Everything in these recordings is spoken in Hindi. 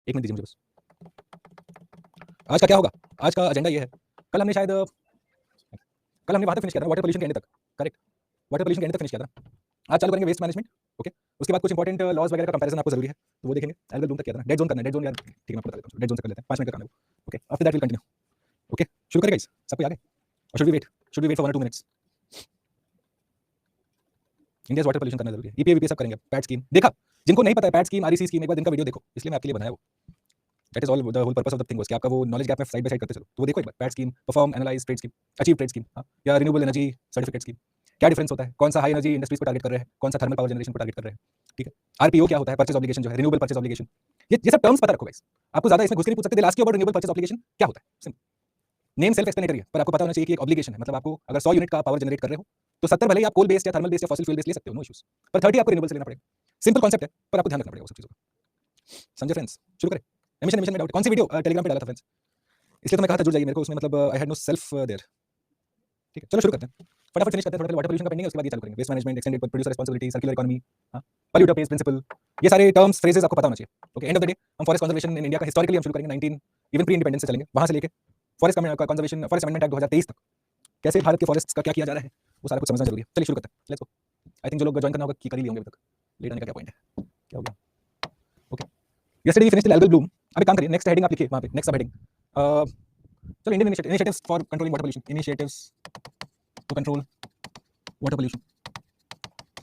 एक मिनट दीजिए मुझे बस। आज का क्या होगा, आज का एजेंडा ये है, कल हमने शायद वहाँ तक फिनिश किया था वाटर पोल्यूशन के एंड तक, करेक्ट, वाटर पोल्यूशन के एंड तक फिनिश किया था। आज चालू करेंगे वेस्ट मैनेजमेंट, ओके। उसके बाद कुछ इंपॉर्टेंट लॉज वगैरह का कंपैरिजन आपको जरूरी है, तो वो देखेंगे। एल्गोरिथम तक किया था, डेड जोन करना है, डेड जोन यार ठीक है, मैं आपको बता देता हूँ, डेड जोन से कर लेते हैं, 5 मिनट का काम है वो, okay. After that will continue, okay. शुरू करें गाइस, सबको याद है, और should we wait for 1 or 2 minutes? India water pollution करना जरूरी है, ईपीए वीपीए सब करेंगे, पैट स्कीम देखा, जिनको नहीं पता है पैट स्कीम आरईसी स्कीम, एक बार इनका वीडियो देखो, इसलिए मैं आपके लिए बनाया वो। That is all the whole purpose of the thing was कि आपका वो नॉलेज गैप में साइड बाय साइड करते चलो, तो वो देखो एक बार, PAT scheme, perform, analyse, trade scheme, achieve trade scheme, हाँ, या रिन्यूएबल एनर्जी सर्टिफिकेट स्कीम, क्या डिफरेंस होता है, कौन सा हाई एनर्जी इंडस्ट्रीज को टारगेट कर रहे हैं, कौन सा थर्मल पावर जनरेशन को टारगेट कर रहे हैं, ठीक है। आरपीओ क्या होता है, परचेज ऑब्लिगेशन जो है, रिन्यूएबल परचेज ऑब्लिगेशन, ये सब टर्म्स पता रखो गाइस, आपको ज्यादा इसमें घुस के नहीं पूछ सकते। दिल ask you about renewable purchase obligation क्या होता है, सिंपल नेम सेल्फ एक्सप्लेनेटरी है, पर आपको पता होना चाहिए कि एक ऑब्लिगेशन है, मतलब आपको अगर 100 यूनिट का पावर जनरेट कर रहे हो तो 70 भले ही आप कोल बेस्ड या थर्मल बेस्ड या फॉसिल फ्यूल बेस्ड ले सकते हो, नो इश्यूज, पर 30 आपको रिन्यूएबल से लेना पड़ेगा। सिंपल कॉन्सेप्ट है, पर आपको ध्यान रखना पड़ेगा वो सब चीजों का। समझे फ्रेंड्स? शुरू करें। एमिशन में डाउट, कौन सी वीडियो टेलीग्राम पे डाला था फ्रेंड्स, इसलिए तो मैं कहा था जुड़ जाइए मेरे को उसमें, मतलब I had no self there, ठीक है। चलो शुरू करते हैं, फटाफट फिनिश करते हैं, थोड़ा वाटर पोल्यूशन का पेंडिंग है, उसके बाद ये चालू करेंगे, waste management, extended producer responsibility, circular economy, हां, पॉल्यूटर पेज प्रिंसिपल, ये सारे टर्म्स फ्रेजेस आपको पता होना चाहिए, okay. End of the day हम फॉरेस्ट कंजर्वेशन इन इंडिया का हिस्टोरिकली हम शुरू करेंगे 19 इवन प्री इंडिपेंडेंस से चलेंगे, वहां से लेके forest conservation, forest amendment act 2023 तक, कैसे भारत के फॉरेस्ट का क्या किया जा रहा है, वो सारा कुछ समझना जरूरी है। चलिए शुरू करते हैं, लेट्स गो। आई थिंक जो लोग ज्वाइन करना होगा कि कर ही लिए होंगे अभी तक, लेट आने का क्या पॉइंट है, क्या हो गया, okay. Yesterday we finished the algal bloom, अभी काम करिए, नेक्स्ट हेडिंग आप लिखिए वहां पे, नेक्स्ट सब हेडिंग, चलो Indian initiatives for controlling water pollution, initiatives to control water pollution.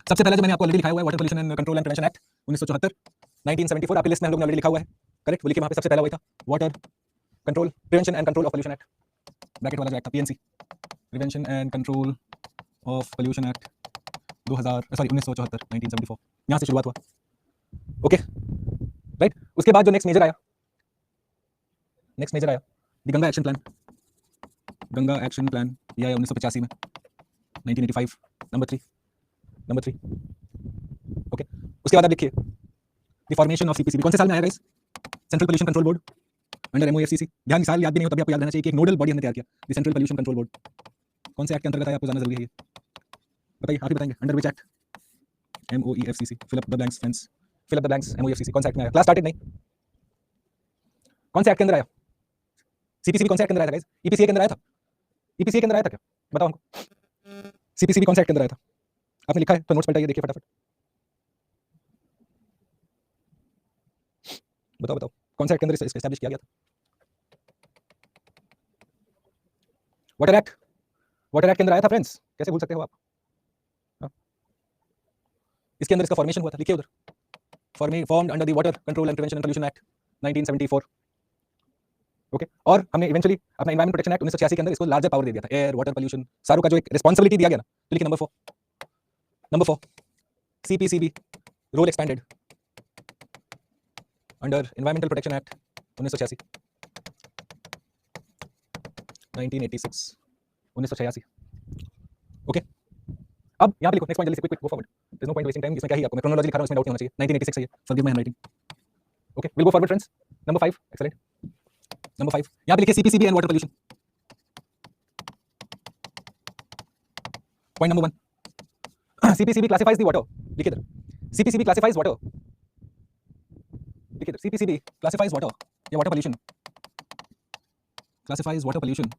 सबसे पहले जो मैंने आपको ऑलरेडी लिखा हुआ है, water pollution and control and prevention act 1974, 1974 आपकी लिस्ट में हम लोग ने ऑलरेडी लिखा हुआ है, करेक्ट। वो लिखिए वहां पे, सबसे पहला वही था, water control prevention and control of pollution act, bracket वाला जो एक्ट था, PNC, prevention and control of pollution act 1974, 1974, यहां से शुरुआत हुआ, ओके, राइट। उसके बाद जो नेक्स्ट मेजर आया the Ganga action plan, Ganga action plan ये आया 1985 में, 1985, नंबर 3, ओके। उसके बाद आप देखिए द फॉर्मेशन ऑफ सीपीसीबी, कौन से साल में आया guys, central pollution control board under MoEFCC, ध्यान साल याद भी नहीं हो तभी आपको याद रहना चाहिए कि एक नोडल बॉडी हमने तैयार किया, the central pollution control board, कौन से एक्ट के अंतर्गत आया, आपको जानना जरूरी है, बताइए, आप ही बताएंगे, under which act, MOEFCC, fill up the blanks friends, fill up the blanks, MOEFCC कौन से एक्ट में आया, क्लास स्टार्टेड नहीं, कौन से एक्ट के अंदर आया, सीपीसीबी कौन से एक्ट के अंदर आया था गाइस, ईपीसीए के अंदर आया था, ईपीसीए के अंदर आया था क्या, बताओ हमको, सीपीसीबी कौन से एक्ट के अंदर आया था, आपने लिखा है तो नोट्स पलटाइए, देखिए फटाफट, बताओ कौन सा एक्ट के अंदर एस्टैब्लिश किया गया था, वाटर एक्ट के अंदर आया था फ्रेंड्स, कैसे भूल सकते हो आप, हाँ? इसके अंदर इसका फॉर्मेशन हुआ था, लिखिए उधर, formed under the water control and prevention and pollution act 1974, okay. और हमने इवेंचुअली अपना एनवायरमेंट प्रोटेक्शन एक्ट 1986 के अंदर इसको लार्जर पावर दे दिया था, एयर वाटर पोल्यूशन सारों का जो एक रिस्पांसिबिलिटी दिया गया ना, तो लिखिए number 4 CPCB role expanded under environmental protection act 1986, 1986, 1986, okay. अब यहाँ पे लिखो नेक्स्ट पॉइंट, जल्दी से quick go forward, there is no point wasting time, इसमें क्या ही आपको मैं क्रोनोलॉजी लिखा रहा हूं, इसमें डाउट नहीं होना चाहिए, 1986 है ये, forgive my handwriting, okay. Will go forward friends, number 5, excellent, number 5 यहाँ पे लिखिए CPCB and water pollution, point number 1, CPCB classifies the water, लिखिए इधर, सीपीसीबी क्लासिफाइज वाटर, लिखिए इधर, सीपीसीबी क्लासिफाइज वाटर या water pollution, classifies water pollution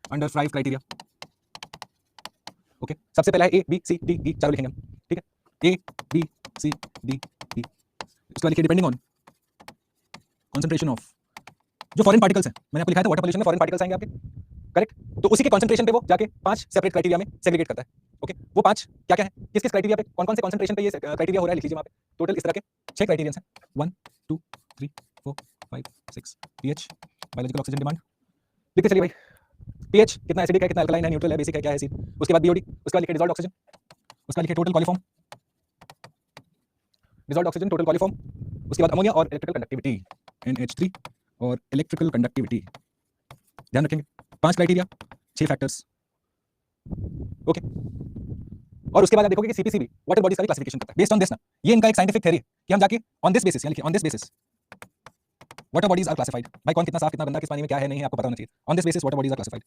under 5 criteria, okay. सबसे पहला है A B C D E, चारों लिखेंगे हम, ठीक है, A B C D E, उसके बाद लिखिए डिपेंडिंग ऑन कंसंट्रेशन ऑफ, जो फॉरेन पार्टिकल्स हैं, मैंने आपको लिखा था वाटर पोल्यूशन में फॉरेन पार्टिकल्स आएंगे आपके, करेक्ट, तो उसी के कंसंट्रेशन पे वो जाके 5 सेपरेट क्राइटेरिया में सेग्रीगेट करता है, ओके। वो 5 क्या क्या है, किस किस क्राइटेरिया पे, कौन कौन से कंसंट्रेशन पे ये क्राइटेरिया हो रहा है, लिख लीजिए वहां पे, टोटल इस तरह के 6 क्राइटेरियंस हैं, 1 2 3 4 5 6, पीएच, बायोलॉजिकल ऑक्सीजन डिमांड, लिखते चलिए भाई, पीएच कितना एसिडिक है, कितना अल्कलाइन है, न्यूट्रल है, बेसिक है, क्या है एसिड, उसके बाद बीओडी, उसके बाद लिखिए डिसॉल्व्ड ऑक्सीजन, उसके बाद लिखिए total coliform, dissolved oxygen, total coliform, उसके बाद अमोनिया और इलेक्ट्रिकल कंडक्टिविटी, NH3 और इलेक्ट्रिकल कंडक्टिविटी, ध्यान रखेंगे 5 क्राइटेरिया 6 फैक्टर्स, ओके। और उसके बाद आप देखोगे कि सीपीसीबी वाटर बॉडीज का क्लासिफिकेशन करता है बेस्ड ऑन दिस ना, ये इनका एक साइंटिफिक थ्योरी है कि हम जाके ऑन दिस बेसिस, लिखिए on this basis water bodies are classified, भाई कौन कितना साफ कितना गंदा किस पानी में क्या है नहीं है आपको पता होना चाहिए, on this basis water bodies are classified,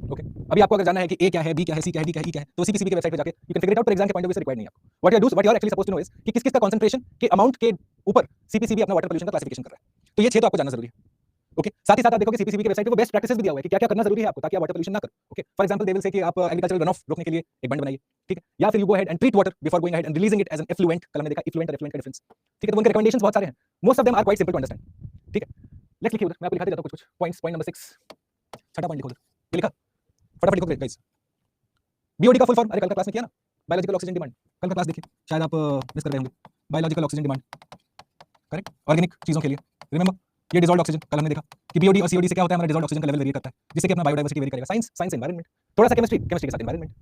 okay. अभी आपको अगर जानना है कि ए क्या है, बी क्या है, सी क्या है, डी क्या है, ई क्या है, तो सीपीसीबी की वेबसाइट पे जाके you can figure it out. पर एग्जाम के पॉइंट ऑफ व्यू से रिक्वायर्ड नहीं है आपको। What you are actually supposed to know is कि किस-किस का कंसंट्रेशन के अमाउंट के ऊपर सीपीसीबी अपना वाटर पोल्यूशन का क्लासिफिकेशन कर रहा है। तो ये 6 तो आपको जानना जरूरी है। ओके, साथ ही साथ आप देखोगे सीपीसीबी की वेबसाइट पे वो बेस्ट प्रैक्टिसेस भी दिया हुआ है कि क्या-क्या करना जरूरी है आपको ताकि आप वाटर पोल्यूशन ना करो। Okay, for example they will say कि आप एग्रीकल्चरल रन ऑफ रोकने के लिए एक बंड बनाइए, ठीक है? या फिर you go ahead and treat water before going ahead and releasing it as an effluent. कल हमने देखा इफ्लुएंट और एफ्लुएंट का डिफरेंस, ठीक है? तो उनके रिकमेंडेशंस बहुत सारे हैं। Most of them are quite simple to understand, ठीक है? लेट्स लिखिए उधर, मैं आपको लिखाते जाता हूं कुछ-कुछ पॉइंट्स। पॉइंट नंबर 6 छठा पॉइंट लिखो उधर। ये लिखा? फटाफट लिखो गाइस। बीओडी का फुल फॉर्म, अरे कल का क्लास में किया ना, बायोलॉजिकल ऑक्सीजन डिमांड। कल का क्लास देखिए, शायद आप मिस कर रहे होंगे। Biological oxygen demand, correct? Organic चीजों के लिए रिमेंबर, ये डिसॉल्व्ड ऑक्सीजन कल हमने देखा कि बीओडी और सीओडी से क्या होता है, हमारा डिसॉल्व्ड ऑक्सीजन का लेवल वेरी करता है, जिससे कि अपना बायोडायवर्सिटी वेरी करेगा। साइंस एनवायरनमेंट, थोड़ा सा केमिस्ट्री के साथ एनवायरनमेंट,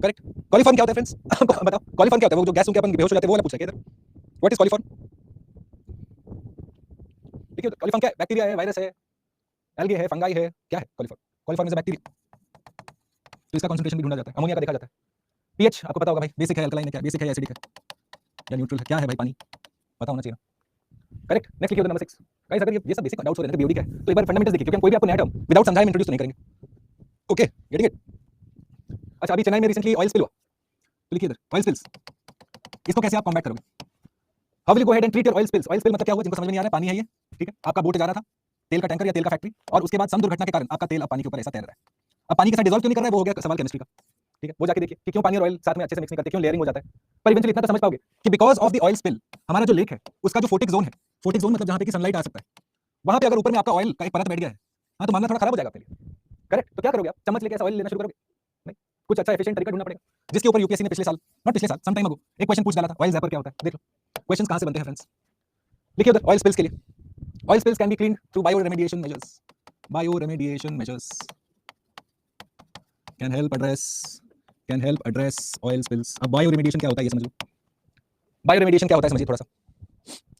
करेक्ट? कॉलीफॉर्म क्या होता है फ्रेंड्स? बताओ कॉलीफॉर्म क्या होता है? वो जो गैस सुन के अपन बेहोश हो जाते हैं वो वाला पूछा है इधर। What is coliform? देखिए कॉलीफॉर्म क्या है? बैक्टीरिया है, वायरस है, एल्गे है, फंगाई है, क्या है coliform? Coliform is a bacteria. तो इसका कंसंट्रेशन भी ढूंढा जाता है, अमोनिया का देखा जाता है। पीएच आपको पता होगा भाई, बेसिक है, अल्कलाइन है, क्या बेसिक है या एसिडिक है या न्यूट्रल है, क्या है भाई? पानी पता होना चाहिए ना, करेक्ट? नेक्स्ट लिखिए नंबर 6 गाइस। अगर ये सब बेसिक डाउट्स हो रहे हैं कि बीओडी क्या है, तो एक बार फंडामेंटल्स देखिए, क्योंकि हम कोई भी आपको नया टर्म विदाउट समझाए इंट्रोड्यूस तो नहीं करेंगे। Okay, getting it? अच्छा, अभी चेन्नई में रिसेंटली ऑयल स्पिल हुआ, तो लिखिए इधर ऑयल स्पिल्स, इसको कैसे आप कॉम्बैट करोगे? How will you go ahead and treat your oil spills? Oil spill मतलब क्या हुआ, जिनको समझ में नहीं आ रहा है? पानी है ये, ठीक है? आपका बोट जा रहा था, तेल का टैंकर या तेल का फैक्ट्री, और उसके बाद सम दुर्घटना के कारण आपका तेल अब पानी के ऊपर ऐसा तैर रहा है। अब पानी के साथ डिसॉल्व क्यों नहीं कर रहा है, वो हो गया सवाल केमिस्ट्री का, ठीक है? वो जाके देखिए कि क्यों पानी और ऑयल साथ में अच्छे से मिक्स नहीं करते, क्यों लेयरिंग हो जाता है। पर इवेंचुअली इतना तो समझ पाओगे कि because of the oil spill हमारा जो लेक है उसका जो फोटिक जोन है, फोटिक जोन मतलब जहां पे कि सनलाइट आ सकता है, वहां पे अगर ऊपर में आपका ऑयल का एक परत बैठ गया है, हाँ, तो मामला थोड़ा खराब हो जाएगा आपके लिए, करेक्ट? तो क्या करोगे आप? चम्मच लेके ऐसा ऑयल लेना शुरू करोगे? नहीं, कुछ अच्छा एफिशिएंट तरीका ढूंढना पड़ेगा, जिसके ऊपर यूपीएससी ने पिछले साल, नॉट पिछले साल, सम टाइम अगो एक क्वेश्चन पूछ डाला था, ऑयल ज़ैपर क्या होता है? देख लो क्वेश्चंस कहां से बनते हैं फ्रेंड्स। लिखिए उधर ऑयल स्पिल्स के लिए, oil spills can be cleaned through bio remediation measures. Bio remediation measures can help address oil spills. अब बायो रेमेडिएशन क्या होता है ये समझ लो। बायो रेमेडिएशन क्या होता है समझिए थोड़ा सा।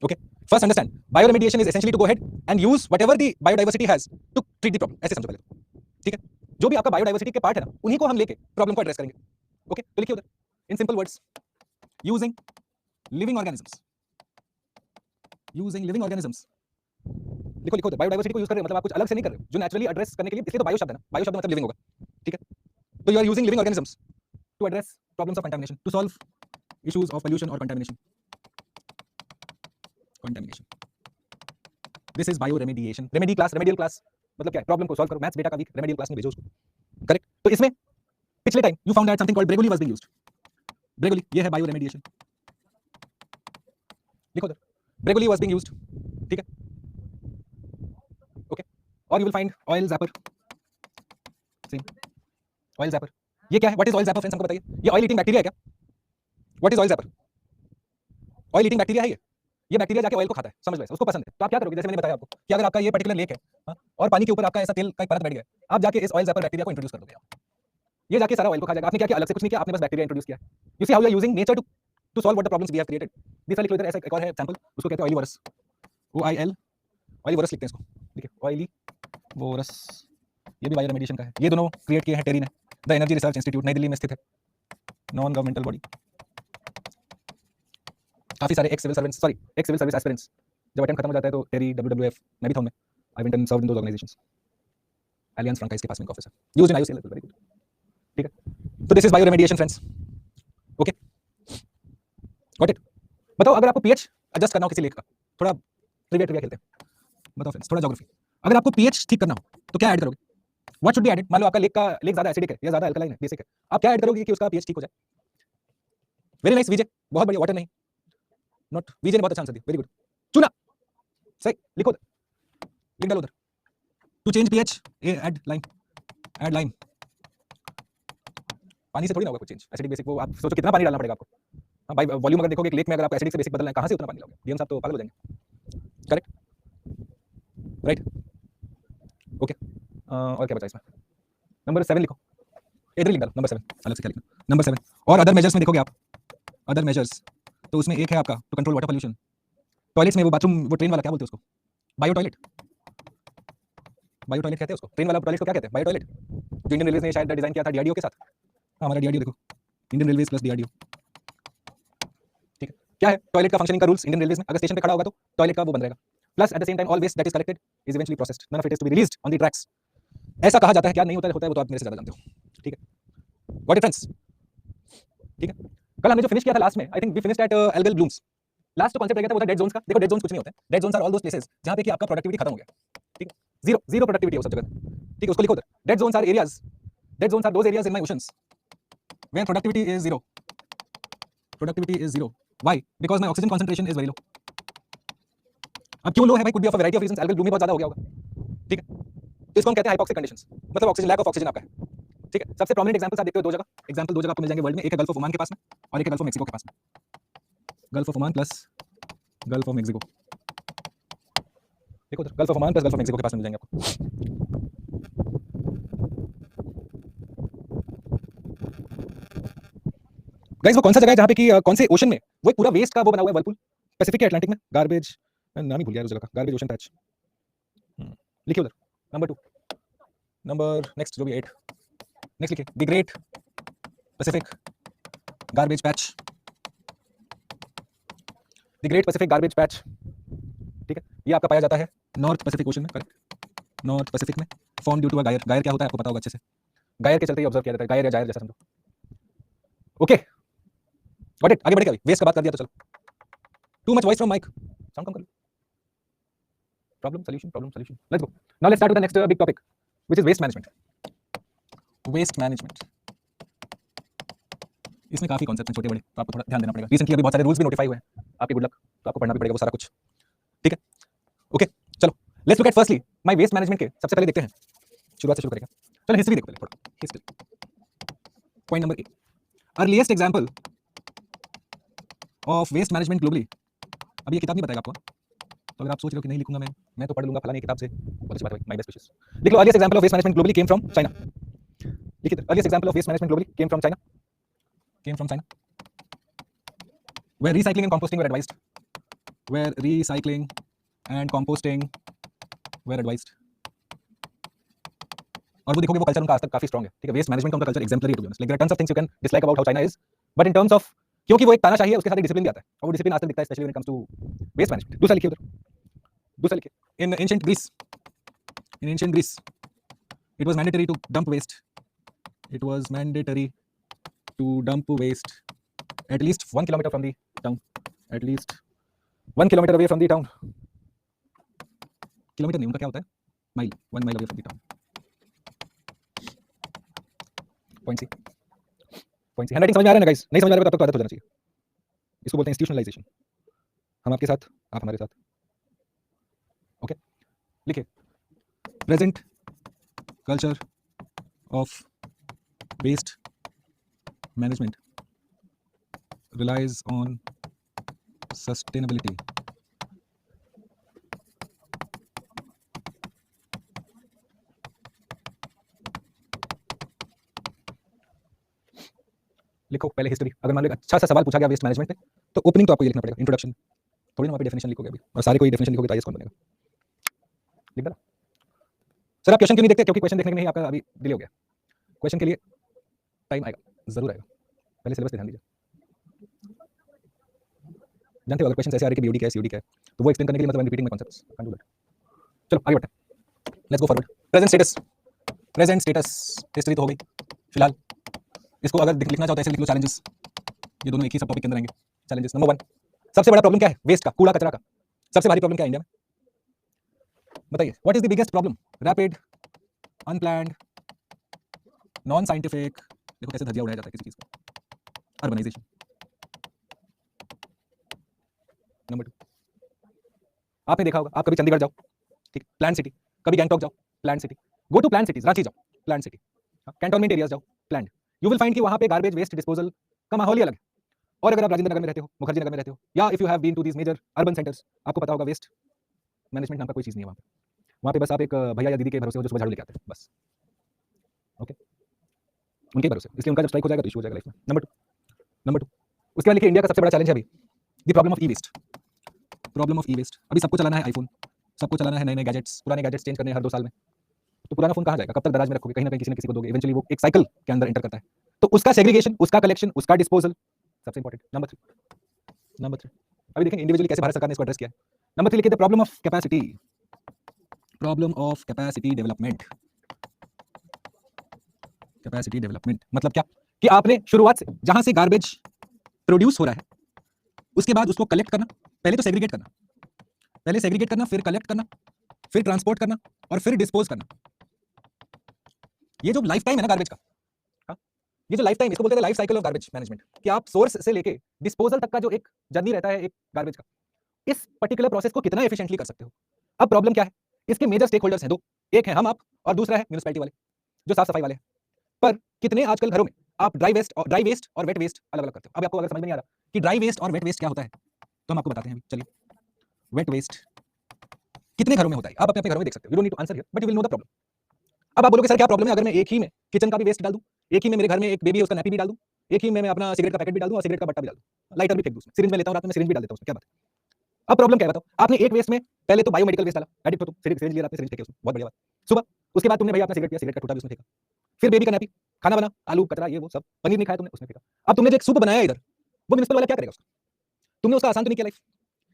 Okay, first understand bioremediation is essentially to go ahead and use whatever the biodiversity has to treat the problem. ऐसे समझो पहले तो, ठीक है? जो भी आपका बायोडायवर्सिटी के पार्ट है ना, उन्हीं को हम लेके प्रॉब्लम को एड्रेस करेंगे। ओके, तो लिखिए उधर in simple words, using living organisms, using living organisms. लिखो लिखो, बायोडायवर्सिटी को यूज कर रहे हो मतलब आप कुछ अलग से नहीं कर रहे हो, जो नेचुरली एड्रेस करने के लिए, इसलिए तो बायो शब्द है ना, बायो शब्द मतलब लिविंग होगा, ठीक है? तो you are using living organisms to address problems of contamination, to solve issues of pollution और contamination. This is bio remediation. Remedy class, remedial class मतलब क्या है? प्रॉब्लम को सॉल्व करो। मैथ्स बेटा का वीक, रेमेडियल क्लास में भेजो उसको, करेक्ट? तो इसमें पिछले time you found that something called ब्रेगोली वाज बीइंग यूज्ड। ब्रेगोली ये है बायो रेमेडिएशन, लिखो उधर ब्रेगोली वाज बीइंग यूज्ड, ठीक है? ओके, और you will find oil zapper, same oil zapper. ये क्या है? What is oil zapper friends, हमको बताइए। ये ऑयल ईटिंग बैक्टीरिया है क्या? What is oil zapper? Oil eating bacteria है ये बैक्टीरिया जाके ऑयल को खाता है, समझ लो, उसको पसंद है। तो आप क्या करोगे, जैसे मैंने बताया आपको कि अगर आपका ये पर्टिकुलर लेक है, हाँ, और पानी के ऊपर आपका ऐसा तेल का एक परत बैठ गया है, आप जाके इस ऑयल ज़ैपर बैक्टीरिया को इंट्रोड्यूस कर दोगे आप। ये जाके सारा ऑयल को खा जाएगा। आपने क्या किया? अलग से कुछ नहीं किया, आपने बस बैक्टीरिया इंट्रोड्यूस किया। You see how you are using nature to solve what the problems we have created. This वाली इधर ऐसा एक और है सैंपल, उसको कहते हैं oily vores, OIL, oily vores लिखते हैं इसको, ठीक है? ऑयली वोरस, ये भी बायो रेमेडिएशन का है। ये दोनों क्रिएट किए हैं टेरी ने, द एनर्जी रिसर्च इंस्टीट्यूट, नई दिल्ली में स्थित है, नॉन गवर्नमेंटल बॉडी। काफी सारे एक्स सिविल सर्विस एस्पिरेंट्स जब अटेम्प्ट खत्म हो जाता है तो टेरी, WWF, मैं भी था उनमें, I went and served in those organisations. Aliens front का इसके पास में एक ऑफिस है, used in IUCL, very good, ठीक है? तो this is bio remediation friends, okay, got it? बताओ अगर आपको पीएच एडजस्ट करना हो किसी लेक का, थोड़ा ट्रिविया खेलते हैं, बताओ फ्रेंड्स, थोड़ा ज्योग्राफी। अगर आपको पीएच ठीक करना हो तो क्या ऐड करोगे? What should be added? मान लो आपका लेक ज्यादा एसिडिक है या ज्यादा अल्कलाइन है, बेसिक है, आप क्या ऐड करोगे कि उसका पीएच ठीक हो जाए? वेरी नाइस विजय, बहुत बढ़िया। वाटर नहीं, नॉट विजय ने बहुत अच्छा आंसर दिया, वेरी गुड। चूना, सही, लिखो लिख डालो उधर। To change pH add lime. पानी से थोड़ी ना होगा कुछ चेंज, एसिडिक बेसिक, वो आप सोचो कितना पानी डालना पड़ेगा आपको। हाँ भाई, वॉल्यूम अगर देखोगे एक लेक में, अगर आपको एसिडिक से बेसिक बदलना है, कहां से उतना पानी लाओगे? डीएम साहब तो पागल हो जाएंगे, करेक्ट? Right, okay. और क्या बचा इसमें? नंबर 7 लिखो, इधर लिख डालो नंबर 7, अलग से क्या लिखना, नंबर 7। और अदर मेजर्स में देखोगे आप, अदर मेजर्स, तो उसमें एक है आपका to control water pollution. Toilets में वो बाथरूम, वो ट्रेन वाला क्या बोलते हैं उसको? बायो टॉयलेट, बायो टॉयलेट कहते हैं उसको। ट्रेन वाला टॉयलेट को क्या कहते हैं? Bio toilet. जो इंडियन रेलवे ने शायद डिजाइन किया था डीआरडीओ के साथ। हाँ, हमारा डीआरडीओ देखो, इंडियन रेलवेज प्लस डीआरडीओ, ठीक है? क्या है टॉयलेट का फंक्शनिंग का रूल्स इंडियन रेलवेज में? अगर स्टेशन पे खड़ा होगा तो टॉयलेट का वो बंद रहेगा, plus at the same time all waste that is collected is eventually processed, none of it is to be released on the tracks. ऐसा कहा जाता है, क्या नहीं होता है वो तो आप मेरे से ज़्यादा जानते हो, ठीक है। गॉट इट फ्रेंड्स, ठीक है। कल हमने जो फिनिश किया था लास्ट में, I think we finished at algal blooms. Last जो कॉन्सेप्ट रह गया था वो था डेड जोन्स का। देखो डेड जोन्स कुछ नहीं होते हैं, dead zones are all those places जहां पे कि आपका प्रोडक्टिविटी खत्म हो गया, ठीक है, जीरो जीरो प्रोडक्टिविटी हो सब जगह, ठीक है, उसको लिखो उधर। Dead zones are areas, dead zones are those areas in my oceans where productivity is zero, productivity is zero. Why? Because my oxygen concentration is very low. अब क्यों लो है भाई? Could be of a variety of reasons, algal bloom भी बहुत ज्यादा हो गया होगा, ठीक है। तो इसको हम कहते हैं हाइपॉक्सिक कंडीशंस, मतलब ऑक्सीजन, लैक ऑफ ऑक्सीजन आपका है, ठीक है। सबसे प्रोमिनेंट एग्जांपल्स आप देखते हो दो जगह, एग्जांपल दो जगह आपको मिल जाएंगे वर्ल्ड में, एक है गल्फ ऑफ ओमान के पास में और एक है गल्फ ऑफ मेक्सिको के पास में। Gulf of Oman plus gulf of Mexico, देखो उधर gulf of Oman plus gulf of Mexico के पास में मिल जाएंगे आपको। गाइस वो कौन सा जगह है जहां पे कि कौन से ओशन में वो एक पूरा वेस्ट का वो बना हुआ है वर्लपूल, पैसिफिक या अटलांटिक में, गार्बेज, नाम ही भूल गया उस जगह का, गार्बेज ओशन पैच, लिखिए उधर नंबर 2, नंबर नेक्स्ट जो भी 8, नेक्स्ट लिखिए the great Pacific garbage patch, the great Pacific garbage patch, ठीक है। ये आपका पाया जाता है नॉर्थ पैसिफिक ओशन में, करेक्ट, नॉर्थ पैसिफिक में, फॉर्म ड्यू टू अ गायर। गायर क्या होता है आपको पता होगा अच्छे से, गायर के चलते ही ऑब्जर्व किया जाता है, गायर या जायर जैसा समझो, ओके। गॉट इट, आगे बढ़े क्या? वेस्ट का बात कर दिया तो चलो। Too much voice from mic, sound कम कर लो। Problem solution, let's go. Now let's start with the next big topic which is waste management. Waste management, इसमें काफी कॉन्सेप्ट्स हैं छोटे बड़े, तो आपको थोड़ा ध्यान देना पड़ेगा। रिसेंटली अभी बहुत सारे रूल्स भी नोटिफाई हुए हैं आपके, गुड लक, तो आपको पढ़ना भी पड़ेगा वो सारा कुछ, ठीक है, ओके। चलो let's look at firstly my waste management के सबसे पहले देखते हैं, शुरुआत से शुरू करेंगे। चलो हिस्ट्री देखो पहले थोड़ा, history. Point number 8, earliest example of waste management globally. अब ये किताब नहीं बताएगा आपको, तो अगर आप सोच रहे हो कि नहीं लिखूंगा मैं तो पढ़ लूंगा फलानी किताब से, बहुत अच्छी बात है, माय बेस्ट विशेस। लिख लो earliest example of waste management globally came from China, लिखिए earliest example of waste management globally came from China, where recycling and composting were advised, where recycling and composting were advised। और वो देखोगे वो कल्चर उनका आज तक काफी स्ट्रांग है, ठीक है। वेस्ट मैनेजमेंट का उनका कल्चर एग्जाम्पलरी है to be honest, like there are tons of things you can dislike about how China is, but in terms of, क्योंकि वो एक तानाशाही है उसके साथ एक डिसिप्लिन भी आता है, और वो डिसिप्लिन आज तक दिखता है specially when it comes to waste management. दूसरा लिखिए उधर, दूसरा लिखिए in ancient Greece, in ancient Greece it was mandatory to dump waste, it was mandatory to dump waste at least 1 kilometer from the town, at least 1 kilometer away from the town, kilometre नहीं उनका क्या होता है, mile, 1 mile away from the town. Point C handwriting समझ में आ रहा है ना गाइस? नहीं समझ आ रहा है तब तक तो आदत हो जाना चाहिए। इसको बोलते हैं इंस्टीट्यूशनलाइजेशन, हम आपके साथ आप हमारे साथ, ओके। लिखिए present culture of waste management relies on sustainability, लिखो पहले हिस्ट्री। अगर मान लो अच्छा सा सवाल पूछा गया वेस्ट मैनेजमेंट पे, तो ओपनिंग तो आपको ये लिखना पड़ेगा, इंट्रोडक्शन, थोड़ी ना वहाँ पे डेफिनेशन लिखोगे अभी, और सारे कोई डेफिनेशन लिखोगे तो आईएएस कौन बनेगा? लिख दो सर। आप क्वेश्चन क्यों नहीं देखते? क्योंकि क्वेश्चन देखने के नहीं आपका अभी डिले हो गया, क्वेश्चन के लिए टाइम आएगा, जरूर आएगा, पहले सिलेबस पे ध्यान दीजिए। जानते हो अगर क्वेश्चन ऐसे आ रहे कि बीओडी क्या है, सीओडी क्या है, तो वो एक्सप्लेन करने के लिए मतलब repeating my concepts, can do that. चलो आगे बढ़ते हैं, let's go forward. Present status, history तो हो गई फिलहाल। इसको अगर लिखना चाहो तो ऐसे लिख लो चैलेंजेस, ये दोनों एक ही सब टॉपिक के अंदर आएंगे। चैलेंजेस नंबर 1, सबसे बड़ा प्रॉब्लम क्या है वेस्ट का, कूड़ा कचरा का? सबसे भारी प्रॉब्लम क्या है इंडिया में, बताइए? What is the biggest problem? Rapid, unplanned, non scientific, देखो कैसे धज्जियां उड़ाया जाता है किसी चीज का, अर्बनाइजेशन। नंबर 2, आपने देखा होगा, आप कभी चंडीगढ़ जाओ, ठीक, प्लान सिटी, कभी गैंगटॉक जाओ, plan city, go to plan cities, Ranchi जाओ, प्लान सिटी, कैंटोनमेंट एरियाज जाओ, प्लान, यू विल फाइंड कि वहां पे गार्बेज वेस्ट डिस्पोजल का माहौल ही अलग है। और अगर आप राजेंद्र नगर में रहते हो, मुखर्जी नगर में रहते हो, या if you have been to these major urban centres, आपको पता होगा वेस्ट मैनेजमेंट नाम का कोई चीज नहीं है वहाँ पे बस आप एक भैया या दीदी के भरोसे हो जो सुबह झाड़ू लेके आते हैं, बस, ओके, उनके भरोसे। इसलिए उनका जब स्ट्राइक हो जाएगा तो इशू हो जाएगा लाइफ में। नंबर 2, उसके बाद लिखिए इंडिया का सबसे बड़ा चैलेंज है अभी the problem of e waste, problem of e waste. अभी सबको चलाना है आईफोन, सबको चलाना है नए नए गैजेट्स, पुराने गैजेट्स चेंज करने हर 2 साल में, तो पुराना फोन कहाँ जाएगा? कब तक दराज में रखोगे? कहीं ना कहीं किसी न किसी को दोगे, इवेंचुअली वो एक साइकिल के अंदर एंटर करता है, तो उसका सेग्रीगेशन, उसका कलेक्शन, उसका डिस्पोजल सबसे इंपॉर्टेंट। नंबर 3, अभी देखेंगे इंडिविजुअली कैसे भारत सरकार ने इसको एड्रेस किया है। नंबर 3 लिखिए the problem of capacity, problem of capacity development, capacity development मतलब क्या कि आपने शुरुआत से जहां से गार्बेज प्रोड्यूस हो रहा है उसके बाद उसको कलेक्ट करना, पहले तो सेग्रीगेट करना, पहले सेग्रीगेट करना, फिर कलेक्ट करना, फिर ट्रांसपोर्ट करना और फिर डिस्पोज करना। ये जो लाइफ टाइम है ना गार्बेज का, हाँ, ये जो लाइफ टाइम, इसको बोलते हैं life cycle of garbage management, कि आप सोर्स से लेके डिस्पोजल तक का जो एक जर्नी रहता है एक गार्बेज का, इस पर्टिकुलर प्रोसेस को कितना एफिशिएंटली कर सकते हो। अब प्रॉब्लम क्या है, इसके मेजर स्टेक होल्डर्स हैं दो, एक है हम आप और दूसरा है म्यूनिसिपैलिटी वाले जो साफ सफाई वाले हैं। पर कितने आजकल घरों में आप ड्राई वेस्ट और वेट वेस्ट अलग अलग करते हो। अब आपको अगर समझ में नहीं आ रहा कि ड्राई वेस्ट और वेट वेस्ट क्या होता है तो हम आपको बताते हैं अभी। चलिए, वेट वेस्ट कितने घरों में होता है आप अपने अपने घरों में देख सकते हो, you don't need to answer here but you will know the problem. अब आप बोलोगे सर क्या प्रॉब्लम है अगर मैं एक ही में किचन का भी वेस्ट डाल दूं, एक ही में मेरे घर में एक बेबी है उसका नैपी भी डाल दूं, एक ही में मैं अपना सिगरेट का पैकेट भी डाल दूं और सिगरेट का बट्टा भी डाल दूं, लाइटर भी फेंक दूं उसमें, सिरिंज में लेता हूं रात में सिरिंज भी डाल देता हूं उसमें, क्या बात है। अब प्रॉब्लम क्या है बताओ, आपने एक वेस्ट में पहले तो बायोमेडिकल वेस्ट डाला, एडिक्ट हो तुम, सिरिंज लिया आपने, सिरिंज फेंके उसमें, बहुत बढ़िया बात। सुबह उसके बाद तुमने भैया अपना सिगरेट पिया, सिगरेट का टूटा भी उसमें फेंका, फिर बेबी का नैपी, खाना बना, आलू कचरा ये वो सब, पनीर नहीं खाया तुमने, उसमें फेंका। अब तुमने जो एक सूप बनाया इधर, वो म्युनिसिपल वाला क्या करेगा उसका, तुमने उसका आसान तो नहीं किया लाइफ,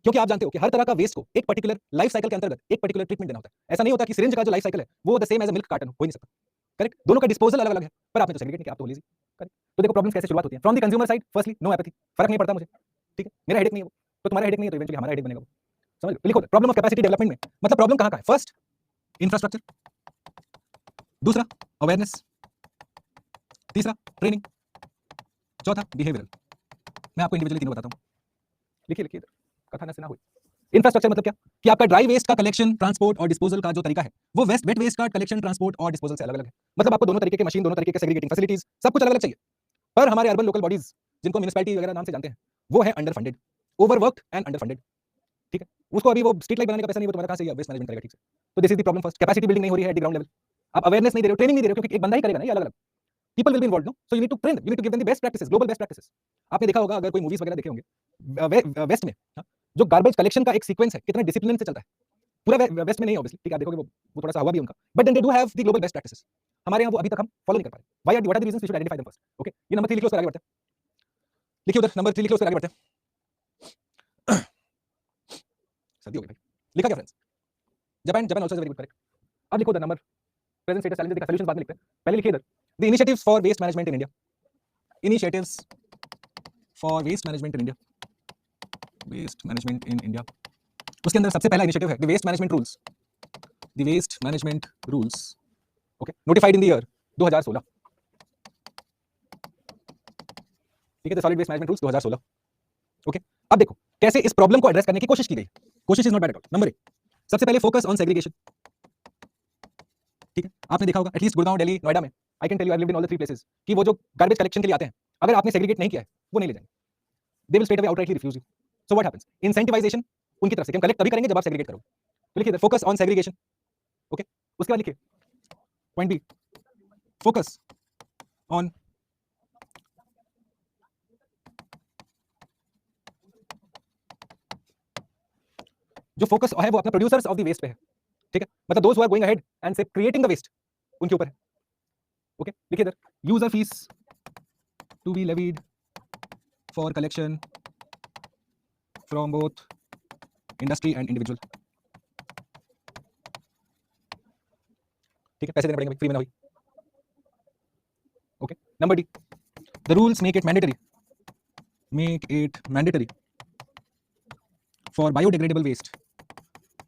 क्योंकि आप जानते हो कि हर तरह का वेस्ट को एक पर्टिकुलर लाइफ साइकिल के अंतर्गत एक पर्टिकुलर ट्रीटमेंट देना होता है। ऐसा नहीं होता कि सिरिंज का जो लाइफ साइकिल है वो the same as a milk carton हो ही नहीं सकता, करेक्ट, दोनों का डिस्पोजल अलग अलग है, पर आपने तो सेग्रीगेट नहीं किया, आप तो लेजी, करेक्ट। तो देखो प्रॉब्लम्स कैसे शुरुआत होती है, from the consumer side, firstly no apathy, फर्क नहीं पड़ता मुझे, ठीक है, मेरा हेडेक नहीं है वो, तो तुम्हारा हेडेक नहीं है तो इवेंचुअली हमारा हेडेक बनेगा वो, समझ लो। लिखो प्रॉब्लम ऑफ कैपेसिटी डेवलपमेंट में मतलब प्रॉब्लम कहां का है, फर्स्ट इंफ्रास्ट्रक्चर, दूसरा अवेयरनेस, तीसरा ट्रेनिंग, चौथा बिहेवियरल। मैं आपको इंडिविजुअली तीनों बताता हूं, लिखिए लिखिए, कथा न सुना हुई। इंफ्रास्ट्रक्चर मतलब क्या कि आपका ड्राई वेस्ट का कलेक्शन, ट्रांसपोर्ट और डिस्पोजल का जो तरीका है वो वेट वेस्ट का कलेक्शन, ट्रांसपोर्ट और डिस्पोजल से अलग अलग है। मतलब आपको दोनों तरीके के मशीन, दोनों तरीके के सेग्रीगेटिंग फैसिलिटीज, सब कुछ अलग अलग चाहिए। पर हमारे अर्बन लोकल बॉडीज जिनको म्युनिसिपैलिटी वगैरह नाम से जानते हैं वो है under funded, overworked and under funded, ठीक है। उसको अभी वो स्ट्रीट लाइट बनाने का पैसा नहीं, वो तुम्हारा कहां से वेस्ट मैनेजमेंट करेगा, ठीक से। तो this is the problem first, capacity building नहीं हो रही है एट द ग्राउंड लेवल, आप अवेयरनेस नहीं दे रहे हो, ट्रेनिंग नहीं दे रहे हो, क्योंकि एक बंदा ही करेगा ना ये अलग अलग, people will be involved, no, so you need to train them, you need to give them the best practices, global best practices। आपने देखा होगा अगर कोई मूवीज वगैरह देखे होंगे वेस्ट में, हाँ, जो गार्बेज कलेक्शन का एक सीक्वेंस है कितने डिसिप्लिन से चलता है, पूरा वेस्ट में नहीं ऑब्वियसली, ठीक है, आप देखोगे वो थोड़ा सा हुआ भी उनका, but then they do have the global best practices. हमारे यहाँ वो अभी तक हम फॉलो नहीं कर पाए, why what are the reasons, we should identify them first, okay. ये नंबर 3 लिखिए, उसके आगे बढ़ते हैं, लिखिए उधर नंबर 3 लिखिए, उसके आगे बढ़ते हैं। सर्दी हो गई भाई, लिखा क्या friends, Japan, Japan also is very good, correct. अब लिखो the number present status challenge, देखा सॉल्यूशंस बाद में लिखते हैं, पहले लिखिए इधर the initiatives for waste management in India, initiatives for waste management in India, waste management in India. उसके अंदर सबसे पहला इनिशिएटिव है the waste management rules, the waste management rules, okay, notified in the year 2016, ठीक है, the solid waste management rules 2016, okay. अब देखो कैसे इस प्रॉब्लम को एड्रेस करने की कोशिश की गई, कोशिश is not bad at all. Number 1, सबसे पहले फोकस ऑन सेग्रीगेशन, ठीक है, आपने देखा होगा एटलीस्ट गुड़गांव, दिल्ली, नोएडा में, I can tell you I lived in all the 3 places, कि वो जो गार्बेज कलेक्शन के लिए आते हैं अगर आपने सेग्रीगेट नहीं किया है वो नहीं ले जाएंगे, they will straight away outrightly refuse you. So what happens, incentivisation उनकी तरफ से, हम कलेक्ट तभी करेंगे जब आप सेग्रीगेट करोगे, तो लिखिए फोकस ऑन सेग्रीगेशन, ओके। उसके बाद लिखिए पॉइंट बी, फोकस ऑन जो फोकस है वो अपना प्रोड्यूसर्स ऑफ द वेस्ट पे है, ठीक है, मतलब those who are going ahead and say creating the waste उनके ऊपर है, ओके। लिखिए इधर user fees to be levied for collection from both industry and individual, ठीक है, पैसे देने पड़ेंगे, फ्री में ना हुई, okay. Number D, the rules make it mandatory for biodegradable waste,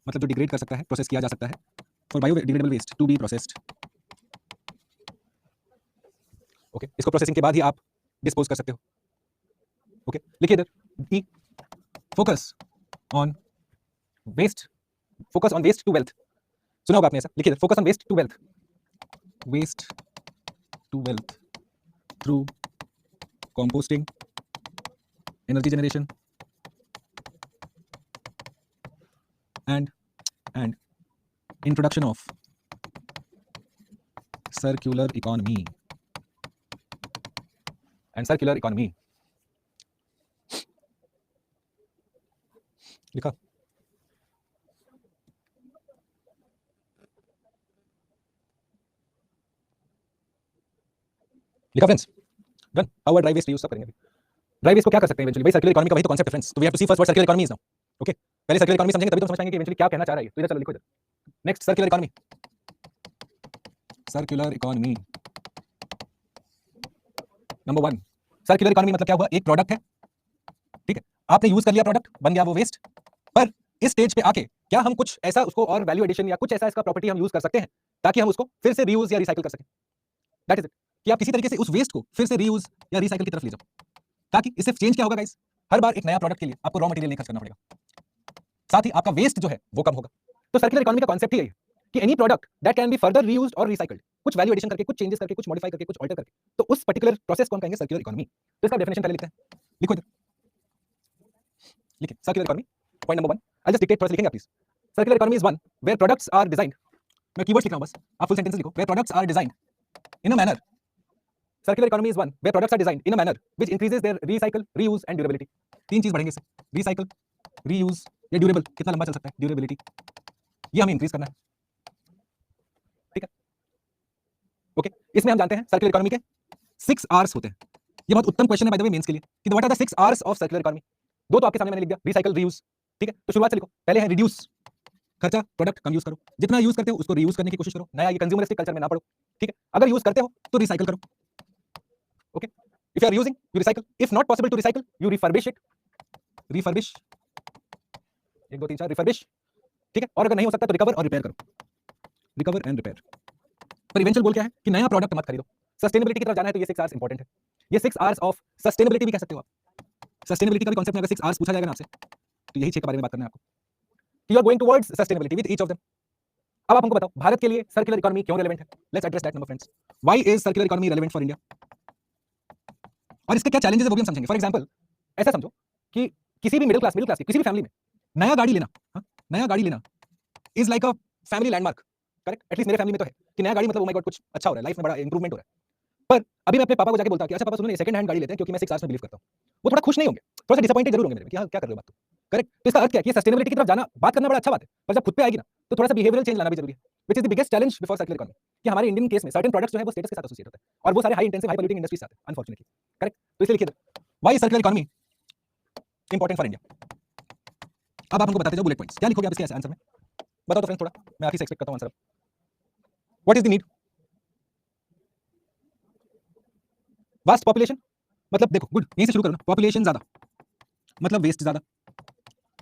मतलब जो डिग्रेड कर सकता है, प्रोसेस किया जा सकता है, for biodegradable waste to be processed, okay. इसको प्रोसेसिंग के बाद ही आप डिस्पोज कर सकते हो, ओके। लिखिए इधर D, focus on waste, focus on waste to wealth, सुना होगा आपने ऐसा, लिखिए focus on waste to wealth, waste to wealth through composting, energy generation and introduction of circular economy and circular economy, लिखा, लिखा friends, done. How dry waste use सब करेंगे अभी, ड्राई वेस्ट को क्या कर सकते हैं इवेंचुअली, भाई सर्कुलर इकोनॉमी का वही तो कांसेप्ट है फ्रेंड्स, तो we have to see first what circular economy is now, okay. पहले सर्कुलर इकोनॉमी समझेंगे तभी तो समझ पाएंगे कि इवेंचुअली क्या कहना चाह रहा है, तो इधर चलो लिखो इधर, next circular economy, circular economy number 1, circular economy मतलब क्या हुआ, एक प्रोडक्ट है, ठीक है, आपने यूज कर लिया, प्रोडक्ट बन गया वो वेस्ट, पर इस स्टेज पे आके क्या हम कुछ ऐसा उसको और वैल्यू एडिशन या कुछ ऐसा इसका प्रॉपर्टी हम यूज कर सकते हैं ताकि हम उसको फिर से रीयूज या रिसाइकल कर सकें। दैट इज इट, कि आप किसी तरीके से उस वेस्ट को फिर से रीयूज या रिसाइकल की तरफ ले जाओ, ताकि इससे चेंज क्या होगा गाइस, हर बार एक नया प्रोडक्ट के लिए आपको रॉ मटेरियल नहीं खर्च करना पड़ेगा, साथ ही आपका वेस्ट जो है वो कम होगा। तो सर्कुलर इकोनॉमी का कॉन्सेप्ट ही यही है कि any product that can be further reused और रिसाइकल्ड, कुछ वैल्यू एडिशन करके, कुछ चेंजेस करके, कुछ मॉडिफाई करके, कुछ ऑल्टर करके, तो उस पर्टिकुलर प्रोसेस को हम कहेंगे सर्कुलर इकोनॉमी। तो इसका डेफिनेशन पहले लिखते हैं, लिखो इधर, लिखिए circular economy point number 1, I just dictate, थोड़ा सा लिखेंगे आप please. Circular economy is one where products are designed, मैं कीवर्ड्स लिख रहा हूं बस, आप फुल सेंटेंस लिखो, where products are designed in a manner, circular economy is one where products are designed in a manner which increases their recycle, reuse and durability. तीन चीज बढ़ेंगे इससे, रिसाइकल, रीयूज या ड्यूरेबल, कितना लंबा चल सकता है, ड्यूरेबिलिटी, ये हमें इंक्रीज करना है, ठीक है, ओके। इसमें हम जानते हैं सर्कुलर इकोनॉमी के 6 आवर्स होते हैं, ये बहुत उत्तम क्वेश्चन है बाय द वे मेंस के लिए कि what are the 6 hours of circular economy. दो तो आपके सामने मैंने लिख दिया, रिसाइकल, रीयूज, ठीक है। तो शुरुआत से लिखो, पहले है रिड्यूस, खर्चा, प्रोडक्ट कम यूज करो, जितना यूज करते हो उसको रीयूज करने की कोशिश करो, नया ये कंज्यूमरिस्टिक कल्चर में ना पड़ो, ठीक है। अगर यूज करते हो तो रिसाइकल करो, okay. If you are using you recycle, if not possible to recycle you refurbish it, refurbish, 1 2 3 4 refurbish, ठीक है। और अगर नहीं हो सकता तो रिकवर और रिपेयर करो, रिकवर एंड रिपेयर। पर इवेंचुअल गोल क्या है कि नया प्रोडक्ट मत खरीदो, सस्टेनेबिलिटी की तरफ जाना है तो ये 6 आवर्स इंपॉर्टेंट है, ये 6 आवर्स ऑफ सस्टेनेबिलिटी भी कह सकते हो आप। सस्टेनेबिलिटी का भी कांसेप्ट में अगर 6 आवर्स पूछा जाएगा ना आपसे तो यही 6 के बारे में बात करना है आपको। You are going towards sustainability with each of them. अब आप हमको बताओ भारत के लिए सर्कुलर इकोनॉमी क्यों रेलेवेंट है, let's address that number friends. Why is circular economy relevant for India, और इसके क्या चैलेंजेस है वो भी हम समझेंगे। फॉर एग्जांपल ऐसा समझो कि किसी भी मिडिल क्लास की किसी भी फैमिली में नया गाड़ी लेना, नया गाड़ी लेना is like a family landmark, correct. At least मेरे फैमिली में तो है कि नया गाड़ी मतलब ओ माय गॉड कुछ अच्छा हो रहा है, लाइफ में बड़ा इंप्रूवमेंट हो रहा है। पर अभी मैं अपने पापा को जाके बोलता कि अच्छा पापा सुनो, सेकंड हैंड गाड़ी लेते हैं क्योंकि मैं 6 आवर्स में बिलीव करता हूं, वो थोड़ा खुश नहीं होंगे, थोड़ा सा डिसअपॉइंटेड जरूर होंगे मेरे में कि हाँ क्या कर रहे हो बात, तो करेक्ट। तो इसका अर्थ क्या है कि सस्टेनेबिलिटी की तरफ जाना, बात करना बड़ा अच्छा बात है, पर जब खुद पे आएगी ना तो थोड़ा सा बिहेवियरल चेंज लाना भी जरूरी है, which is the biggest challenge before circular economy, कि हमारे इंडियन केस में सर्टेन प्रोडक्ट्स जो है वो स्टेटस के साथ एसोसिएट होते हैं और वो सारे high intensive high polluting industries से आते हैं अनफॉर्चुनेटली, करेक्ट। तो इसलिए लिखिए why circular economy important for India. अब आप हमको बताते जाओ बुलेट पॉइंट्स, क्या लिखोगे आप इसके आंसर में, बताओ तो फ्रेंड्स, थोड़ा मैं आखिर से एक्सपेक्ट करता हूं answer. What is the need, vast population, मतलब देखो गुड, यहीं से शुरू करो ना, पॉपुलेशन ज्यादा मतलब वेस्ट ज्यादा,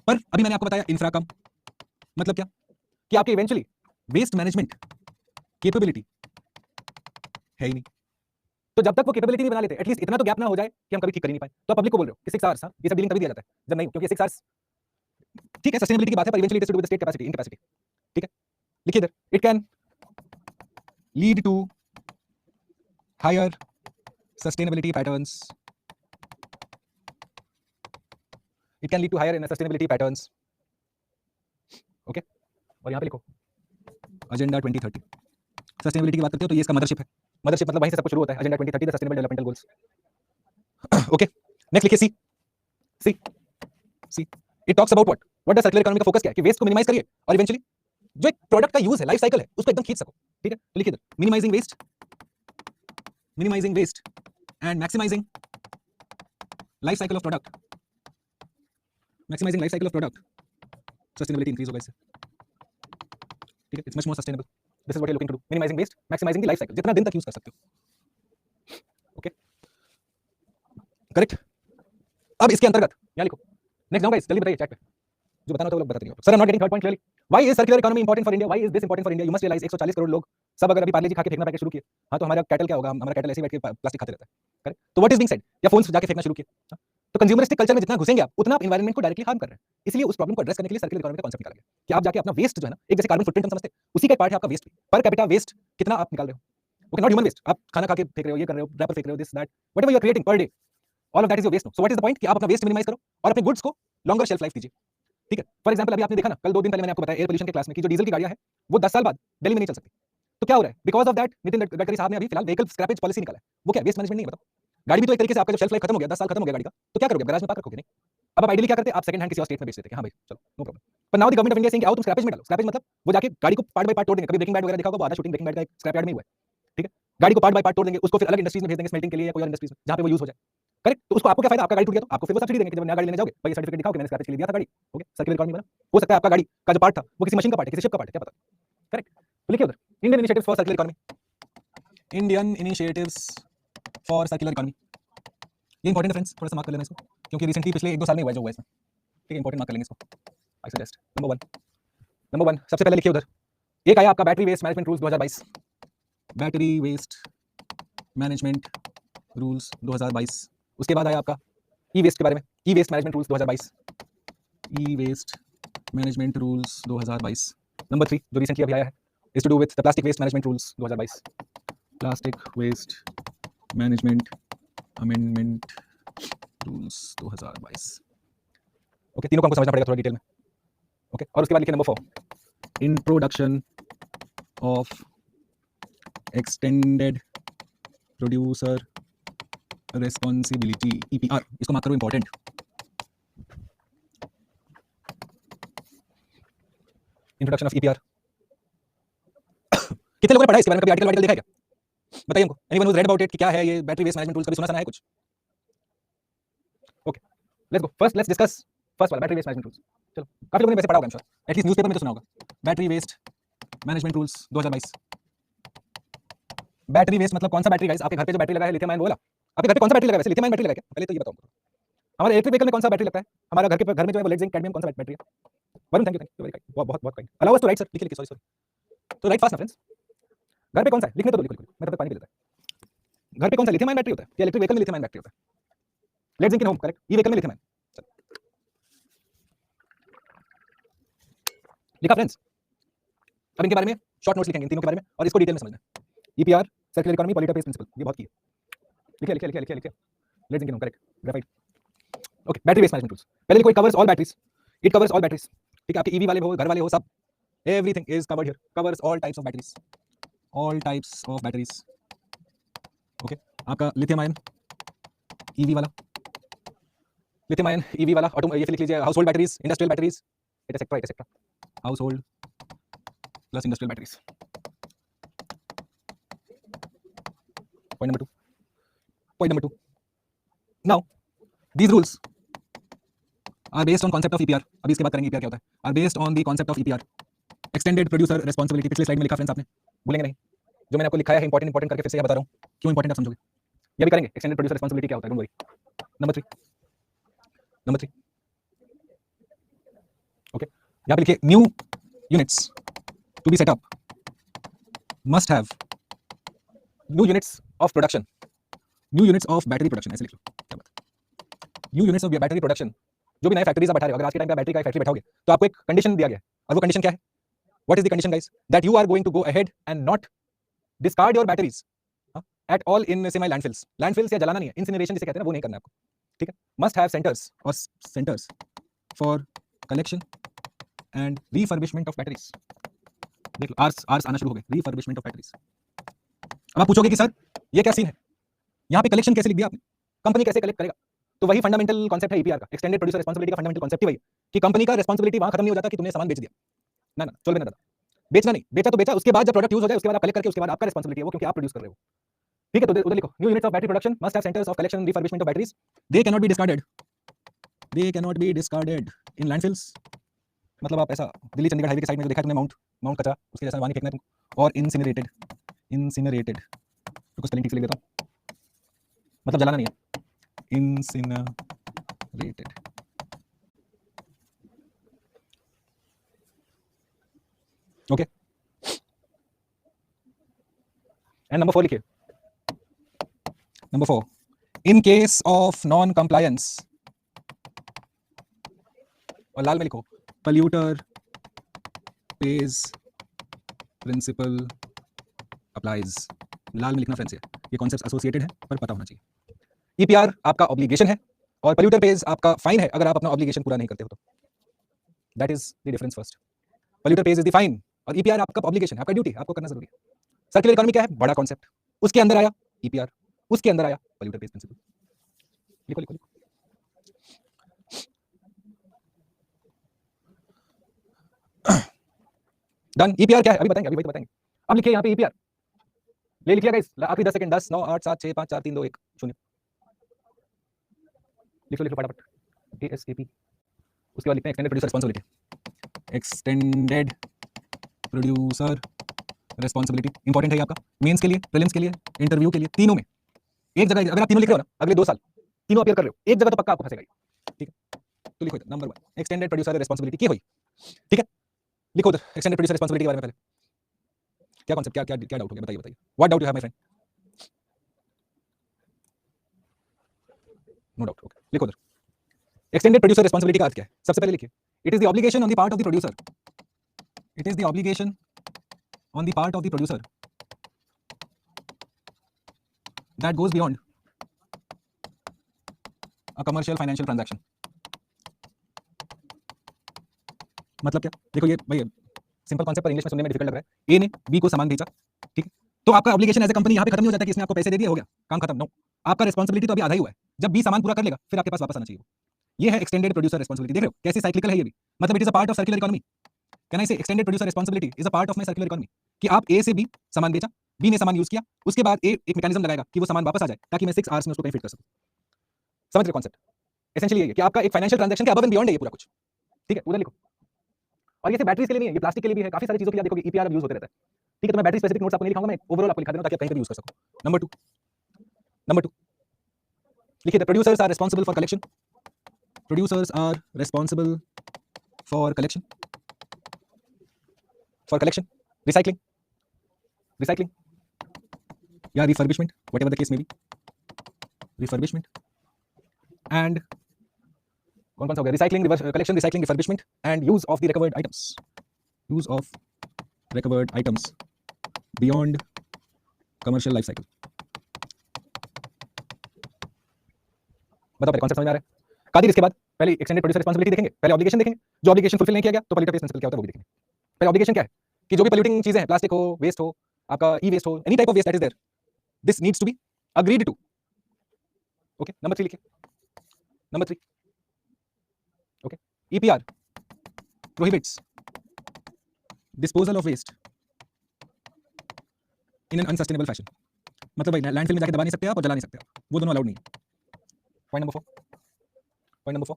पर अभी मैंने आपको बताया इंफ्रा कम, मतलब क्या कि आपके इवेंचुअली वेस्ट मैनेजमेंट कैपेबिलिटी है ही नहीं, तो जब तक वो कैपेबिलिटी नहीं बना लेते एटलीस्ट इतना तो गैप ना हो जाए कि हम कभी ठीक कर ही नहीं पाए। तो पब्लिक को बोल रहे हो कि 6 आवर्स, हां ये सब डीलिंग तभी दिया जाता है जब नहीं हो, क्योंकि 6 आवर्स ठीक है सस्टेनेबिलिटी की बात है, पर eventually it is to do with state capacity, incapacity, ठीक है। लिखिए इधर, it can lead to higher sustainability patterns, it can lead to higher in sustainability patterns, okay. और यहां पे लिखो एजेंडा 2030, सस्टेनेबिलिटी की बात करते हो तो ये इसका मदरशिप है, मदरशिप मतलब वहीं से सब कुछ शुरू होता है, agenda 2030 the sustainable developmental goals, okay. Next लिखिए C, C, C, it talks about what the circular economy का फोकस क्या है कि वेस्ट को मिनिमाइज करिए और इवेंचुअली जो एक प्रोडक्ट का यूज है, लाइफ साइकिल है, उसको एकदम खींच सको, ठीक है। तो लिखिए इधर minimising waste and maximising life cycle of product, maximising life cycle of product, sustainability increase होगा इससे, ठीक है। It's much more sustainable, this is what you are looking to do, minimising waste, maximising the life cycle, जितना दिन तक यूज कर सकते हो, ओके, करेक्ट। अब इसके अंतर्गत यहां लिखो, नेक्स्ट जाओ गाइस, जल्दी बताइए चैट पे, जो बताना होता है वो लोग बताते नहीं हो। Sir I am not getting third point clearly, why is circular economy important for India, why is this important for India, you must realise 140 crore लोग सब अगर अभी पार्ले जी खा के फेंकना पैकेट शुरू किए, हाँ तो हमारा कैटल क्या होगा, हमारा कैटल ऐसे ही बैठ के प्लास्टिक खाते रहता है, करेक्ट। तो व्हाट इज बीइंग सेड, या फोन्स जाके फेंकना शुरू किए, तो कंज्यूमरिस्टिक कल्चर में जितना घुसेंगे आप उतना आप एनवायरनमेंट को डायरेक्टली हार्म कर रहे हैं। इसलिए उस प्रॉब्लम को एड्रेस करने के लिए सर्कुलर इकोनॉमी का कांसेप्ट निकाला गया कि आप जाके अपना वेस्ट जो है ना, एक जैसे कार्बन फुटप्रिंट हम समझते हैं उसी का पार्ट है आपका वेस्ट, पर कैपिटा वेस्ट कितना आप निकाल रहे हो, ओके, नॉट ह्यूमन वेस्ट, आप खाना खा के फेंक रहे हो, ये कर रहे हो, रैपर फेंक रहे हो, this that whatever you are creating per day, all of that is your waste. So what is the point कि आप अपना वेस्ट मिनिमाइज करो और अपने गुड्स को लॉन्गर शेल्फ लाइफ दीजिए, ठीक है। फॉर एग्जांपल अभी आपने देखा ना, कल 2 दिन पहले मैंने आपको बताया एयर पोल्यूशन के क्लास में कि जो डीजल की गाड़ियां हैं वो 10 साल बाद दिल्ली में नहीं चल सकती, तो क्या हो रहा है, because of that Nitin Gadkari साहब ने अभी फिलहाल व्हीकल स्क्रैपेज पॉलिसी निकाला है, वो क्या वेस्ट मैनेजमेंट नहीं है, बताओ। गाड़ी भी तो एक तरीके से आपका जब शेल्फ लाइफ खत्म हो गया, 10 साल खत्म हो गया गाड़ी का, तो क्या करोगे, गैराज में पार्क रखोगे नहीं। अब आप आइडियली क्या करते, आप सेकंड हैंड किसी और स्टेट में बेच देते, हाँ भाई चलो नो प्रॉब्लम, पर now the government of India saying आओ तुम स्क्रैपेज में डालो, स्क्रैपेज मतलब वो जाके गाड़ी को पार्ट बाय पार्ट तोड़ देंगे, कभी ब्रेकिंग बैड वगैरह देखा होगा, आधा शूटिंग ब्रेकिंग बैड का स्क्रैप यार्ड में हुआ है, ठीक है। गाड़ी को पार्ट बाय पार्ट तोड़ देंगे, उसको फिर अलग इंडस्ट्रीज में भेज देंगे स्मेल्टिंग के लिए या कोई और इंडस्ट्रीज में जहां पे वो यूज हो जाए, करेक्ट। तो उसको आपको क्या फायदा, आपका गाड़ी टूट गया तो आपको फिर वो सब्सिडी देंगे कि जब नया गाड़ी लेने जाओगे भाई सर्टिफिकेट दिखाओ कि मैंने स्क्रैपेज के लिए दिया था गाड़ी, ओके, सर्कुलर इकोनॉमी बना। हो सकता है आपका गाड़ी का जो पार्ट था वो किसी मशीन का पार्ट है, किसी शिप का पार्ट है, क्या पता, करेक्ट। तो लिखिए उधर Indian initiatives for circular economy, Indian initiatives for circular economy, ये इंपॉर्टेंट है फ्रेंड्स, थोड़ा सा मार्क कर लेना इसको, क्योंकि रिसेंटली पिछले 1-2 साल में हुआ है जो हुआ है इसमें। ठीक है, इंपॉर्टेंट मार्क कर लेंगे इसको। आई सजेस्ट नंबर 1 सबसे पहले लिखिए उधर। एक आया आपका battery waste management rules 2022, battery waste management rules 2022। उसके बाद आया आपका ई वेस्ट के बारे में, e waste management rules 2022, e waste management rules 2022। Number 3 जो रिसेंटली अभी आया है is to do with the plastic waste management rules 2022, plastic waste management amendment rules 2022। Okay, तीनों को हमको समझना पड़ेगा थोड़ा डिटेल में। ओके, और उसके बाद लिखिए number 4, introduction of extended producer responsibility EPR, इसको मार्क करो, इंपॉर्टेंट। इंट्रोडक्शन ऑफ ईपीआर कितने लोगों ने पढ़ा इसके बारे में, कभी आर्टिकल देखा है क्या? बताइए हमको, anyone who read about it कि क्या है ये बैटरी वेस्ट मैनेजमेंट रूल्स, कभी सुना है कुछ? Okay, let's go, first let's discuss first वाला बैटरी वेस्ट मैनेजमेंट रूल्स। चलो, काफी लोगों ने वैसे पढ़ा होगा, एटलीस्ट न्यूज़पेपर में तो सुना होगा, battery waste management rules 2022। Battery waste मतलब कौन सा बैटरी गाइस? आपके घर पे जो बैटरी लगा है लिथियम आयन वाला, आपके घर पे कौन सा बैटरी लगा है? वैसे लिथियम आयन बैटरी लगा है क्या? पहले तो ये बताओ। हमारे इलेक्ट्रिक व्हीकल में कौन सा बैटरी लगता है? हमारा घर में जो है वो लेड जिंक कैडमियम कौन सा बैटरी है? Varun, thank you very kind, बहुत बहुत kind. Allow us to write sir, लिखिए सॉरी तो राइट फास्ट ना फ्रेंड्स। घर पे कौन सा है? लिखने तो लिखो, मैं तब तक पानी पी लेता है। घर पे कौन सा लिथियम आयन बैटरी होता है? क्या इलेक्ट्रिक व्हीकल में लिथियम आयन बैटरी होता है? लेड जिंक इन होम, करेक्ट। ई व्हीकल में लिथियम आयन लिखा फ्रेंड्स। अब इनके बारे में शॉर्ट नोट्स लिखेंगे, इन तीनों के बारे में, और इसको डिटेल में समझना है। EPR, circular economy, polluter pays principle, ये बहुत की है। लिखिए लेट जिंक इन होम, correct, graphite. Okay, battery waste management rules, पहले लिखो, it covers all batteries, it covers all batteries. ठीक है, आपके ईवी वाले हो, घर वाले हो, सब, everything is covered here, covers all types of batteries, all types of batteries. Okay, आपका लिथियम आयन ईवी वाला, लिथियम आयन ईवी वाला, ऑटो, ये लिख लीजिए, house hold batteries, industrial batteries, etcetera, house hold plus industrial batteries. Point number 2. Now, these rules are based on concept of EPR. अभी इसके बाद करेंगे EPR क्या होता है। Are based on the concept of EPR, Extended Producer Responsibility। पिछले स्लाइड में लिखा फ्रेंड्स, आपने भूलेंगे नहीं, जो मैंने आपको लिखाया है इंपॉर्टेंट करके फिर से बता रहा हूँ, क्यों इंपॉर्टेंट आप समझोगे। ये भी करेंगे, एक्सटेंडेड प्रोड्यूसर रिस्पांसिबिलिटी क्या होता है, डोंट वरी। नंबर 3 ओके, यहाँ पे लिखिए, new units to be set up must have new units of production, new units of battery production, ऐसे लिख लो, क्या बात है, new units of battery production. जो भी नए फैक्ट्रीज आप बैठा रहे हो, अगर आज के टाइम पे बैटरी का फैक्ट्री बैठाओगे तो आपको एक कंडीशन दिया गया है, और वो कंडीशन क्या है? What is the condition guys? That you are going to go ahead and not discard your batteries at all in semi landfills. Landfills या जलाना नहीं है, इंसिनरेशन जिसे कहते हैं ना, वो नहीं करना है आपको। ठीक है, मस्ट हैव सेंटर्स और centres for collection and refurbishment of batteries. देख लो, आर्स आना शुरू हो गए, रिफर्बिशमेंट ऑफ बैटरीज। अब आप पूछोगे कि सर ये क्या सीन है, यहाँ पे कलेक्शन कैसे लिख दिया आपने, कंपनी कैसे कलेक्ट करेगा? तो वही फंडामेंटल कॉन्सेप्ट है ईपीआर का, एक्सटेंडेड प्रोड्यूसर रिस्पांसिबिलिटी का फंडामेंटल कॉन्सेप्ट ही वही है कि कंपनी का रिस्पांसिबिलिटी वहां खत्म नहीं हो जाता कि तुमने सामान बेच दिया, ना चल में ना दादा, बेचना नहीं, बेचा तो बेचा, उसके बाद जब प्रोडक्ट यूज हो जाए उसके बाद आप कलेक्ट करके उसके बाद आपका रिस्पांसिबिलिटी है वो, क्योंकि आप प्रोड्यूस कर रहे हो। ठीक है, तो उधर लिखो, new units of battery production must have centres of collection refurbishment of batteries, they can not be discarded, they can not be discarded in landfills. मतलब आप ऐसा दिल्ली चंडीगढ़ हाईवे के साइड में जो देखा तुमने माउंट कचरा, उसके जैसा पानी फेंकना है तुम, और इंसिनरेटेड तो स्पेलिंग ठीक से लिख देता हूं, मतलब जलाना नहीं है, इंसिनरेटेड। ओके, एंड नंबर 4 लिखिए, number 4, in case of non compliance, और लाल में लिखो, पॉल्यूटर पेज प्रिंसिपल अप्लाइज। लाल में लिखना फ्रेंड्स, ये कॉन्सेप्ट्स एसोसिएटेड है पर पता होना चाहिए। ईपीआर आपका ऑब्लिगेशन है और पॉल्यूटर पेज आपका फाइन है अगर आप अपना ऑब्लिगेशन पूरा नहीं करते हो तो। That is the difference first. Polluter page is the fine और ईपीआर आपका ऑब्लिगेशन है, आपका ड्यूटी, आपको करना जरूरी है। सर्कुलर इकोनॉमी क्या है? बड़ा कॉन्सेप्ट, उसके अंदर आया ईपीआर, उसके अंदर आया पॉल्यूटर पेज प्रिंसिपल। लिखो लिखो लिखो, डन। ईपीआर क्या है अभी बताएंगे, अभी वही तो बताएंगे। अब लिखिए यहाँ पे ईपीआर, ले लिखिएगा गाइस, आखिरी 10 सेकंड, 10 9 8 7 6 5 4 3 2 1 0। लिखो फटाफट, एएसएपी। उसके बाद लिखते हैं extended producer responsibility, extended producer responsibility. Important है आपका मेंस के लिए, प्रीलिम्स के लिए, इंटरव्यू के लिए, तीनों में एक जगह। अगर आप तीनों लिख रहे हो ना, अगले 2 साल तीनों अपियर कर रहे हो, एक जगह तो पक्का आपको फंसेगा ये, ठीक है। तो लिखो इधर नंबर 1 एक्सटेंडेड प्रोड्यूसर रिस्पांसिबिलिटी की हुई, ठीक है। लिखो उधर एक्सटेंडेड प्रोड्यूसर रिस्पांसिबिलिटी के बारे में पहले क्या कॉन्सेप्ट, क्या क्या क्या डाउट हो गया, बताइए बताइए, what doubt you have my friend. No doubt, okay. लिखो उधर एक्सटेंडेड प्रोड्यूसर रिस्पांसिबिलिटी का अर्थ क्या है, सबसे पहले लिखिए, it is the obligation on the part of the producer, it is the obligation on the part of the producer that goes beyond a commercial financial transaction. मतलब क्या, देखो ये भाई सिंपल कॉन्सेप्ट पर इंग्लिश में सुनने में डिफिकल्ट लग रहा है। ए ने बी को सामान भेजा, ठीक है, तो आपका ऑब्लिगेशन एज ए कंपनी यहाँ पे खत्म नहीं हो जाता कि इसने आपको पैसे दे दिए, हो गया काम खत्म, नो, आपका रिस्पांसिबिलिटी तो अभी आधा ही हुआ है। जब बी सामान पूरा कर लेगा फिर आपके पास वापस आना चाहिए। ये है एक्सटेंडेड प्रोड्यूसर रिस्पांसिबिलिटी, देख रहे हो कैसे साइक्लिकल है ये भी, मतलब it is a part of circular economy. Can I say extended producer responsibility is a part of my circular economy, कि आप ए से बी सामान बेचा, बी ने सामान यूज किया, उसके बाद ए एक मैकेनिज्म लगाएगा कि वो सामान वापस आ जाए ताकि मैं 6 आवर्स में उसको कहीं फिट कर सकूं। समझ रहे कॉन्सेप्ट, एसेंशियली ये है कि आपका एक फाइनेंशियल ट्रांजैक्शन के अबव एंड बियॉन्ड है ये पूरा कुछ, ठीक है। उधर लिखो, और ये सिर्फ बैटरीज के लिए नहीं है, ये प्लास्टिक के लिए भी है, काफी सारी चीजों के लिए देखोगे ईपीआर यूज होते रहता है, ठीक है। तो मैं बैटरी स्पेसिफिक नोट्स आपको नहीं लिखाऊंगा, मैं ओवरऑल आपको लिखा दूंगा ताकि आप कहीं पे भी यूज कर सको। नंबर 2 लिखिए, the producers are responsible for collection, producers are responsible for collection, recycling या refurbishment, whatever the case may be, refurbishment and कौन कौन सा हो गया, recycling, collection, recycling, refurbishment and use of the recovered items beyond commercial life cycle. बताओ पहले कॉन्सेप्ट समझ में आ रहा है। कादिर, इसके बाद पहले एक्सटेंडेड प्रोड्यूसर रिस्पांसिबिलिटी देखेंगे, पहले ऑब्लिगेशन देखेंगे, जो ऑब्लिगेशन फुलफिल नहीं किया गया तो पॉल्यूटर पेस प्रिंसिपल क्या होता है वो भी देखेंगे। पहले ऑब्लिगेशन क्या है कि जो भी पोल्यूटिंग चीजें हैं, प्लास्टिक हो, वेस्ट हो, आपका ई वेस्ट हो, any type of waste that is there, this needs to be agreed to, okay. Number 3 लिखिए, number 3, okay, EPR prohibits disposal of waste in an unsustainable fashion, मतलब भाई लैंडफिल में जाके दबा नहीं सकते आप और जला नहीं सकते आप, वो दोनों अलाउड नहीं है। Point number 4,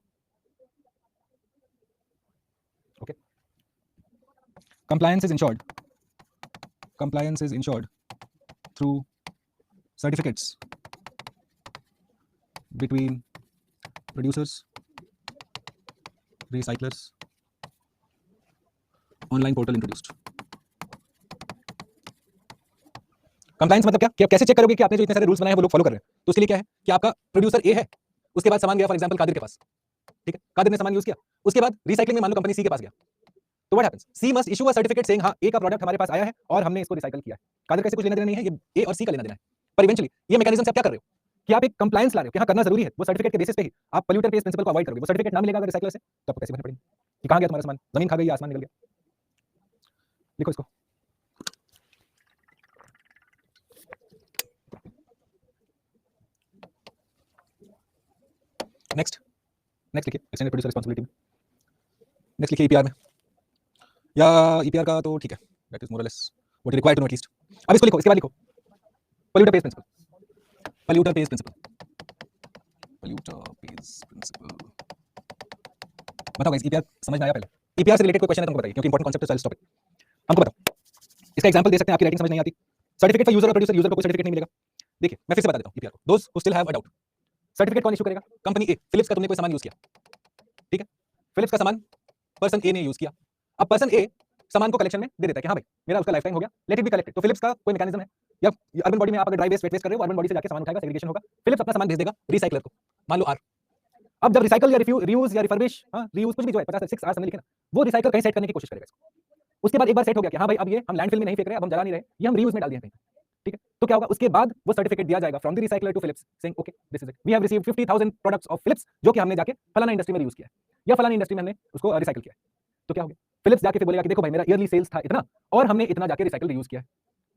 okay, compliance is ensured through certificates between producers, recyclers, online portal introduced। Compliance मतलब क्या कि आप कैसे चेक करोगे कि आपने जो इतने सारे रूल्स बनाए हैं वो लोग फॉलो कर रहे हैं। तो उसके लिए क्या है कि आपका प्रोड्यूसर ए है, उसके बाद सामान गया फॉर एग्जांपल कादिर के पास, ठीक है, कादिर ने सामान यूज किया, उसके बाद रिसाइकलिंग में मान लो कंपनी सी के पास गया, तो what happens, C must issue a certificate saying हां ए का प्रोडक्ट हमारे पास आया है और हमने इसको रिसाइकल किया है। कादिर कैसे कुछ लेना देना नहीं है, ये ए और सी का लेना देना है, पर इवेंचुअली ये मैकेनिज्म से आप क्या कर रहे हो कि आप एक कंप्लायंस ला रहे हो कि हां करना जरूरी है, वो सर्टिफिकेट के बेसिस पे ही आप पोल्यूटर पेस प्रिंसिपल को अवॉइड करोगे। वो सर्टिफिकेट ना मिलेगा अगर रिसाइकलर से तो आपको पैसे भरने पड़ेंगे कि कहां गया तुम्हारा सामान, जमीन खा गई या आसमान निकल गया। लिखो इसको, नेक्स्ट लिखिए एक्सटेंडेड प्रोड्यूसर रिस्पांसिबिलिटी में, नेक्स्ट लिखिए ईपीआर में, या ईपीआर का तो ठीक है, दैट इज मोर और less what required to know at least. अब इसको लिखो, इसके बाद लिखो polluter pays principle, polluter pays principle, बताओ गाइस ईपीआर समझ में आया? पहले ईपीआर से रिलेटेड कोई क्वेश्चन है तुमको बताइए, क्योंकि इंपॉर्टेंट कॉन्सेप्ट है, सेल्स टॉपिक हमको बताओ। इसका एग्जांपल दे सकते हैं, आपकी राइटिंग समझ नहीं आती, सर्टिफिकेट फॉर यूजर और प्रोड्यूसर, यूजर को कोई सर्टिफिकेट नहीं मिलेगा। देखिए मैं फिर से बता देता हूं ईपीआर को, दोस्त who still have a doubt, certificate कौन इशू करेगा, कंपनी ए, फिलिप्स का तुमने कोई सामान यूज किया, ठीक है, फिलिप्स का सामान पर्सन ए ने यूज किया, अब पर्सन ए सामान को कलेक्शन में दे देता है कि हाँ भाई मेरा उसका लाइफ टाइम हो गया, लेट इट बी कलेक्टेड। तो फिलिप्स का कोई मैकेनिज्म है, या अर्बन बॉडी में आप अगर ड्राई वेस्ट वेट वेस्ट कर रहे हो, अर्बन बॉडी से जाके सामान उठाएगा, सेग्रीगेशन होगा, फिलिप्स अपना सामान भेज देगा रिसाइकलर को, मान लो आर। अब जब रिसाइकल या रीयूज या रिफर्बिश, रीयूज कुछ भी जो है 50 6 आवर्स में लिखे ना, वो रिसाइकल कहीं सेट करने की कोशिश करेगा इसको। उसके बाद एक बार सेट हो गया कि हाँ भाई अब ये हम लैंडफिल में नहीं फेंक रहे, अब हम जला नहीं रहे, ये हम रीयूज में डाल दिए कहीं, ठीक है। तो क्या होगा, उसके बाद वो सर्टिफिकेट दिया जाएगा from the recycler to Philips saying okay this is it, we have received 50,000 products of Philips, जो कि हमने जाके फलाना इंडस्ट्री में यूज किया है या फलानी इंडस्ट्री में हमने उसको रिसाइकल किया है। तो क्या हो गया, फिलिप्स जाके फिर बोलेगा कि देखो भाई मेरा ईयरली सेल्स था इतना और हमने इतना जाके रिसाइकल यूज किया है।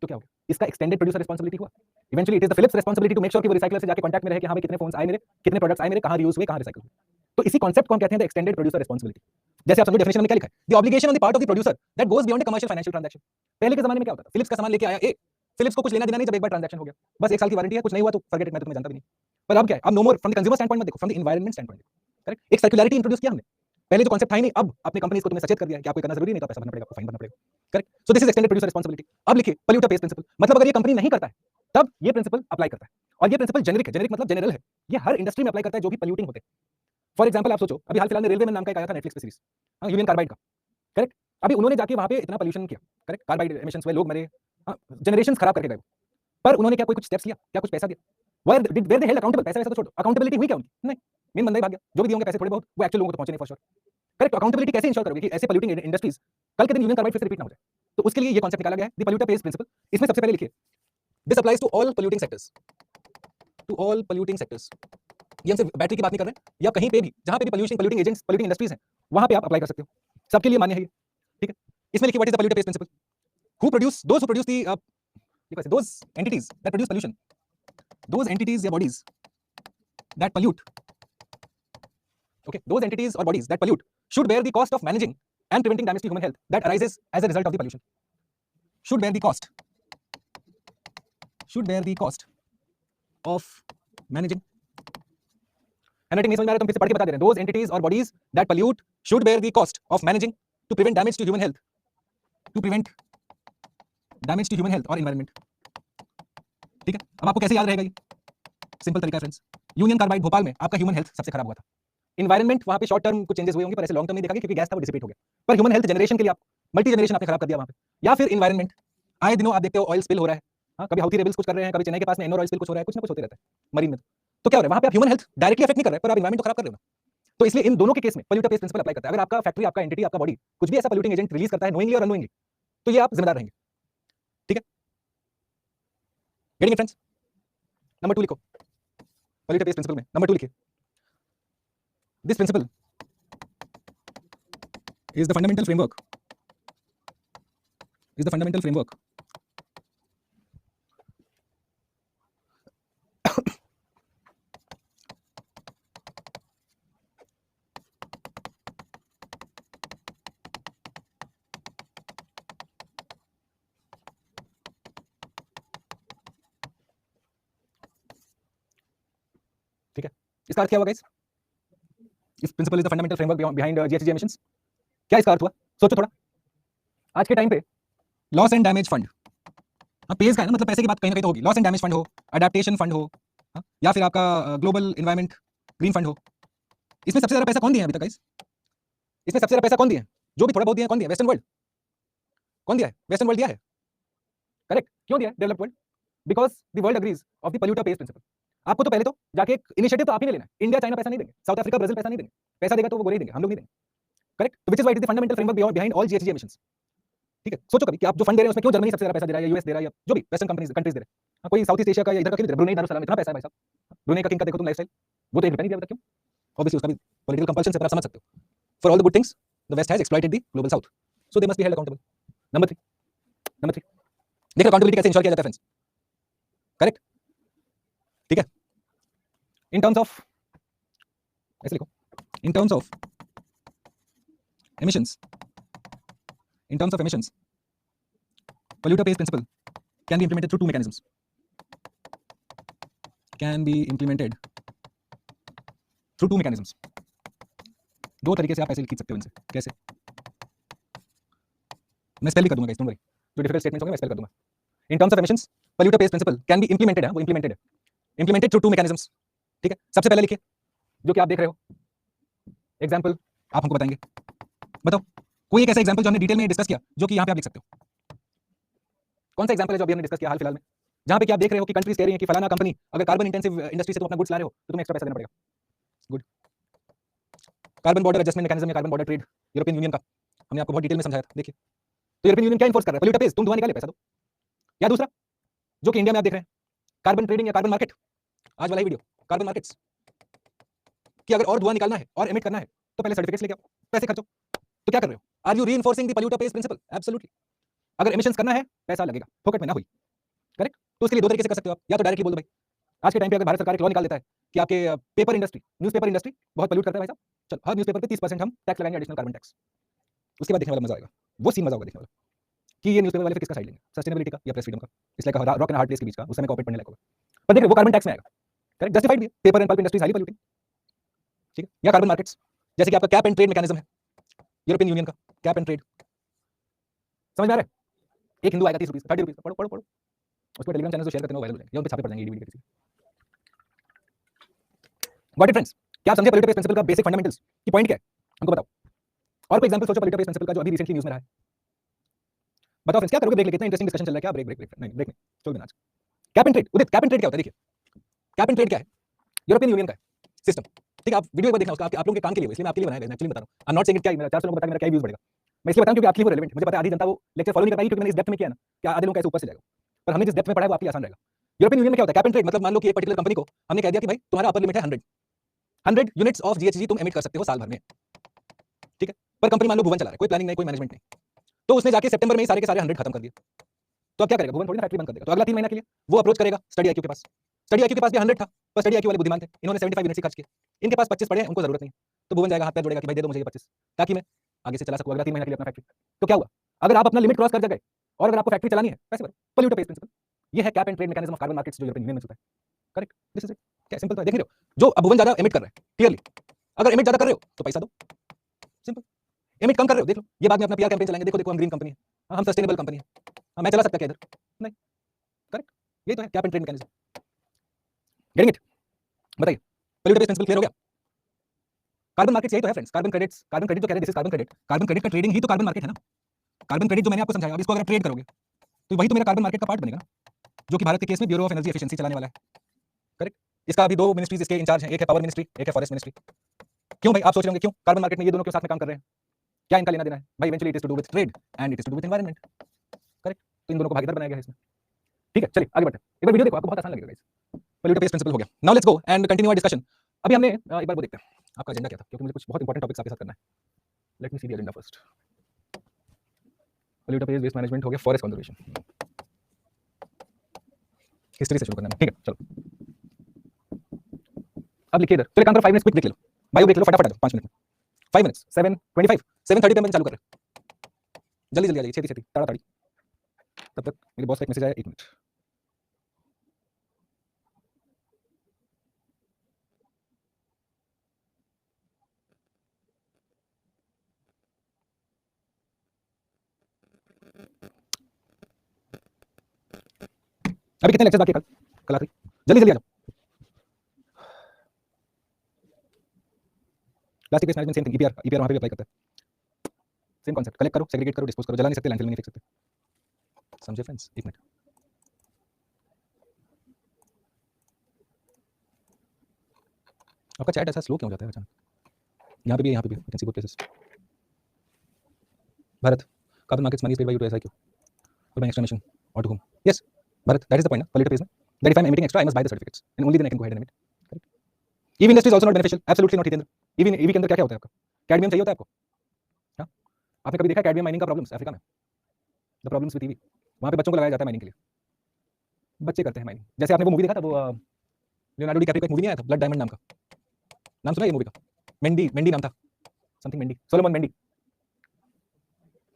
तो क्या हो गया, इसका एक्सटेंडेड प्रोड्यूसर रिस्पांसिबिलिटी हुआ। Eventually it is the Philips responsibility to make sure कि वो रिसाइकलर से जाके कांटेक्ट में रहे कि हाँ भाई कितने फोन्स आए मेरे, कितने प्रोडक्ट्स आए मेरे, कहां रीयूज हुए, कहां रिसाइकल हुए। तो इसी कांसेप्ट को हम कहते हैं द एक्सटेंडेड प्रोड्यूसर रिस्पांसिबिलिटी। जैसे आप समझो डेफिनेशन में क्या लिखा है, the obligation on the part of the producer that goes beyond the commercial financial transaction. पहले के जमाने में क्या होता था, फिलिप्स का सामान लेके आया ए, फिलिप्स को कुछ लेना देना नहीं, जब एक बार ट्रांजैक्शन हो गया बस 1 साल की वारंटी है, कुछ नहीं हुआ तो फॉरगेट इट, मैं तुम्हें जानता भी नहीं। पर अब क्या है, अब no more from the consumer stand point मत देखो, from the environment stand point देखो, करेक्ट। एक सर्कुलरिटी इंट्रोड्यूस किया हमने, पहले जो कांसेप्ट था ही नहीं, अब अपनी कंपनीज को तुमने सचेत कर दिया है कि आपको करना जरूरी नहीं, तो पैसा भरना पड़ेगा, आपको फाइन भरना पड़ेगा, correct. So this is extended producer responsibility. अब लिखिए पोल्यूटर पेस प्रिंसिपल, मतलब अगर ये कंपनी नहीं करता है तब ये प्रिंसिपल अप्लाई करता है। और ये प्रिंसिपल जेनेरिक है, जेनेरिक मतलब जनरल है, ये हर इंडस्ट्री में अप्लाई करता है जो भी पोल्यूटिंग होते हैं। फॉर एग्जाम्पल आप सोचो, अभी हाल फिलहाल में रेलवे मैन नाम का एक आया था नेटफ्लिक्स पे सीरीज, यूनियन कार्बाइड का, करेक्ट। अभी उन्होंने जाके वहां पे इतना पोल्यूशन किया, करेक्ट, कार्बाइड एमिशंस हुए, लोग मरे, जनरेशन खराब करके गए वो। पर उन्होंने क्या कोई कुछ स्टेप्स लिया, क्या कुछ पैसा दिया? Were they held accountable? पैसा वैसा तो छोड़ो, अकाउंटेबिलिटी हुई क्या उनकी? नहीं, मेन बंदा ही भाग गया। जो भी दिए होंगे पैसे थोड़े बहुत, वो एक्चुअल लोगों को तो पहुंचे नहीं फॉर श्योर, करेक्ट। अकाउंटेबिलिटी कैसे इंश्योर करोगे कि ऐसे पोल्यूटिंग इंडस्ट्रीज कल के दिन यूनियन कार्बाइड फिर से रिपीट ना हो जाए? तो उसके लिए ये कॉन्सेप्ट निकाला गया है, द पोल्यूटर पेज प्रिंसिपल। इसमें सबसे पहले लिखिए, this applies to all polluting sectors, to all polluting sectors. ये हम सिर्फ बैटरी की बात नहीं कर रहे हैं, या कहीं पे भी जहां पे भी पोल्यूटिंग एजेंट्स, पोल्यूटिंग इंडस्ट्रीज हैं, वहां पे आप अप्लाई कर सकते हो, सबके लिए मान्य है ये, ठीक है। इसमें लिखिए, what is the polluter pays principle? Who produce, those who produce the those entities that produce pollution, those entities or bodies that pollute, okay, those entities or bodies that pollute should bear the cost of managing and preventing damage to human health that arises as a result of the pollution. Should bear the cost of managing, handwriting नहीं समझ में आ रहा है तो हम फिर से पढ़ के बता दे रहे हैं, those entities or bodies that pollute should bear the cost of managing to prevent damage to human health, to prevent damage to human health or environment, ठीक है। अब आपको कैसे याद रहेगा ये? सिंपल तरीका है फ्रेंड्स, यूनियन कार्बाइड भोपाल में आपका ह्यूमन हेल्थ सबसे खराब हुआ था, इन्वायरमेंट वहां पे शॉर्ट टर्म कुछ चेंजेस हुए होंगे, पर ऐसे लॉन्ग टर्म नहीं देखा गया क्योंकि गैस था वो डिसिपेट हो गया, पर ह्यूमन हेल्थ जनरेशन के लिए आप मल्टी जनरेशन आपने खराब कर दिया वहां पे। या फिर इन्वायरमेंट, आए दिनों आप देखते हो ऑयल स्पिल हो रहा है, हाँ, कभी हाउथी रेबल्स कुछ कर रहे हैं, कभी चेन्नई के पास में एनोर ऑयल स्पिल कुछ हो रहा है, कुछ ना कुछ होते रहता है मरीन में। तो क्या हो रहा है वहां पे, आप ह्यूमन हेल्थ डायरेक्टली अफेक्ट नहीं कर रहे, पर आप इन्वायरमेंट तो खराब कर रहे हो ना। तो इसलिए इन दोनों के केस में पोल्यूटर पेज प्रिंसिपल अप्लाई करता है। अगर आपका फैक्ट्री, आपका एंटिटी, आपका बॉडी कुछ भी ऐसा पोल्यूटिंग एजेंट रिलीज करता है नोइंगली और अननोइंगली, तो ये आप जिम्मेदार रहेंगे, ठीक है। Getting it friends? नंबर 2 लिखो, पोल्यूटर पेज प्रिंसिपल में नंबर 2 लिखिए, this principle is the fundamental framework, ठीक है। इसका अर्थ क्या हुआ गाइस? इस principle is the fundamental framework behind GHG emissions. क्या इसका अर्थ हुआ? सोचो थोड़ा, आज के टाइम पे लॉस एंड डैमेज फंड, हाँ, पेज का है ना, मतलब पैसे की बात कहीं ना कहीं तो होगी। लॉस एंड डैमेज फंड हो, अडेप्टेशन फंड हो, हाँ, या फिर आपका ग्लोबल एनवायरनमेंट ग्रीन फंड हो, इसमें सबसे ज्यादा पैसा कौन दिया है अभी तक गाइस? इसमें सबसे ज्यादा पैसा कौन दिया है? जो भी थोड़ा बहुत दिया है, कौन दिया? Western world. कौन दिया है? वेस्टर्न वर्ल्ड दिया है, करेक्ट। क्यों दिया है developed world? Because the world agrees of the polluter pays principle. आपको तो पहले तो जाके एक इनिशिएटिव तो आप ही ने लेना है। इंडिया चाइना पैसा नहीं देंगे, साउथ अफ्रीका ब्राजील पैसा नहीं देंगे, पैसा देगा तो वो गोरे ही देंगे, हम लोग नहीं देंगे, करेक्ट। तो which is why it is the fundamental framework behind all GHG emissions, ठीक है। सोचो कभी कि आप जो फंड दे रहे हैं उसमें क्यों जर्मनी सबसे ज्यादा पैसा दे रहा है, या यूएस दे रहा है, या जो भी वेस्टर्न कंट्रीज दे रहे हैं, हाँ, कोई साउथ ईस्ट एशिया का या इधर का क्यों दे रहा है? ब्रुनेई दारुसलाम, इतना पैसा है भाई साहब। ब्रुनेई का किंग का देखो तुम लाइफस्टाइल, वो तो 1 रुपया नहीं दिया अभी तक, क्यों? ऑब्वियसली उसका भी पॉलिटिकल कंपल्शन से, पर आप समझ सकते हो। For all the good things the west has exploited the global south, so they must be held accountable. Number 3 देखो अकाउंटेबिलिटी कैसे इंश्योर किया जाता है फ्रेंड्स, करेक्ट, ठीक है। इन टर्म्स ऑफ, ऐसे लिखो, इन terms of emissions, polluter pays principle can be implemented through 2 mechanisms, दो तरीके से आप पैसे खींच सकते हो इनसे। कैसे? मैं स्पेल भी कर दूंगा, डोंट वरी, जो डिफिकल्ट स्टेटमेंट्स होंगे मैं स्पेल कर दूंगा। In terms of emissions polluter pays principle can be implemented है, वो इंप्लीमेंटेड थ्रू 2 mechanisms, ठीक है। सबसे पहले लिखिए जो कि आप देख रहे हो, एग्जांपल आप हमको बताएंगे, बताओ कोई एक ऐसा एग्जांपल जो हमने डिटेल में डिस्कस किया जो कि यहाँ पे आप लिख सकते हो। कौन सा एग्जांपल है जो अभी हमने डिस्कस किया हाल फिलहाल में, जहाँ पे कि आप देख रहे हो कि कंट्रीज कह रही हैं कि फलाना कंपनी अगर कार्बन इंटेंसिव इंडस्ट्री से तुम अपना गुड्स ला रहे हो तो तुम्हें एक्स्ट्रा पैसा देना पड़ेगा। Good. Carbon border adjustment mechanism या carbon border trade European Union का हमने आपको बहुत डिटेल में समझाया था। देखिए तो यूरोपियन यूनियन क्या इन्फोर्स कर रहा है? पोल्यूटर पेज, तुम धुआं निकाले पैसा दो। या दूसरा जो कि इंडिया में आप देख रहे हैं, कार्बन ट्रेडिंग या कार्बन मार्केट, आज वाला ही वीडियो, कार्बन मार्केट्स, कि अगर और धुआं निकालना है और एमिट करना है तो पहले सर्टिफिकेट्स लेके आओ, पैसे खर्चो। तो क्या कर रहे हो? Are you reinforcing the polluter pays principle? Absolutely. अगर एमिशंस करना है पैसा लगेगा, फोकट में ना हुई, करेक्ट। तो उसके लिए 2 तरीके से कर सकते हो आप, या तो डायरेक्टली बोल दो भाई, आज के टाइम पे अगर भारत सरकार एक लॉ निकाल देता है कि आपके पेपर इंडस्ट्री, न्यूज़पेपर इंडस्ट्री बहुत पोल्यूट करता है भाई साहब, चलो हर न्यूज़पेपर पे 30% हम टैक्स लगाएंगे, एडिशनल कार्बन टैक्स। उसके बाद देखने वाला मजा आएगा, वो सीन मजा होगा देखने वाला, कि ये न्यूज़पेपर वाले फिर किसका साइड लेंगे, सस्टेनेबिलिटी का या प्रेस फ्रीडम का, इसलिए कहा रॉक एंड हार्ड प्लेस के बीच का, उस समय कॉपरेट पढ़ने लायक होगा। पर देखिए वो कार्बन टैक्स में आएगा, करेक्ट, जस्टिफाइड भी है, paper and pulp industries highly polluting, ठीक है। या कार्बन मार्केट्स, जैसे कि आपका कैप एंड ट्रेड मैकेनिज्म है यूरोपियन यूनियन का, कैप एंड ट्रेड, समझ में आ रहा है? एक हिंदू आएगा 30 रुपीज, 30 रुपीज, पढ़ो पढ़ो पढ़ो, उसको टेलीग्राम चैनल से शेयर करते हैं, वायरल हो जाएंगे, या उन पे छापे पड़ जाएंगे वीडियो किसी। Got it friends? क्या आप समझे पॉलिटिकल प्रिंसिपल का बेसिक फंडामेंटल्स की पॉइंट क्या है? हमको बताओ। और कोई एग्जांपल सोचो पॉलिटिकल प्रिंसिपल का जो अभी रिसेंटली न्यूज़ में रहा है। बताओ फ्रेंड्स, क्या करोगे ब्रेक लेके? इतना इंटरेस्टिंग डिस्कशन चल रहा है, क्या ब्रेक नहीं ब्रेक नहीं, छोड़ देना आज। Cap and trade, Udit cap and trade क्या होता है? देखिए कैप एंड ट्रेड क्या है, यूरोपियन यूनियन का सिस्टम, ठीक है? आप वीडियो एक बार देखना, उसका आप लोगों के काम के लिए, इसलिए मैं आपके लिए बनाया है, एक्चुअली बता रहा हूं। आई एम नॉट सेइंग इट, क्या मेरा 400 लोग बता के मेरा क्या व्यूज बढ़ेगा, मैं इसलिए बता रहा हूं क्योंकि आपके लिए वो रेलेवेंट। मुझे पता है आधी जनता वो लेक्चर फॉलो नहीं कर पाएगी क्योंकि मैंने इस डेप्थ में किया ना कि आधे लोग कैसे ऊपर से जाएगा, पर हमने जिस डेप्थ में पढ़ा है वो आपके लिए आसान रहेगा। यूरोपियन यूनियन में क्या होता है? कैप एंड ट्रेड मतलब मान लो कि एक पर्टिकुलर कंपनी को हमने कह दिया कि भाई तुम्हारा अपर लिमिट है 100 यूनिट्स ऑफ जीएचजी तुम एमिट कर सकते हो साल भर में, ठीक है? पर कंपनी मान लो भुवन चला रहा है, कोई प्लानिंग नहीं, कोई मैनेजमेंट नहीं, तो उसने जाके सितंबर में ही सारे के सारे 100 खत्म कर दिए, तो अब क्या करेगा? भुवन थोड़ी ना फैक्ट्री बंद कर देगा, तो अगला 3 महीना के लिए वो अप्रोच करेगा स्टडी आईक्यू के पास। स्टडी आईक्यू के पास भी 100 था, पर स्टडी आईक्यू वाले बुद्धिमान थे, इन्होंने 75 यूनिट्स ही खर्च किए, इनके पास 25 पड़े हैं, उनको जरूरत नहीं, तो भुवन जाएगा हाथ पैर जोड़ेगा कि भाई दे दो मुझे ये 25 ताकि मैं आगे से चला सकूं अगला 3 महीना के लिए अपना फैक्ट्री। तो क्या हुआ? अगर आप अपना लिमिट क्रॉस कर गए और अगर आपको फैक्ट्री चलानी है, पैसे भरो, पोल्यूटर पेज प्रिंसिपल। ये है cap and trade mechanism of carbon markets जो यूरोपियन यूनियन में होता है। Correct, this is it. क्या सिंपल तो है, देख रहे हो? जो अब भुवन ज्यादा एमिट कर रहे हैं क्लियरली, अगर एमिट ज्यादा कर रहे हो तो पैसा दो, सिंपल। एमिट कम कर रहे हो, देख लो, ये बाद में अपना पीआर कैंपेन चलाएंगे, देखो देखो हम ग्रीन कंपनी है, हम सस्टेनेबल कंपनी है, मैं चला सकता क्या इधर? नहीं। करेक्ट, यही तो है cap and trade mechanism. Getting it? बताइए, पोल्यूटर बेस्ड प्रिंसिपल क्लियर हो गया? कार्बन मार्केट यही तो है फ्रेंड्स, कार्बन क्रेडिट तो कह रहे हैं, दिस इज कार्बन क्रेडिट का ट्रेडिंग ही तो कार्बन मार्केट है ना। कार्बन क्रेडिट जो मैंने आपको समझाया, अब इसको अगर ट्रेड करोगे तो वही तो मेरा कार्बन मार्केट का पार्ट बनेगा ना, जो कि भारत के केस में ब्यूरो ऑफ एनर्जी एफिशिएंसी चलाने वाला है। करेक्ट, इसका अभी 2 मिनिस्ट्रीज इसके इंचार्ज हैं, एक है पावर मिनिस्ट्री, एक है फॉरेस्ट मिनिस्ट्री। क्यों भाई? आप सोच रहे होंगे क्यों कार्बन मार्केट में ये दोनों क्यों साथ में काम कर रहे हैं? क्या इनका लेना देना है भाई? Eventually it is to do with trade and it is to do with environment. Correct, तो इन दोनों को भागीदार बनाया गया है इसमें। ठीक है, चलिए आगे बढ़ते हैं। एक बार वीडियो देखो, आपको बहुत आसान लगेगा गाइस। पोल्यूटर बेस्ड प्रिंसिपल हो गया। Now let's go and continue our discussion. अभी हमने एक बार वो देखते हैं आपका एजेंडा क्या था, क्योंकि मुझे कुछ बहुत इंपॉर्टेंट टॉपिक्स आपके साथ करना है। Let me see the agenda first. Polluter based waste management हो गया, फॉरेस्ट कंजर्वेशन, हिस्ट्री से शुरू करना है, ठीक है? चलो अब लिखिए इधर, चलिए काम करो 5 मिनट्स क्विक देख लो, बायो देख लो फटाफट आ जाओ 5 मिनट में। 5 मिनट्स 7:25 7:30 पे मैं चालू कर रहे हैं, जल्दी जल्दी आ जाइए, छेती छेती ताड़ाताड़ी। तब तक मेरे बॉस का एक मैसेज आया, 1 मिनट। अभी कितने लेक्चर बाकी है कल आखिरी? जल्दी जल्दी आ जाओ। Plastic waste management same thing, EPR वहां पे भी अप्लाई करता है, सेम कॉन्सेप्ट। कलेक्ट करो, सेग्रीगेट करो, डिस्पोज करो, जला नहीं सकते, लैंडफिल में नहीं फेंक सकते, समझे फ्रेंड्स? 1 मिनट। आपका चैट ऐसा स्लो क्यों हो जाता है अचानक? यहाँ पे भी you can see both places. Bharat, carbon markets money is paid by you to SIQ for buying extra emission और to whom? Yes Bharat, that is the point ना पोल्यूटर पेज में, that if I am emitting extra I must buy the certificates and only then I can go ahead and emit. Correct. EV industry is also not beneficial, absolutely not Hitendra. EV के अंदर क्या होता है आपका? कैडमियम चाहिए होता है आपको? हाँ, आपने कभी देखा कैडमियम माइनिंग का प्रॉब्लम्स अफ्रीका में? द प्रॉब्लम्स विद ईवी, वहाँ पे बच्चों को लगाया जाता है माइनिंग के लिए, बच्चे करते हैं माइनिंग। जैसे आपने वो मूवी देखा था, वो लियोनार्डो डिकैप्रियो का एक मूवी नहीं आया था ब्लड डायमंड नाम का, नाम सुना ये मूवी का? मेंडी नाम था, समथिंग मेंडी, सोलोमन मेंडी।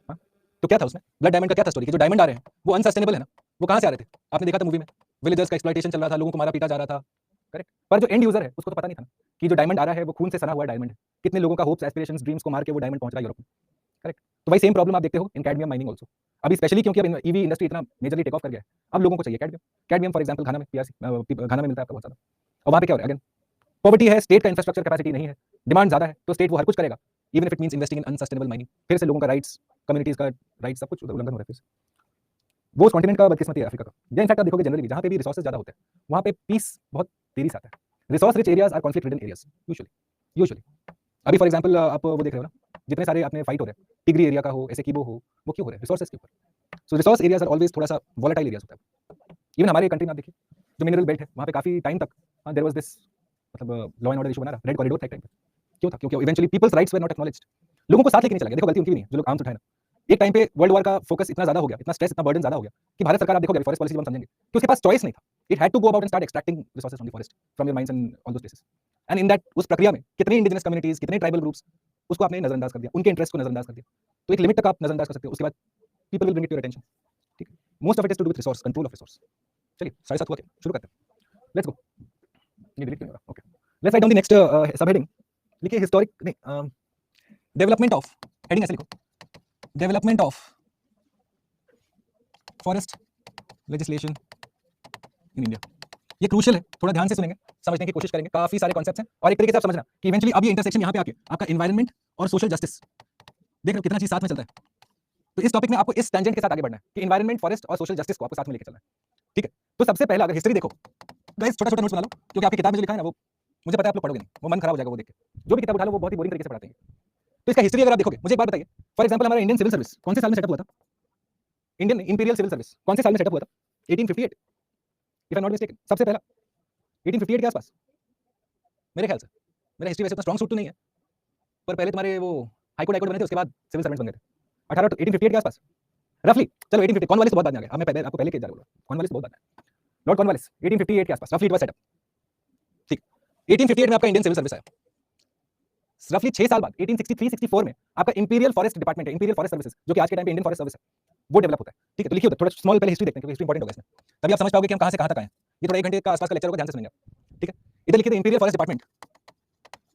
हाँ, तो क्या था उसमें? ब्लड डायमंड का क्या था स्टोरी कि जो डायमंड आ रहे हैं वो अनसस्टेनेबल है ना, वो कहाँ से आ रहे थे? आपने देखा था मूवी में, विलेजर्स का एक्सप्लॉइटेशन चल रहा था, लोगों को मारा पीटा जा रहा था। करेक्ट, पर जो एंड यूजर है उसको तो पता नहीं था ना कि जो डायमंड आ रहा है वो खून से सना हुआ डायमंड है, कितने लोगों का होप्स एस्पिरेशंस ड्रीम्स को मार के वो डायमंड पहुंच रहा है यूरोप में। करेक्ट, तो वही सेम प्रॉब्लम आप देखते हो इन कैडमियम माइनिंग आल्सो। अभी स्पेशली क्योंकि अब ईवी इंडस्ट्री इतना मेजरली टेक ऑफ कर गया है, अब लोगों को चाहिए कैडमियम फॉर एग्जांपल घाना में घाना में मिलता है आपका बहुत ज़्यादा। और वहाँ पे क्या हो रहा है? अगेन पॉवर्टी है, स्टेट का इंफ्रास्ट्रक्चर कैपेसिटी नहीं है, डिमांड ज़्यादा है, तो स्टेट वो हर कुछ करेगा even if it means investing in unsustainable mining. फिर से लोगों का राइट्स, कम्युनिटीज का राइट्स, सब कुछ उल्लंघन हो रहा है। फिर से वो उस कॉन्टिनेंट का बदकिस्मती है अफ्रीका का। या इनफैक्ट आप देखोगे जनरली भी जहाँ पे भी रिसोर्सेज ज़्यादा होते हैं वहाँ पे पीस बहुत देरी से आता है। Resource rich areas are conflict ridden areas usually. अभी फॉर एग्जांपल आप वो देख रहे हो ना, जितने सारे अपने फाइट हो रहे हैं टिग्री एरिया का हो, ऐसे कीबो हो, वो क्यों हो रहे हैं? रिसोर्सेज के ऊपर। सो रिसोर्स एरियाज आर ऑलवेज थोड़ा सा वॉलेटाइल एरियाज होता है। इवन हमारे कंट्री में आप देखिए जो मिनरल बेल्ट है वहाँ पे काफी टाइम तक देयर वाज दिस, मतलब लॉ एंड ऑर्डर इशू बना रहा, रेड कॉरिडोर था एक टाइम पे। क्यों था? क्योंकि eventually people's rights were not acknowledged, लोगों को साथ लेके नहीं चला गया। देखो गलती उनकी भी नहीं है जो लोग आर्म्स उठाए ना। एक टाइम पे वर्ल्ड वॉर का फोकस इतना ज्यादा हो गया, इतना स्ट्रेस, इतना बर्डन ज्यादा हो गया कि भारत सरकार, आप देखोगे फॉरेस्ट पॉलिसी जब हम समझेंगे कि उसके पास चॉइस नहीं था, it had to go about and start extracting resources from the forest, from your mines and all those places. And in that, उस प्रक्रिया में कितने इंडिजिनस कम्युनिटीज, कितने ट्राइबल ग्रुप्स, उसको आपने नजरअंदाज कर दिया, उनके इंटरेस्ट को नजरअंदाज कर दिया। तो एक लिमिट तक आप नजरअंदाज कर सकते हो, उसके बाद people will bring it to your attention. ठीक है, most of it is to do with resource, control of resource. चलिए 7:30 हुआ, शुरू करते हैं, लेट्स गो। ये डिलीट क्यों हो रहा? Okay, let's write down the next सब हेडिंग। लिखिए हिस्टोरिक नहीं, डेवलपमेंट ऑफ, हेडिंग ऐसे लिखो, development of forest legislation in India. ये क्रूशियल है, थोड़ा ध्यान से सुनेंगे, समझने की कोशिश करेंगे, काफी सारे कॉन्सेप्ट्स हैं और एक तरीके से आप समझना कि इवेंचुअली अब ये इंटरसेक्शन यहाँ पे आके आपका एनवायरनमेंट और सोशल जस्टिस, देख रहे हो कितना चीज साथ में चलता है। तो इस टॉपिक में आपको इस टेंजेंट के साथ आगे बढ़ना है कि एनवायरनमेंट, फॉरेस्ट और सोशल जस्टिस को आपको साथ में लेके चलना है, ठीक है। तो सबसे पहला अगर हिस्ट्री देखो गाइस, छोटा छोटा नोट्स बना लो, क्योंकि आपकी किताब में जो लिखा है ना वो मुझे पता है आप लोग पढ़ोगे नहीं, वो मन खराब हो जाएगा वो देख के। जो भी किताब उठा लो वो बहुत ही बोरिंग तरीके से पढ़ाते हैं। तो इसका हिस्ट्री अगर आप देखोगे, मुझे एक बात बताइए, फॉर एग्जांपल हमारा इंडियन सिविल सर्विस कौन से साल में सेटअप हुआ था? इंडियन इंपीरियल सिविल सर्विस कौन से साल में सेटअप हुआ था? 1858 इफ आई नॉट मिस्टेकन, सबसे पहला 1858 के आसपास मेरे ख्याल से। मेरा हिस्ट्री वैसे उतना स्ट्रॉन्ग सूट तो नहीं है, पर पहले तुम्हारे वो हाईकोर्ट बने थे, उसके बाद सिविल सर्वेंट्स बन गए थे 1858 के आसपास रफली। चलो 1850, कॉर्नवालिस तो बहुत बाद में आ गया, अब मैं पहले आपको पहले के जा रहा हूं, कॉर्नवालिस बहुत बाद में, लॉर्ड कॉर्नवालिस 1858 के आसपास रफली इट वाज सेटअप, ठीक। 1858 में आपका इंडियन सिविल सर्विस आया, रफली 6 साल बाद 1863-64 में आपका इंपीरियल फॉरेस्ट डिपार्टमेंट है, इंपीरियल फॉरेस्ट सर्विसेज, जो कि आज के टाइम पे इंडियन फॉरेस्ट सर्विस है, वो डेवलप होता है, ठीक है। तो लिखिए उधर थोड़ा स्मॉल पहले हिस्ट्री देखते हैं क्योंकि हिस्ट्री इंपॉर्टेंट होगा इसमें, तभी आप समझ पाओगे कि हम कहां से कहां तक आए हैं। ये थोड़ा 1 घंटे का आसपास का लेक्चर होगा, ध्यान से सुनेंगे आप, ठीक है। इधर लिखिए imperial forest department,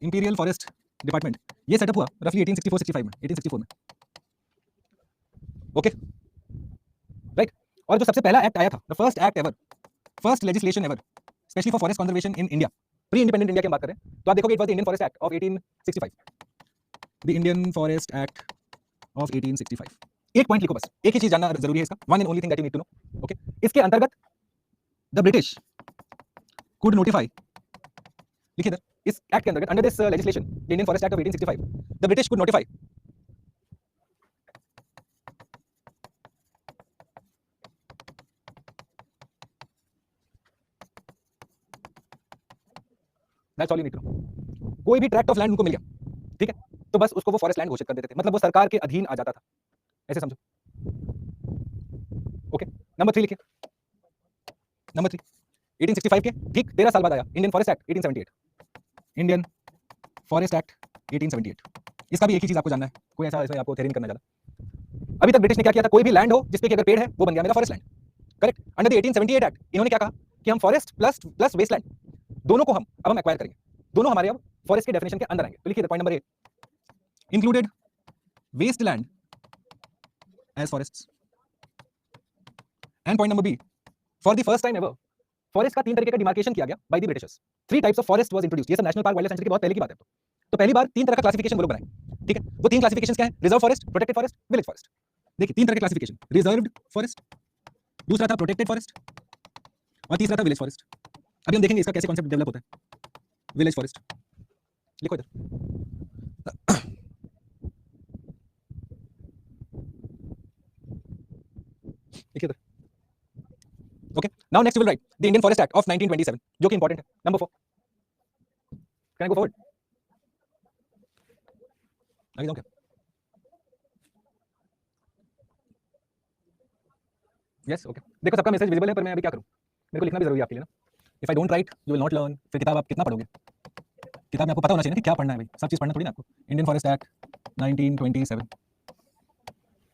imperial forest department ये सेटअप हुआ रफली 1864-65 में, 1864 में, ओके राइट। और जो सबसे पहला एक्ट आया था, the first act ever, first legislation ever specially for forest conservation in India, pre independent India की बात करें तो आप देखोगे it was the Indian Forest Act of 1865, the Indian Forest Act of 1865। एक पॉइंट लिखो बस, एक ही चीज जानना जरूरी है इसका, one and only thing that you need to know, okay. इसके अंतर्गत द ब्रिटिश कुड नोटिफाई, लिखिए इधर, इस एक्ट के अंतर्गत under this legislation the Indian Forest Act of 1865 the British could notify that's all you need to know. कोई भी ट्रैक्ट ऑफ लैंड उनको मिल गया, ठीक है, तो बस उसको वो फॉरेस्ट लैंड घोषित कर देते थे, मतलब वो सरकार के अधीन आ जाता था, ऐसे समझो, ओके। नंबर 3 लिखिए, नंबर 3 1865 के ठीक 13 साल बाद आया Indian Forest act 1878, Indian Forest act 1878। इसका भी एक ही चीज आपको जानना है, कोई ऐसा इसमें आपको थ्योरी नहीं करना ज्यादा। अभी तक ब्रिटिश ने क्या किया था, कोई भी लैंड हो जिसपे कि अगर पेड़ है वो बन गया मेरा forest land, correct. Under the 1878 act इन्होंने क्या कहा कि हम फॉरेस्ट प्लस वेस्टलैंड दोनों को हम एक्वायर करेंगे, दोनों हमारे अब फॉरेस्ट के डेफिनेशन के अंदर आएंगे। तो लिखिए point number A, included wasteland as forests, and point number B, for the first time ever forest का 3 तरीके का डिमार्केशन किया गया by the Britishers, 3 types of forest was introduced. ये सब national park wild life sanctuary की बहुत पहले की बात है, तो पहली बार 3 तरह का क्लासिफिकेशन वो लोग बनाए, ठीक है। वो 3 क्लासिफिकेशंस क्या है, reserve forest, protected forest, village forest. देखिए 3 तरह के क्लासिफिकेशन, रिजर्व्ड फॉरेस्ट, दूसरा था प्रोटेक्टेड फॉरेस्ट और तीसरा था विलेज फॉरेस्ट। अभी हम देखेंगे इसका कैसे कॉन्सेप्ट डेवलप होता है। विलेज फॉरेस्ट लिखो इधर, लिखिए इधर, okay. Now next will write the Indian Forest Act of 1927, जो कि इंपॉर्टेंट है, number 4। Can I go forward, आगे जाऊं क्या? Yes, okay. देखो सबका मैसेज विजिबल है, पर मैं अभी क्या करूं, मेरे को लिखना भी जरूरी है आपके लिए ना। If I don't write you will not learn. फिर किताब आप कितना पढ़ोगे, किताब में आपको पता होना चाहिए ना कि क्या पढ़ना है भाई, सब चीज पढ़ना थोड़ी ना आपको। इंडियन फॉरेस्ट एक्ट 1927,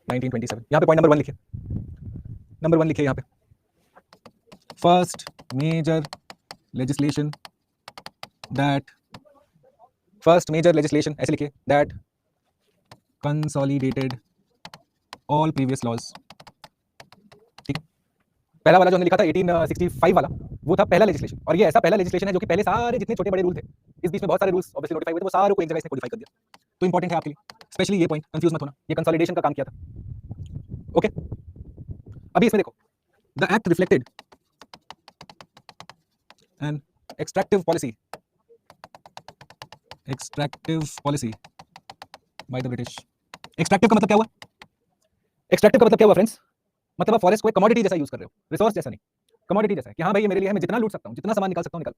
1927 यहाँ पे पॉइंट नंबर 1 लिखिए, नंबर 1 लिखिए यहाँ पे, first major legislation that, first major legislation ऐसे लिखिए, that consolidated all previous laws, ठीक। पहला वाला जो हमने लिखा था 1865 वाला, वो था पहला लेजिस्लेशन, और ये ऐसा पहला लेजिस्लेशन है जो कि पहले सारे जितने छोटे बड़े रूल थे, इस बीच में बहुत सारे रूल्स ऑब्वियसली नोटिफाई हुए थे, वो सारों को एक जगह से कोडिफाई कर दिया। तो इंपॉर्टेंट है आपके लिए, स्पेशली ये पॉइंट, कंफ्यूज मत होना, ये कंसोलिडेशन का काम किया था, ओके। अभी इसमें देखो, the act reflected an extractive policy, extractive policy by the British. Extractive का मतलब क्या हुआ, एक्सट्रैक्टिव का मतलब क्या हुआ फ्रेंड्स, मतलब आप फॉरेस्ट को एक कमोडिटी जैसा यूज कर रहे हो, रिसोर्स जैसा नहीं, कमोडिटी जैसा है कि हाँ भाई ये मेरे लिए है, मैं जितना लूट सकता हूँ, जितना सामान निकाल सकता हूँ निकाल।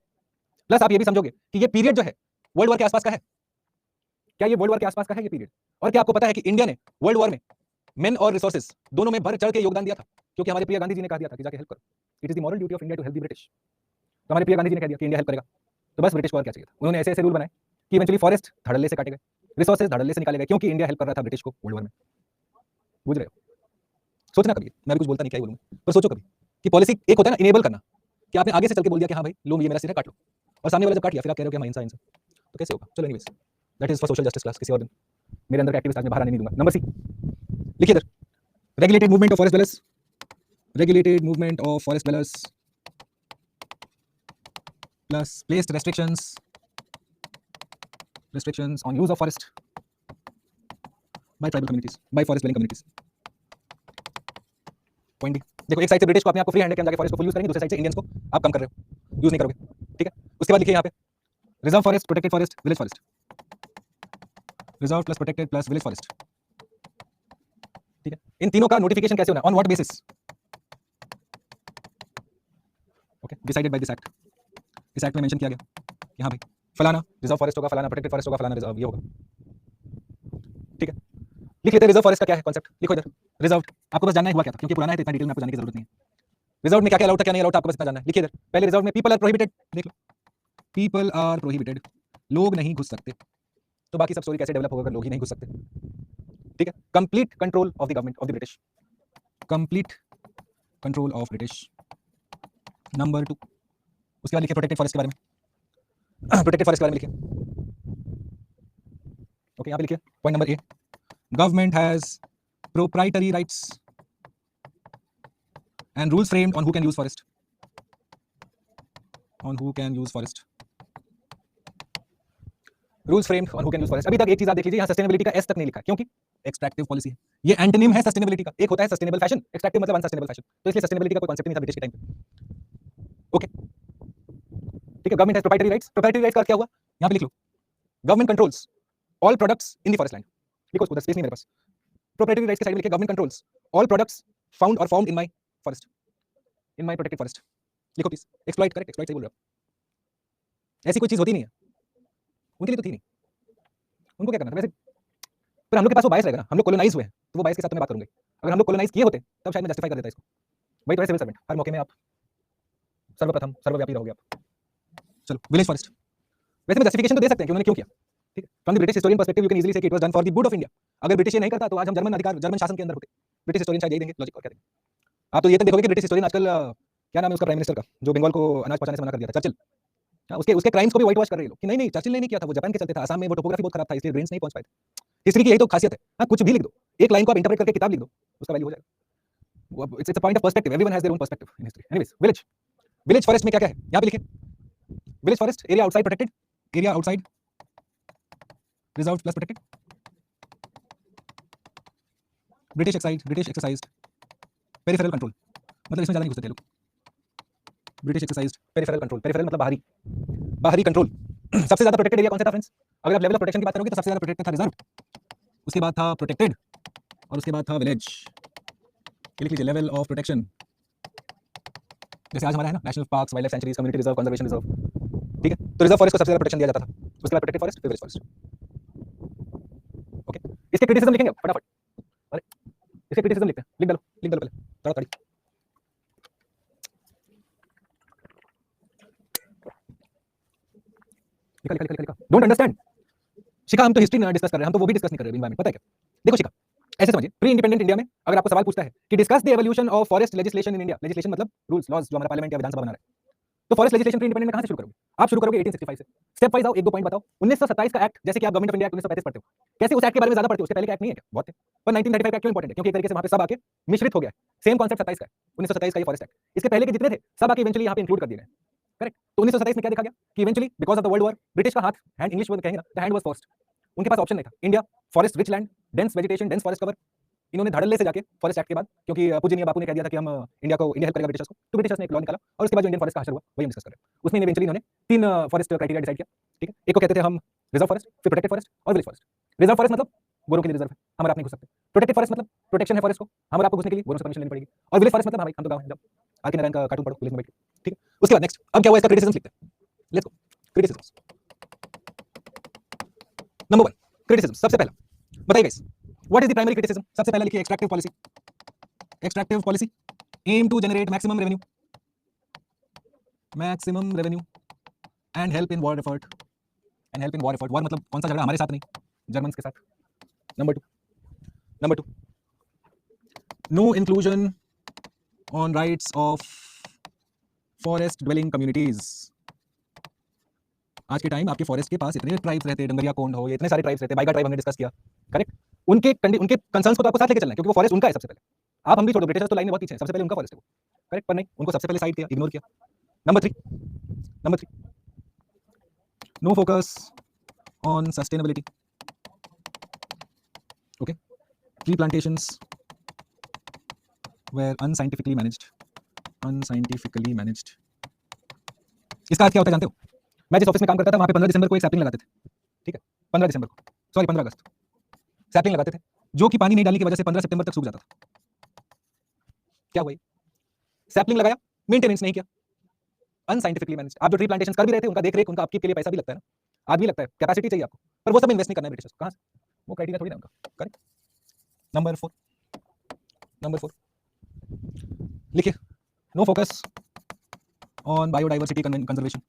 प्लस आप ये भी समझोगे कि ये पीरियड जो है वर्ल्ड वॉर के आसपास का है, क्या ये वर्ल्ड वॉर के आसपास का है ये पीरियड। और क्या आपको पता है कि इंडिया ने वर्ल्ड वॉर में मेन और रिसोर्सेज दोनों में बढ़ चढ़ के योगदान दिया था, क्योंकि हमारे प्रिय गांधी जी ने कहा दिया था कि जाके हेल्प करो, it is the moral duty of India to help the British. तो हमारे प्रिय गांधी जी ने कह दिया कि इंडिया हेल्प करेगा, तो बस ब्रिटिश को और क्या चाहिए था। उन्होंने ऐसे ऐसे रूल बनाए कि इवेंचुअली फॉरेस्ट धड़ल्ले से काटे गए, रिसोर्सेज धड़ल्ले से निकाले गए, क्योंकि इंडिया हेल्प कर रहा था ब्रिटिश को वर्ल्ड वॉर में। बुझ रहे हो, सोचना कभी, मैं भी कुछ बोलता नहीं, क्या ही बोलूंगा, पर सोचो कभी कि पॉलिसी एक होता है ना इनेबल करना, कि आपने आगे से चल के बोल दिया कि हाँ भाई लो ये मेरा सिर है काट लो, और सामने वाला जब काट लिया फिर आप कह रहे हो कि हम इंसान, तो कैसे होगा। चलो anyways, that is for social justice class, किसी और दिन, मेरे अंदर एक्टिविस्ट आज मैं बाहर आने नहीं दूंगा। नंबर सी लिखिए इधर, regulated movement of forest dwellers, regulated movement of forest dwellers plus placed restrictions on use of forest by tribal communities, by forest dwelling communities. Point D, देखो एक साइड से ब्रिटिश को अपने आप को फ्री हैंड है कि हम जाके फॉरेस्ट को फुल यूज करेंगे, दूसरी साइड से इंडियंस को आप कम कर रहे हो, यूज नहीं करोगे, ठीक है। उसके बाद लिखिए यहाँ पे reserve forest, protected forest, village forest, reserve plus protected plus village forest, ठीक है। इन तीनों का नोटिफिकेशन कैसे होना है, on what basis, okay, decided by this act. इस एक्ट में मेंशन किया गया कि हाँ भाई फलाना रिजर्व फॉरेस्ट होगा, फलाना प्रोटेक्टेड फॉरेस्ट होगा, फलाना रिजर्व ये होगा, ठीक है। लिख लेते हैं रिजर्व फॉरेस्ट का क्या है कॉन्सेप्ट, लिखो इधर रिजर्व, आपको बस जानना है हुआ क्या था, क्योंकि पुराना है तो इतना डिटेल में आपको जानने की जरूरत नहीं है। रिजर्व में क्या क्या अलाउड था क्या नहीं अलाउड था आपको बस इतना जानना है, लिखिए इधर। पहले रिजर्व में पीपल आर प्रोहिबिटेड, देख लो पीपल आर प्रोहिबिटेड, लोग नहीं घुस सकते, तो बाकी सब स्टोरी कैसे डेवलप होगा अगर लोग ही नहीं घुस सकते, ठीक है। Complete control of the government of the British, complete control of British, number 2। उसके बाद लिखिए प्रोटेक्टेड फॉरेस्ट के बारे में, प्रोटेक्टेड फॉरेस्ट के बारे में लिखिए, ओके, यहाँ पे लिखिए point number A, government has proprietary rights and rules framed on who can use forest, on who can use forest, rules framed on who can use forest। अभी तक एक चीज आप देख लीजिए, यहाँ सस्टेनेबिलिटी का एस तक नहीं लिखा, क्योंकि एक्सट्रैक्टिव पॉलिसी है, ये एंटोनिम है सस्टेनेबिलिटी का। एक होता है सस्टेनेबल फैशन, एक्सट्रैक्टिव मतलब अनसस्टेनेबल फैशन, तो इसलिए सस्टेनेबिलिटी का कोई कॉन्सेप्ट नहीं था ब्रिटिश के टाइम पे, ओके, ठीक है। Government has proprietary rights, proprietary rights का क्या हुआ, यहाँ पे लिख लो, government controls all products in the forest land, लिखो उसको, स्पेस नहीं मेरे पास, प्रोप्राइटरी राइट्स के साइड में लिखिए government controls all products found और found in my forest, in my protected forest, लिखो प्लीज। एक्सप्लॉइट, करेक्ट, एक्सप्लॉइट सही बोल रहे हो, ऐसी कोई चीज होती नहीं है, उनके लिए तो थी नहीं, उनको क्या करना था वैसे, पर हम लोग के पास वो बायस रहेगा ना, हम लोग कॉलोनाइज हुए हैं, तो वो बायस के साथ मैं बात करूंगा। अगर हम लोग कॉलोनाइज किए होते तब शायद मैं जस्टिफाई कर देता इसको, वही तो है सिविल सर्वेंट, हर मौके में आप सर्वप्रथम सर्वव्यापी रहोगे आप। चलो विलेज फॉरेस्ट, वैसे मैं जस्टिफिकेशन तो दे सकते हैं कि उन्होंने क्यों किया, ठीक है। From the British historian perspective you can easily से कि it was done for the good of India. अगर ब्रिटिश ये नहीं करता तो आज हम जर्मन अधिकार, जर्मन शासन के अंदर होते, ब्रिटिश हिस्टोरियन शायद यही देंगे लॉजिक, और क्या देंगे। आप तो ये तक देखोगे कि ब्रिटिश हिस्टोरियन आजकल क्या नाम है उसका प्राइम मिनिस्टर का, जो बंगाल को अनाज पहुंचाने से मना कर दिया था, चर्चिल, उसके क्राइम्स को भी व्हाइट वॉश कर रहे हैं लोग कि नहीं नहीं चर्चिल ने नहीं किया था, वो जापान के चलते था, आसाम में वो टोपोग्राफी बहुत खराब था इसलिए रेंज नहीं पहुंच पाए थे। हिस्ट्री की यही तो खासियत है, हाँ कुछ भी लिख दो, एक लाइन को आप इंटरप्रेट करके किताब लिख दो, उसका वैल्यू हो जाएगा। It's a point of perspective, everyone has their own perspective in history. Anyways village, village forest में क्या क्या है यहाँ पे लिखिए, village forest area outside protected, area outside reserve plus protected, British exercised peripheral control, मतलब इसमें ज्यादा नहीं घुसते लोग, British exercised peripheral control, peripheral मतलब बाहरी, बाहरी कंट्रोल। सबसे ज्यादा प्रोटेक्टेड एरिया कौन सा था फ्रेंड्स, अगर आप लेवल ऑफ प्रोटेक्शन की बात करोगे तो सबसे ज्यादा प्रोटेक्टेड था रिजर्व, उसके बाद था प्रोटेक्टेड और उसके बाद था विलेज। लिख लीजिए लेवल ऑफ प्रोटेक्शन, जैसे आज हमारा है ना national parks, wild life sanctuaries, community reserve, conservation reserve, ठीक है। तो रिजर्व फॉरेस्ट को सबसे ज्यादा प्रोटेक्शन दिया जाता था, उसके बाद प्रोटेक्टेड फॉरेस्ट, फिर विलेज फॉरेस्ट, ओके। इसके क्रिटिसिज्म लिखेंगे फटाफट, अरे इसके क्रिटिसिज्म लिखते हैं, लिख डालो पहले ताड़ी, लिखा। डोंट अंडरस्टैंड शिखा, हम तो हिस्ट्री डिस्कस कर रहे हैं, हम तो वो भी डिस्कस नहीं कर रहे एनवायरमेंट, पता है क्या। देखो शिखा ऐसे समझिए, प्री इंडिपेंडेंट इंडिया में अगर आपको सवाल पूछता है कि discuss the evolution of forest legislation in India, legislation मतलब रूल्स लॉज जो हमारा पार्लियामेंट या विधानसभा बना रहा है, तो फॉरेस्ट लेजिस्लेशन प्री इंडिपेंडेंट में कहां से शुरू करोगे, आप शुरू करोगे 1865 से। स्टेप वाइज आओ, एक दो पॉइंट बताओ। 1927 का एक्ट, जैसे कि आप गवर्नमेंट ऑफ इंडिया एक्ट 1935 पढ़ते हो, कैसे उस एक्ट के बारे में ज्यादा पढ़ते हो, उसके पहले का एक्ट नहीं है क्या, बहुत है। पर 1935 का एक्ट क्यों इंपॉर्टेंट है, क्योंकि एक तरीके से वहां पे सब आके मिश्रित हो गया, सेम कॉन्सेप्ट 27 का है, 1927 का ये फॉरेस्ट एक्ट, इसके पहले के जितने थे सब आके इवेंचुअली यहां पे इंक्लूड कर दिए गए, करेक्ट। तो 1927 में क्या देखा गया कि eventually because of the world war, British का हाथ, हैंड इंग्लिश वर्ड कहेंगे ना, द हैंड वाज फोर्स्ड, उनके पास ऑप्शन नहीं था। India forest rich land, dense vegetation, dense forest cover, इन्होंने धड़ल्ले से जाके फॉरेस्ट एक्ट के बाद, क्योंकि पूजनीय बापू ने कह दिया था कि हम इंडिया हेल्प करेगा ब्रिटिशर्स को, तो ब्रिटिशर्स ने एक लॉ निकाला और उसके बाद जो इंडियन फॉरेस्ट का हशर हुआ वही हम डिस्कस कर रहे हैं। उसमें इवेंचुअली इन्होंने 3 फॉरेस्ट क्राइटेरिया डिसाइड किया, ठीक है। एक को कहते थे हम रिजर्व फॉरेस्ट, फिर प्रोटेक्टेड फॉरेस्ट और विलेज फॉरेस्ट। रिजर्व फॉरेस्ट मतलब गोरों के लिए रिजर्व है, हम और आप नहीं घुस सकते। प्रोटेक्टेड फॉरेस्ट मतलब प्रोटेक्शन है फॉरेस्ट को, हम और आपको घुसने के लिए गोरों से परमिशन लेनी पड़ेगी। और विलेज फॉरेस्ट मतलब हम तो गांव है, जब आके नारायण का कार्टून पढ़ो विलेज में बैठ के, ठीक है। उसके बाद नेक्स्ट अब क्या हुआ, इसका क्रिटिसिज्म लिखते हैं, let's go. Criticism number 1, criticism सबसे पहला बताइए guys, what is the primary criticism. सबसे पहला लिखिए extractive policy, extractive policy aim to generate maximum revenue and help in war effort, and help in war effort, war मतलब कौन सा झगड़ा, हमारे साथ नहीं, जर्मन्स के साथ। Number 2 no inclusion on rights of forest dwelling communities. आज के टाइम आपके फॉरेस्ट के पास इतने ट्राइब्स रहते हैं, डंगरिया कोंड हो, ये इतने सारे ट्राइब्स रहते हैं, बाइगा ट्राइब हमने डिस्कस किया, करेक्ट। उनके कंसर्न्स को तो आपको साथ लेके चलना है, क्योंकि वो फॉरेस्ट उनका है सबसे पहले। आप हम भी छोड़ो, ब्रिटिशर्स तो लाइन में बहुत पीछे हैं, सबसे पहले उनका फॉरेस्ट है वो, करेक्ट। पर नहीं, उनको सबसे पहले साइड किया, इग्नोर किया। Number 3 no focus on sustainability. Okay, tree plantations were unscientifically managed. इसका अर्थ क्या होता है जानते हो? मैं जिस ऑफिस में काम करता था वहां पे 15 दिसंबर को एक सैपलिंग लगाते थे, ठीक है, 15 दिसंबर को, सॉरी 15 अगस्त सैपलिंग लगाते थे, जो कि पानी नहीं डालने की वजह से 15 सितंबर तक सूख जाता था। क्या हुआ? सैपलिंग लगाया, मेंटेनेंस नहीं किया, अनसाइंटिफिकली मैनेज। आप जो ट्री प्लांटेशन कर भी रहे थे, उनका देख रेख, उनका अपकीप के लिए पैसा भी लगता है ना, आदमी लगता है, कैपेसिटी चाहिए आपको, पर वो सब इन्वेस्ट नहीं करना है ब्रिटिशर्स को। कहां से? वो क्राइटेरिया थोड़ी ना उनका। करेक्ट। नंबर 4 लिखिए, no focus on biodiversity conservation.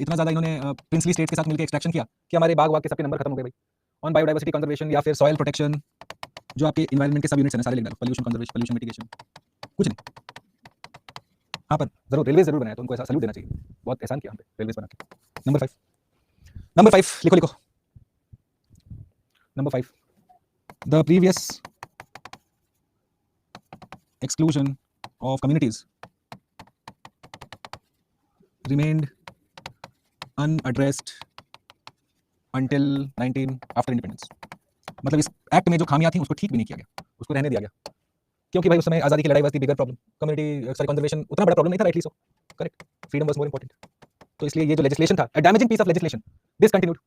इतना ज़्यादा इन्होंने प्रिंसली स्टेट्स के साथ मिलकर एक्सट्रैक्शन किया कि हमारे बाग के सबके नंबर खत्म हो गए भाई। ऑन बायोडाइवर्सिटी कंजर्वेशन या फिर सॉइल प्रोटेक्शन, जो आपके इन्वायरमेंट के सब यूनिट्स हैं सारे लिख डालो, पोल्यूशन कंजर्वेशन, पोल्यूशन मिटिगेशन, कुछ नहीं। हाँ पर जरूर रेलवे जरूर बनाया, तो उनको ऐसा सल्यूट देना चाहिए, बहुत एहसान किया हम पे रेलवे बना के। नंबर 5 लिखो number 5, the previous exclusion of communities remained unaddressed until 19 after independence। मतलब इस एक्ट में जो खामियां थी उसको ठीक भी नहीं किया गया, उसको रहने दिया गया, क्योंकि भाई उस समय आज़ादी की लड़ाई वास्ते bigger problem, community sorry conservation उतना बड़ा प्रॉब्लम नहीं था, rightly so, correct, freedom was more important. तो इसलिए ये जो लेजिस्लेशन था, a damaging piece of legislation, this continued.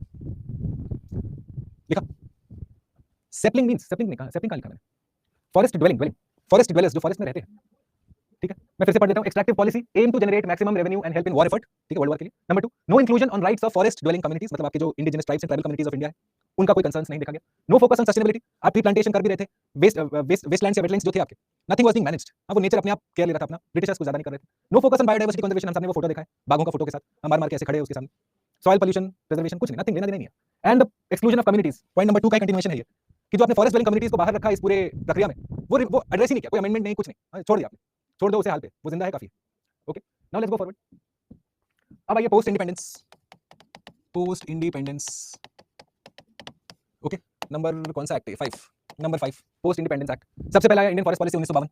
लिखा सैपलिंग मींस, सैपलिंग नहीं कहा, सैपलिंग कहां लिखा मैंने? फॉरेस्ट ड्वेलिंग, फॉरेस्ट ड्वेलर्स जो फॉरेस्ट में रहते हैं, ठीक है। मैं फिर से पढ़ देता हूं, extractive policy aim to generate maximum revenue and help in war effort, ठीक है, वर्ल्ड वॉर के लिए। Number 2, no inclusion on rights of forest dwelling communities, मतलब आपके जो indigenous tribes and tribal communities of India है, उनका कोई कंसर्न्स नहीं देखा गया। नो फोकस ऑन सस्टेनेबिलिटी, आप ट्री प्लांटेशन कर भी रहे थे, वेस्टलैंड्स या वेटलैंड्स जो थे आपके, नथिंग वाज बीइंग मैनेज्ड, अब वो नेचर अपने आप केयर ले रहा था अपना, ब्रिटिशर्स को ज्यादा नहीं कर रहे थे। No focus on biodiversity conservation, हम सामने वो फोटो देखा है बाघों का फोटो के साथ, हम मार मार के ऐसे खड़े हैं उसके सामने। सॉइल पोल्यूशन प्रिजर्वेशन, कुछ नहीं, नथिंग, लेना देना नहीं है। And exclusion of communities, point number 2 का कंटिन्यूएशन है ये, कि जो आपने फॉरेस्ट ड्वेलिंग कम्युनिटीज को बाहर रखा इस पूरे प्रक्रिया में, वो एड्रेस ही नहीं किया, कोई अमेंडमेंट नहीं, कुछ नहीं, छोड़ दिया आपने, छोड़ दो उसे हाल पे, वो जिंदा है काफी। Okay, now let's go forward. अब आइए पोस्ट इंडिपेंडेंस। ओके, नंबर कौन सा एक्ट है? 5, नंबर 5, पोस्ट इंडिपेंडेंस एक्ट। सबसे पहला है Indian forest policy 1952,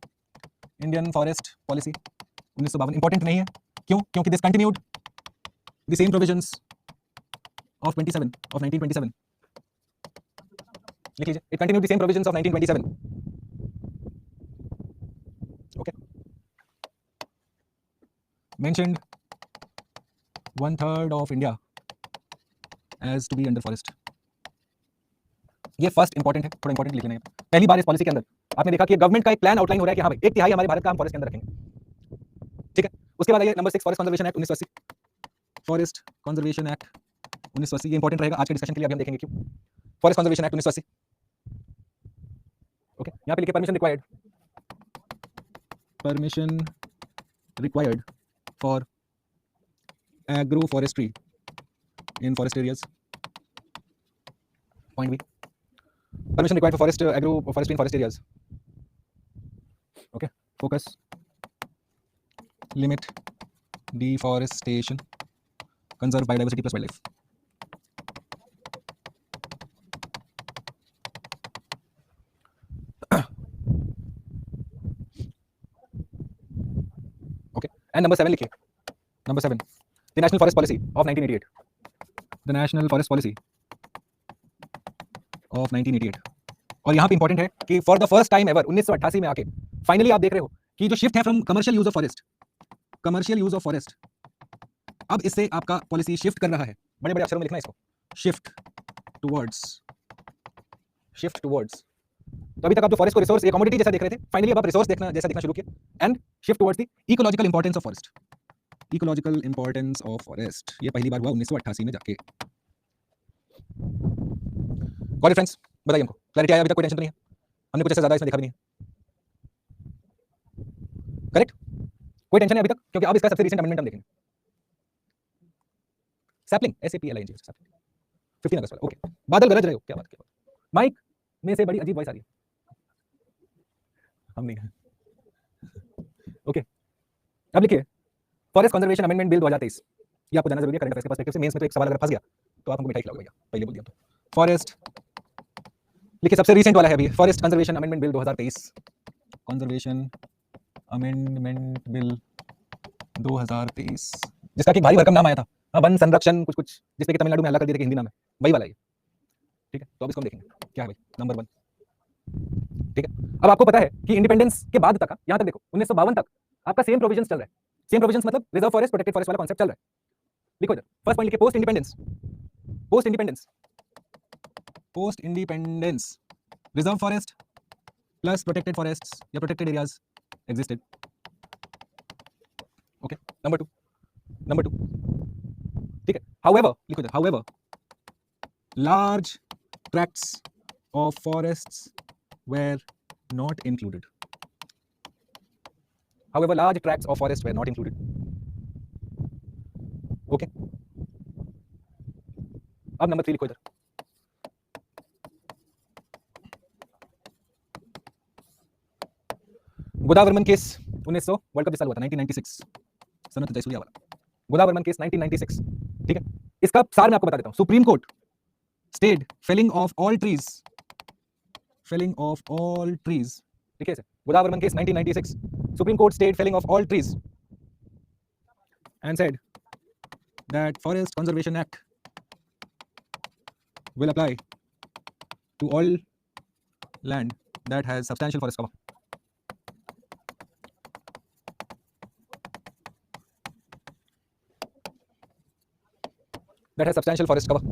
Indian forest policy 1952 important नहीं है, क्यों? क्योंकि this continued the same provisions of 1927। लिख लीजिए, it continued the same provisions of 1927। Okay, mentioned 1/3 of India as to be under forest। ये फर्स्ट इंपॉर्टेंट है, थोड़ा इंपॉर्टेंट लिख लेना है। पहली बार इस पॉलिसी के अंदर आपने देखा कि गवर्नमेंट का एक प्लान आउटलाइन हो रहा है कि हाँ भाई 1/3 हमारे भारत का हम फॉरेस्ट के अंदर रखेंगे, ठीक है। उसके बाद आइए number 6, forest conservation act 1980, forest conservation act 1980, ये इंपॉर्टेंट रहेगा आज के डिस्कशन के लिए, अभी हम देखेंगे क्यों। फॉरेस्ट कंजर्वेशन एक्ट 1980, ओके, यहाँ पे लिखिए permission required for agro forestry in forest areas. Point B, permission required for forest agroforestry in forest areas। okay, focus, limit deforestation, conserve biodiversity plus wildlife। okay, and number 7 लिखिए, number 7, the national forest policy of 1988, the national forest policy of 1988। और यहाँ पे इंपॉर्टेंट है कि for the first time ever 1988 में आके फाइनली आप देख रहे हो कि जो शिफ्ट है from commercial use of forest, अब इससे आपका पॉलिसी शिफ्ट कर रहा है, बड़े बड़े अक्षरों में लिखना इसको, शिफ्ट टुवर्ड्स। तो अभी तक आप जो फॉरेस्ट को रिसोर्स या कमोडिटी जैसा देख रहे थे, फाइनली अब आप रिसोर्स देखना जैसा देखना शुरू किया, and shift towards the ecological importance of forest. ये पहली बार हुआ 1988 में जाके। Got it friends? बताइए हमको क्लैरिटी आया? अभी तक कोई टेंशन तो नहीं है? हमने कुछ ऐसा ज्यादा इसमें देखा भी नहीं है, करेक्ट? कोई टेंशन नहीं अभी तक, क्योंकि अब इसका सबसे रीसेंट अमेंडमेंट हम देखेंगे। सैपलिंग, SAPLING, 15 अगस्त वाला। ओके, बादल गरज रहे हो, क्या बात, माइक में से बड़ी अजीब वॉइस आ रही है, हम नहीं है। ओके, अब लिखिए फॉरेस्ट कंजर्वेशन अमेंडमेंट बिल 2023, ये आपको जानना जरूरी है करंट अफेयर्स के पर्सपेक्टिव से। मेंस में तो एक सवाल अगर फंस गया तो आप हमको मिठाई खिलाओगे भैया, पहले बोल दिया तो। फॉरेस्ट लिखिए, सबसे रीसेंट वाला है अभी, forest conservation amendment bill 2023, conservation amendment bill 2023, जिसका कि भारी भरकम नाम आया था, हाँ, वन संरक्षण कुछ कुछ जिसपे कि तमिलनाडु में हल्ला कर दिया था कि हिंदी नाम है, वही वाला ये। ठीक है, तो अब इसको हम देखेंगे क्या है भाई नंबर 1। ठीक है, अब आपको पता है कि इंडिपेंडेंस के बाद तक यहाँ तक देखो 1952 तक आपका सेम प्रोविजंस चल रहा है। सेम प्रोविजंस मतलब रिजर्व फॉरेस्ट प्रोटेक्टेड फॉरेस्ट वाला कॉन्सेप्ट चल रहा है। लिखो इधर फर्स्ट पॉइंट लिखिए, post independence, post independence, post independence reserve forest plus protected forests या protected areas existed. Okay, number 2, number 2. ठीक है, however लिखो इधर, however large tracts of forests were not included. However large tracts of forests were not included. Okay, अब नंबर 3 लिखो इधर, गोदावर्मन केस 1900 वर्ल्ड कप जिस साल हुआ था 1996, सनत जयसूर्या वाला गोदावर्मन केस 1996। ठीक है, इसका सार मैं आपको बता देता हूं। Supreme court stayed felling of all trees, felling of all trees, ठीक है, Godavarman case 1996, supreme court stayed felling of all trees and said that forest conservation act will apply to all land that has substantial forest cover. That has substantial forest cover.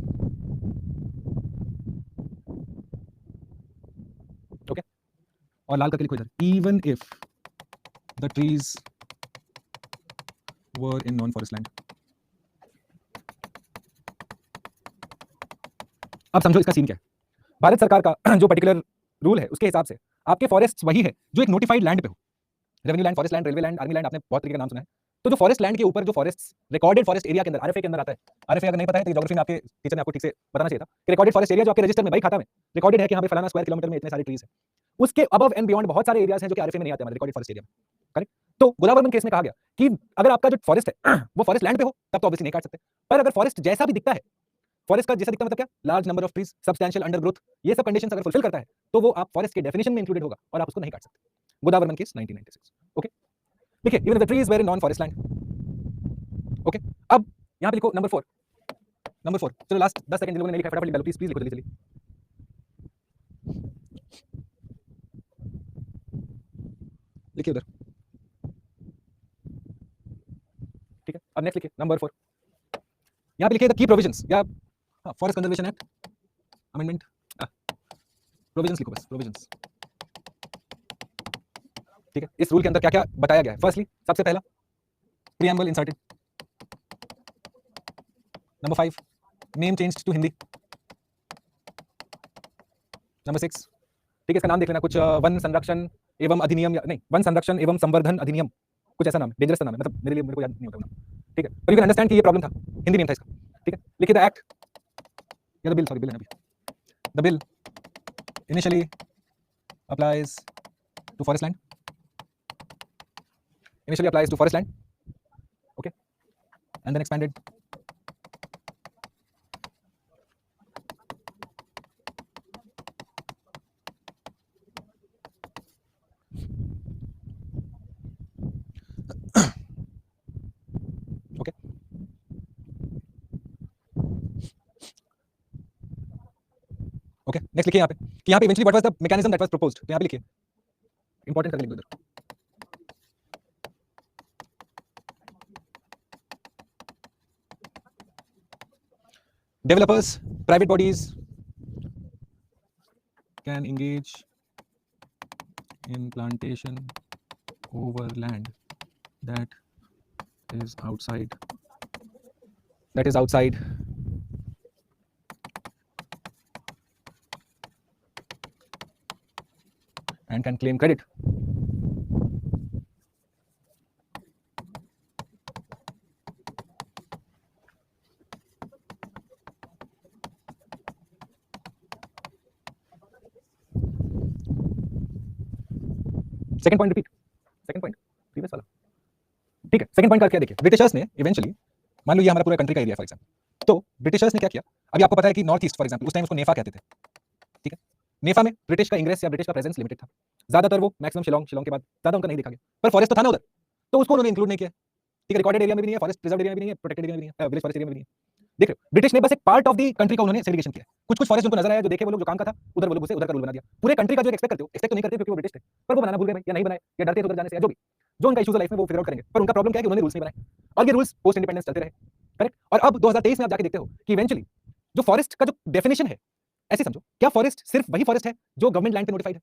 Okay, और लाल करके लिखो इधर, even if the trees were in non-forest land. अब समझो इसका सीन क्या है। भारत सरकार का जो पर्टिकुलर रूल है उसके हिसाब से आपके फॉरेस्ट वही है जो एक नोटिफाइड लैंड पे हो, revenue land, forest land, railway land, army land, आपने बहुत तरीके का नाम सुना है। तो जो फॉरेस्ट लैंड के ऊपर जो फॉरेस्ट रिकॉर्डेड फॉरेस्ट एरिया के अंदर आरएफए के अंदर आता है, आरएफए अगर नहीं पता है तो ज्योग्राफी में आपके टीचर ने आपको ठीक से बताना चाहिए था कि रिकॉर्डेड फॉरेस्ट एरिया जो आपके रजिस्टर में भाई खाता में रिकॉर्डेड है कि यहाँ पे फलाना स्क्वायर किलोमीटर में इतने सारे ट्रीज है, उसके अबव एंड बियॉन्ड बहुत सारे एरियाज हैं जो कि आरएफए में नहीं आते हमारे रिकॉर्डेड फॉरेस्ट एरिया में। करेक्ट, तो गोदावरमन केस में कहा गया कि अगर आपका जो फॉरेस्ट है वो फॉरेस्ट लैंड पे हो तब तो ऑब्वियसली नहीं काट सकते, पर अगर फॉरेस्ट जैसा भी दिखता है, फॉरेस्ट का जैसा दिखता मतलब क्या, large number of trees, substantial undergrowth, ये सब कंडीशंस अगर फुलफिल करता है तो वो आप फॉरेस्ट के डेफिनेशन में इंक्लूडेड होगा और आप उसको नहीं काट सकते। गोदावरमन केस 1996। ओके, देखिए even the trees were in non forest land. Okay, अब यहां पे लिखो नंबर 4, नंबर 4, चलो लास्ट 10 सेकंड जिन लोगों ने नहीं लिखा फटाफट लिख लो, प्लीज प्लीज लिखो जल्दी जल्दी। लिखिए उधर, ठीक है, अब नेक्स्ट लिखिए नंबर 4, यहां पे लिखिए द की प्रोविजंस या forest conservation act amendment, provisions लिखो बस, प्रोविजंस। ठीक है, इस रूल के अंदर क्या क्या बताया गया है। फर्स्टली सबसे पहला preamble inserted, number 5 name changed to Hindi, number 6, ठीक है, इसका नाम देख लेना, कुछ वन संरक्षण एवं अधिनियम या नहीं, वन संरक्षण एवं संवर्धन अधिनियम, कुछ ऐसा नाम है, डेंजरस नाम है, मतलब मेरे लिए, मेरे को याद नहीं होता नाम। ठीक है, पर यू कैन अंडरस्टैंड कि ये प्रॉब्लम था, हिंदी नेम था इसका। ठीक है, लिखिए द एक्ट या द बिल, सॉरी बिल है अभी, the bill initially applies to forest land, initially applies to forest land, okay, and then expanded okay, okay, next लिखिए यहाँ पे कि यहाँ पे eventually what was the mechanism that was proposed, तो यहाँ पे लिखिए इंपॉर्टेंट करके लिख दो इधर, developers, private bodies can engage in plantation over land that is outside and can claim credit. Second point repeat, second point previous वाला। ठीक है, सेकंड पॉइंट का क्या देखिए, ब्रिटिशर्स ने इवेंचुअली, मान लो ये हमारा पूरा कंट्री का एरिया फॉर एग्जांपल, तो ब्रिटिशर्स ने क्या किया, अभी आपको पता है कि नॉर्थ ईस्ट फॉर एग्जांपल उस टाइम उसको नेफा कहते थे। ठीक है, नेफा में ब्रिटिश का इंग्रेस या ब्रिटिश का प्रेजेंस लिमिटेड था, ज्यादातर वो मैक्सिमम शिलोंग, शिलोंग के बाद ज्यादा उनका नहीं देखा गया, पर फॉरेस्ट तो था ना उधर, तो उसको उन्होंने इंक्लूड नहीं किया। ठीक है, रिकॉर्डेड एरिया में भी नहीं है, फॉरेस्ट रिजर्व एरिया में भी नहीं है, प्रोटेक्टेड एरिया में भी नहीं है, विलेज फॉरेस्ट एरिया में भी नहीं है। देख रहे हो, ब्रिटिश ने बस एक पार्ट ऑफ द कंट्री का उन्होंने सेग्रीगेशन किया। कुछ फॉरेस्ट उनको नजर आया, जो देखे वो लोग, जो काम का था उधर वो लोग उसे उधर का रूल बना दिया। पूरे कंट्री का जो एक्सपेक्ट करते हो, एक्सपेक्ट तो नहीं करते क्योंकि वो ब्रिटिश थे, पर वो बनाना भूल गए भाई, या नहीं बनाए, या डरते थे उधर जाने से, या जो भी जो उनका इश्यूज है लाइफ में वो फिगर आउट करेंगे। पर उनका प्रॉब्लम क्या है कि उन्होंने रूल्स नहीं बनाए, और ये रूल्स पोस्ट इंडिपेंडेंस चलते रहे। करेक्ट। और अब 2023 में आप जाके देखते हो कि इवेंचुअली जो फॉरेस्ट का जो डेफिनेशन है, ऐसे समझो, क्या फॉरेस्ट सिर्फ वही फॉरेस्ट है जो गवर्नमेंट लैंड पे नोटिफाइड है,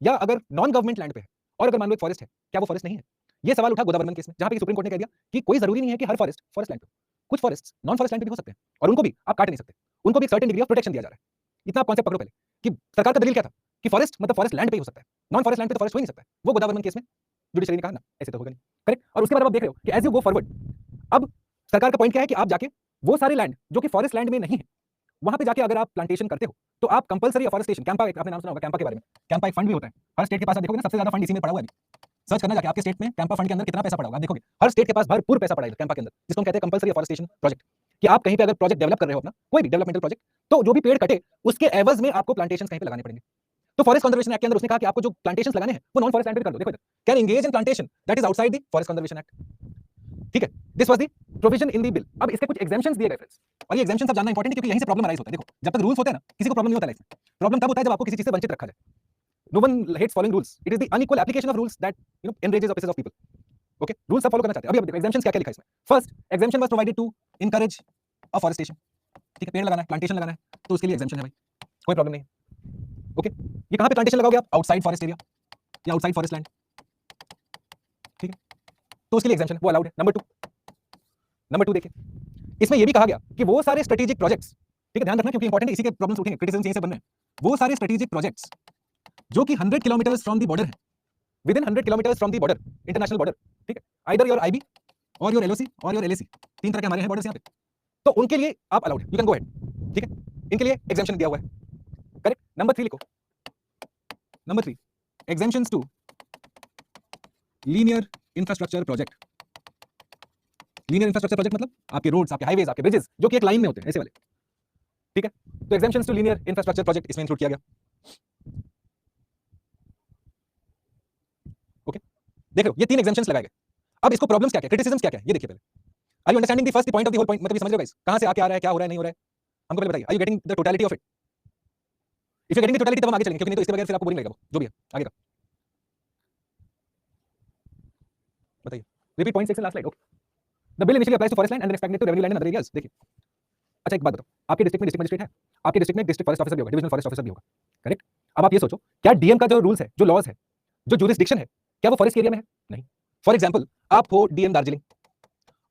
या अगर नॉन गवर्नमेंट लैंड पे है और अगर मान लो एक फॉरेस्ट है, क्या वो फॉरेस्ट नहीं है? ये सवाल उठा गोदावरी केस में, जहां पे सुप्रीम कोर्ट ने कह दिया कि कोई जरूरी नहीं है कि हर फॉरेस्ट फॉरेस्ट लैंड पे, कुछ फॉरेस्ट नॉन फॉरेस्ट लैंड पे भी हो सकते हैं, और उनको भी आप काट नहीं सकते, उनको भी एक सर्टेन डिग्री ऑफ प्रोटेक्शन दिया जा रहा है। इतना आप कॉन्सेप्ट पकड़ो पहले कि सरकार का दलील क्या था कि फॉरेस्ट मतलब फॉरेस्ट लैंड पे ही हो सकता है, नॉन फॉरेस्ट लैंड पे तो फॉरेस्ट हो ही नहीं सकता है। वो गोदावरी केस में जुडिशरी ने कहा ना, ऐसे तो होगा नहीं। करेक्ट। और उसके बाद आप देख रहे हो कि एज यू गो फॉरवर्ड, अब सरकार का पॉइंट क्या है कि आप जाके वो सारे लैंड जो कि फॉरेस्ट लैंड में नहीं है, वहां पे जाके अगर आप प्लांटेशन करते हो तो आप कंपलसरी अफॉरेस्टेशन, कैंपा, आपने नाम सुना होगा कैंपा के बारे में, कैंपा एक फंड भी होता है हर स्टेट के पास। आप देखोगे ना, सबसे ज्यादा फंड इसी में पड़ा हुआ है। सर्च करना जाके आपके स्टेट में कैंपा फंड के अंदर कितना पैसा पड़ा होगा, आप देखोगे हर स्टेट के पास भरपूर पैसा पड़ा है कैंपा के अंदर, जिसको हम कहते हैं कंपलसरी अफॉरेस्टेशन प्रोजेक्ट। कि आप कहीं पे अगर प्रोजेक्ट डेवलप कर रहे हो अपना, कोई भी डेवलपमेंटल प्रोजेक्ट, तो जो भी पेड़ कटे उसके एवज में आपको प्लांटेशन कहीं पे लगाने पड़ेंगे। तो फॉरेस्ट कंजर्वेशन एक्ट के अंदर उसने कहा कि आपको जो प्लांटेशन लगाने हैं वो नॉन फॉरेस्ट लैंड पे कर दो। देखो इधर, can engage in plantation that is outside the forest conservation act. ठीक है, this was the provision in the bill. अब इसके कुछ एग्जेम्पशंस दिए गए फ्रेंड्स, और ये एग्जेम्पशंस आप जानना इंपॉर्टेंट है क्योंकि यहीं से प्रॉब्लम अराइज होता है। देखो, जब तक रूल्स होते हैं ना, किसी को प्रॉब्लम नहीं होता लाइफ में। प्रॉब्लम तब होता है जब आपको किसी चीज से वंचित रखा जाए। No one hates following rules, it is the unequal application of rules that enrages officers of people. Okay, rules सब फॉलो करना चाहते हैं। अभी देखो एग्जेम्पशंस क्या क्या लिखा है इसमें। First, exemption was provided to encourage afforestation. ठीक है, पेड़ लगाना है, प्लांटेशन लगाना है, तो उसके लिए एग्जेम्पशन है भाई, कोई प्रॉब्लम नहीं है। ओके, ये कहां पे प्लांटेशन लगाओगे आप? आउटसाइड फॉरेस्ट एरिया या आउटसाइड फॉरेस्ट लैंड। ठीक है, तो उसके लिए एग्जेम्पशन वो अलाउड है। नंबर टू देखिए, इसमें यह भी कहा गया कि वो सारे स्ट्रेटेजिक प्रोजेक्ट्स, ठीक है ध्यान रखना क्योंकि इंपॉर्टेंट है, इसी के प्रॉब्लम्स उठेंगे, क्रिटिसिज्म यहीं से बन रहे हैं। वो सारे स्ट्रेटेजिक प्रोजेक्ट्स जो कि 100 किलोमीटर्स फ्रॉम द बॉर्डर है, with in 100 kilometres from the border, international border. ठीक है, आइदर योर आईबी और योर एलओसी और योर एलएसी, तीन तरह के हमारे हैं बॉर्डर्स यहाँ पे, तो उनके लिए आप अलाउड है, यू कैन गो अहेड। ठीक है, इनके लिए एग्जेम्पशन दिया हुआ है। करेक्ट। नंबर 3 लिखो, number 3, exemptions to linear infrastructure project. Linear infrastructure project मतलब आपके रोड्स, आपके हाईवेज, आपके ब्रिजेस जो कि एक लाइन में होते हैं, ऐसे वाले। ठीक है, तो exemptions to linear infrastructure project इसमें इंक्लूड किया गया। ओके, देख लो ये 3 एग्जेम्पशंस लगाए गए। अब इसको प्रॉब्लम्स क्या क्या, क्रिटिसिज्म्स क्या क्या, ये देखिए पहले। Are you understanding the first point of the whole point, मतलब ये समझ रहे हो गाइस कहां से आके आ रहा है, क्या हो रहा है, नहीं हो रहा है, हमको पहले बताइए। Are you getting the totality of it? If you getting the totality तब हम आगे चलेंगे, क्योंकि नहीं तो इसके बगैर फिर आपको बोरिंग लगेगा वो जो भी है आगे का। बताइए, repeat point 6 last slide. Okay, the bill initially applies to forest land and expanded to revenue land and other areas. देखिए, अच्छा एक बात बताओ, आपके डिस्ट्रिक्ट में डिस्ट्रिक्ट मजिस्ट्रेट है, आपके डिस्ट्रिक्ट में डिस्ट्रिक्ट फॉरेस्ट ऑफिसर भी होगा, डिविजनल फॉरेस्ट ऑफिसर भी होगा। करेक्ट। अब आप ये सोचो, क्या डीएम का जो रूल्स है, जो लॉज है, जो जुरिस्डिक्शन है, क्या वो फॉरेस्ट एरिया में है? नहीं। फॉर एग्जांपल, आप हो डीएम दार्जिलिंग